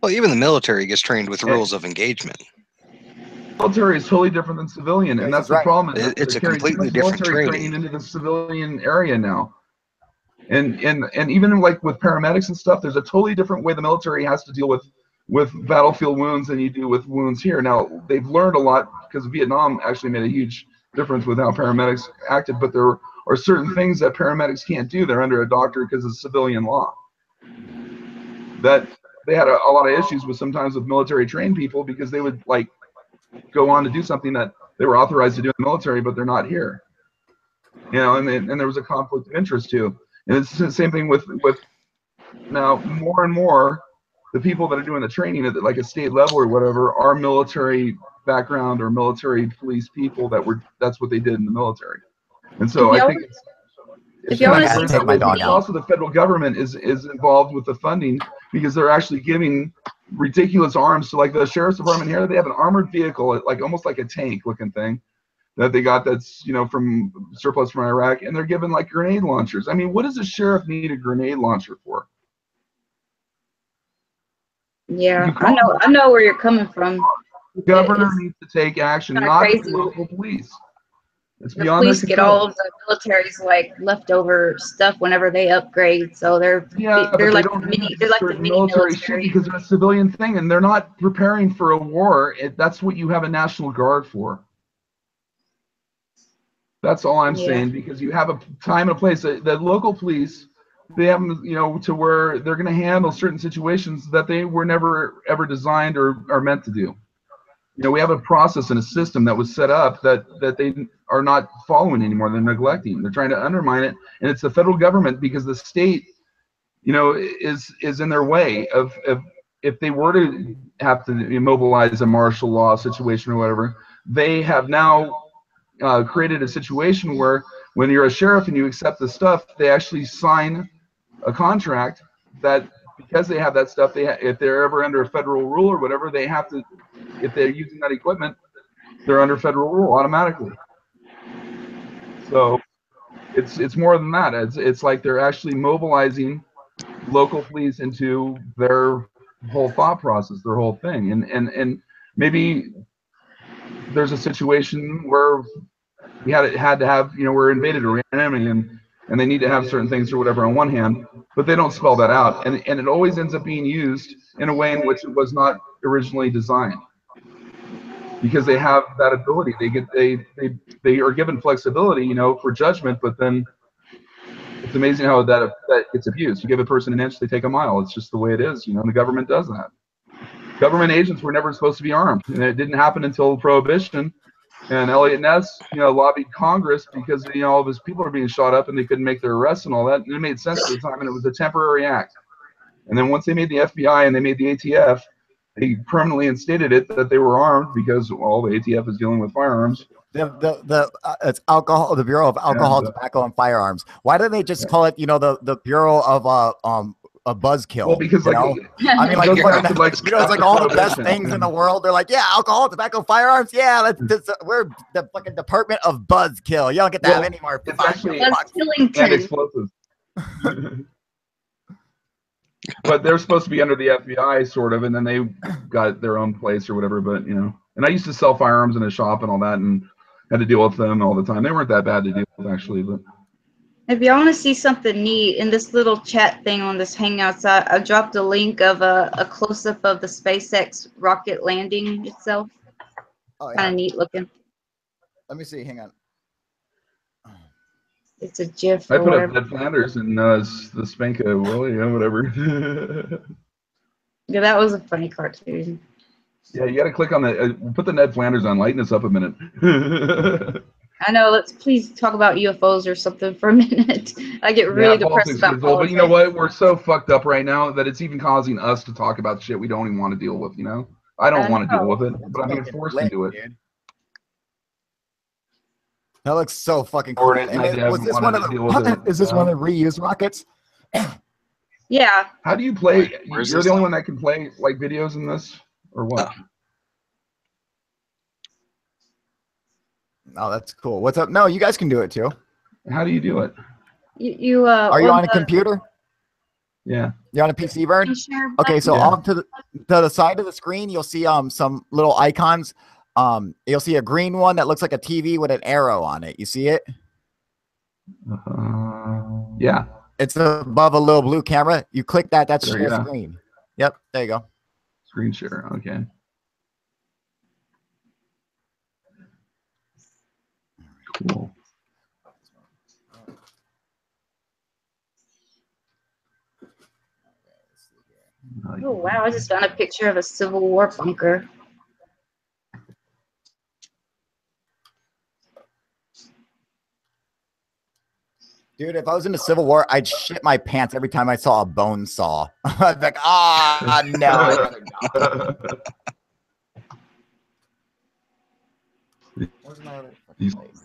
Well, even the military gets trained with rules of engagement. Military is totally different than civilian, and that's the problem. It's a completely different training into the civilian area now. And even like with paramedics and stuff, there's a totally different way the military has to deal with battlefield wounds than you do with wounds here. Now, they've learned a lot because Vietnam actually made a huge difference with how paramedics acted, but there are certain things that paramedics can't do. They're under a doctor because of civilian law. That they had a lot of issues with sometimes with military trained people because they would like go on to do something that they were authorized to do in the military, but they're not here. And there was a conflict of interest too. And it's the same thing with now more and more the people that are doing the training at like a state level or whatever are military background or military police people that's what they did in the military. And so I think also the federal government is involved with the funding because they're actually giving ridiculous arms to like the sheriff's department here. They have an armored vehicle, like almost like a tank looking thing that they got that's from surplus from Iraq, and they're given like grenade launchers. I mean, what does a sheriff need a grenade launcher for? Yeah, I know where you're coming from. The governor needs to take action, not the local police. It's the police get all of the military's like leftover stuff whenever they upgrade, so they're like the military shit because they're a civilian thing, and they're not preparing for a war. That's what you have a National Guard for. That's all I'm saying, because you have a time and a place. The local police, they have to where they're going to handle certain situations that they were never ever designed or are meant to do. We have a process and a system that was set up that they are not following anymore. They're neglecting. They're trying to undermine it, and it's the federal government because the state, is in their way of if they were to have to immobilize a martial law situation or whatever. They have now created a situation where when you're a sheriff and you accept the stuff, they actually sign a contract that because they have that stuff, if they're ever under a federal rule or whatever, they have to, if they're using that equipment, they're under federal rule automatically. So it's more than that. It's like they're actually mobilizing local police into their whole thought process, their whole thing. And maybe there's a situation where we had to have, we're invaded or enemy and they need to have certain things or whatever on one hand, but they don't spell that out. And it always ends up being used in a way in which it was not originally designed. Because they have that ability. They are given flexibility, for judgment, but then it's amazing how that gets abused. You give a person an inch, they take a mile. It's just the way it is, and the government does that. Government agents were never supposed to be armed, and it didn't happen until Prohibition. And Elliot Ness, lobbied Congress because all of his people were being shot up and they couldn't make their arrests and all that. And it made sense at the time, and it was a temporary act. And then once they made the FBI and they made the ATF, They permanently instated it that they were armed because the ATF is dealing with firearms. It's alcohol. The Bureau of Alcohol, Tobacco, and Firearms. Why don't they just call it, the Bureau of a buzzkill? Well, because I mean, it's like all the best things in the world. They're like, yeah, alcohol, tobacco, firearms. Yeah, we're the fucking Department of Buzzkill. You don't get to have any more. And explosives. But they're supposed to be under the FBI, sort of, and then they got their own place or whatever. But and I used to sell firearms in a shop and all that, and had to deal with them all the time. They weren't that bad to deal with, actually. But if y'all want to see something neat in this little chat thing on this Hangouts, I dropped a link of a close-up of the SpaceX rocket landing itself. Oh, yeah. Kind of neat looking. Let me see. Hang on. It's a GIF. I put up Ned Flanders and the Spanka, whatever. Yeah, that was a funny cartoon. Yeah, you got to click on the put the Ned Flanders on. Lighten us up a minute. I know. Let's please talk about UFOs or something for a minute. I get really depressed about politics. But you know what? We're so fucked up right now that it's even causing us to talk about shit we don't even want to deal with. I don't want to deal with it, but I'm being forced into it. Dude. That looks so fucking cool. Was this one of the? Is this one of the reused rockets? Yeah. How do you play? You're the only one that can play like videos in this, or what? Oh, that's cool. What's up? No, you guys can do it too. How do you do it? You are you on a computer? Yeah. You're on a PC, Vern? Okay, so off to the side of the screen, you'll see some little icons. You'll see a green one that looks like a TV with an arrow on it. You see it? Yeah. It's above a little blue camera. You click that. That's share screen. Yep. There you go. Screen share. Okay. Cool. Oh wow! I just found a picture of a Civil War bunker. Dude, if I was in the Civil War, I'd shit my pants every time I saw a bone saw. I'd be like, no. Where's my other fucking place?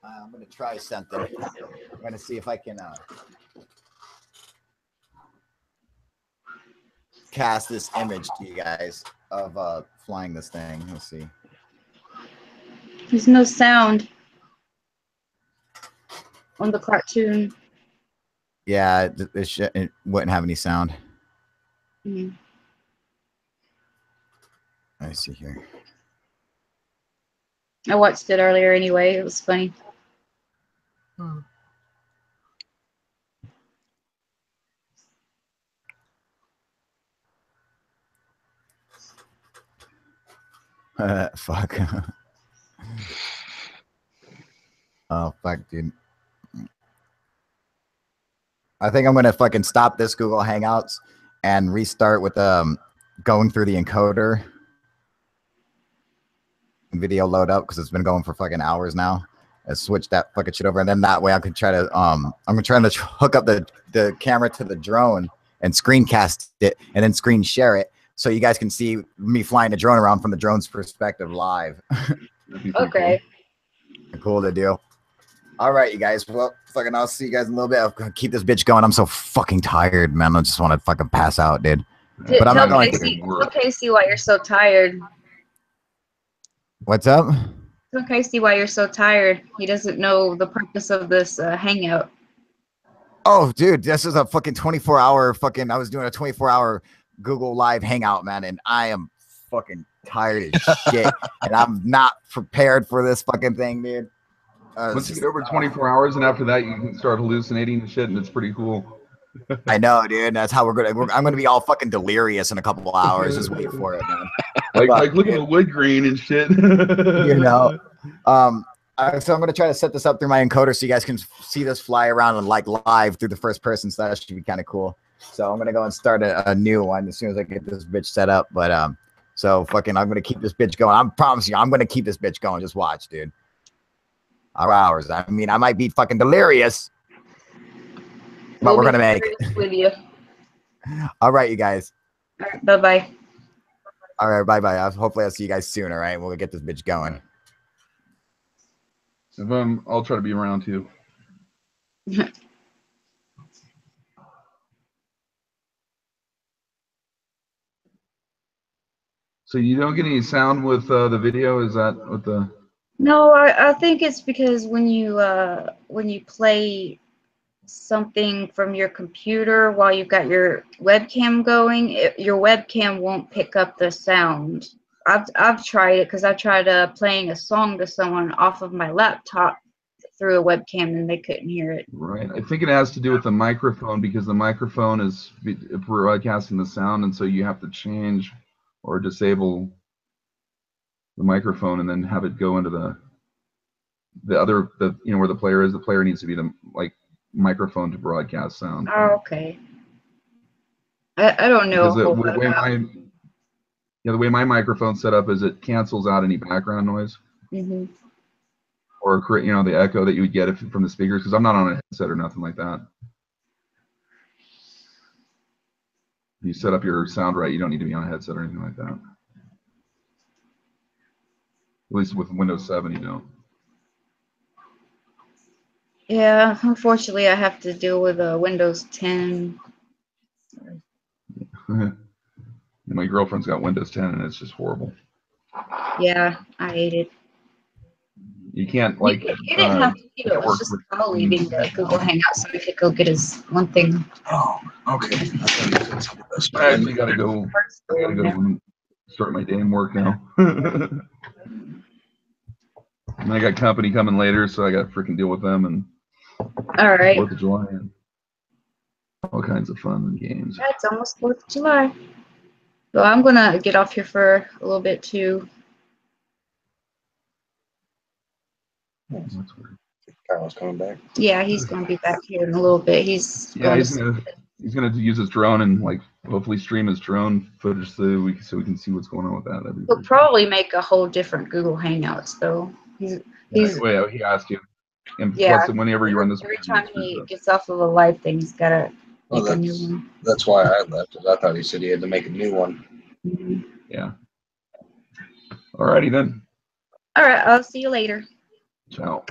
I'm going to try something. I'm going to see if I can cast this image to you guys of flying this thing. Let's see. There's no sound on the cartoon. Yeah, it wouldn't have any sound. Mm. I see here. I watched it earlier anyway. It was funny. Fuck. Oh, fuck, dude. I think I'm going to fucking stop this Google Hangouts and restart with going through the encoder. Video load up because it's been going for fucking hours now. I switch that fucking shit over, and then that way I can try to I'm gonna try to hook up the camera to the drone and screencast it and then screen share it so you guys can see me flying the drone around from the drone's perspective live. Okay. Cool to do. All right, you guys. Well, fucking I'll see you guys in a little bit. I'll keep this bitch going. I'm so fucking tired, man. I just want to fucking pass out, dude. But I'm not going to. Tell Casey why you're so tired. What's up? Tell Casey why you're so tired. He doesn't know the purpose of this hangout. Oh, dude, this is a fucking 24-hour fucking. I was doing a 24-hour Google Live hangout, man, and I am fucking tired as shit, and I'm not prepared for this fucking thing, dude. Once you get over 24 hours, and after that, you can start hallucinating and shit, and it's pretty cool. I know, dude. That's how I'm gonna be all fucking delirious in a couple of hours. Just wait for it, man. Like look at the wood grain and shit. You know. So I'm gonna try to set this up through my encoder so you guys can see this fly around and like live through the first person. So that should be kind of cool. So I'm gonna go and start a new one as soon as I get this bitch set up. But so fucking, I'm gonna keep this bitch going. I promise you, I'm gonna keep this bitch going. Just watch, dude. Hours. I mean, I might be fucking delirious, but we're gonna make it. With you. All right, you guys. All right, bye-bye. All right, bye-bye. Hopefully I'll see you guys soon, all right? We'll get this bitch going. I'll try to be around too. So you don't get any sound with the video? Is that what the... No, I think it's because when you play something from your computer while you've got your webcam going, your webcam won't pick up the sound. I've tried it because I tried playing a song to someone off of my laptop through a webcam and they couldn't hear it. Right. I think it has to do with the microphone, because the microphone is broadcasting the sound, and so you have to change or disable the microphone and then have it go into the where the player is. The player needs to be the microphone to broadcast sound. Oh, okay. I don't know. The way my microphone's set up is it cancels out any background noise. Mm-hmm. Or the echo that you would get from the speakers, because I'm not on a headset or nothing like that. If you set up your sound right, you don't need to be on a headset or anything like that. At least with Windows 7, you don't. Yeah, unfortunately, I have to deal with Windows 10. My girlfriend's got Windows 10, and it's just horrible. Yeah, I hate it. You can't You didn't have to do it. It was just Carl leaving the Google Hangout so we could go get his one thing. Oh, okay. I actually gotta go and start my damn work now. And I got company coming later, so I got to freaking deal with them, and all right. 4th of July and all kinds of fun and games. It's almost 4th of July. So I'm gonna get off here for a little bit too. That's weird. Carl's coming back. Yeah, he's gonna be back here in a little bit. He's gonna use his drone and hopefully stream his drone footage so we can see what's going on with that. He'll probably make a whole different Google Hangouts though. He asked you. And yeah, plus, whenever you run this, every time he gets off of a live thing, he's gotta make a new one. That's why I left. I thought he said he had to make a new one. Mm-hmm. Yeah. Alrighty then. All right, I'll see you later. Ciao.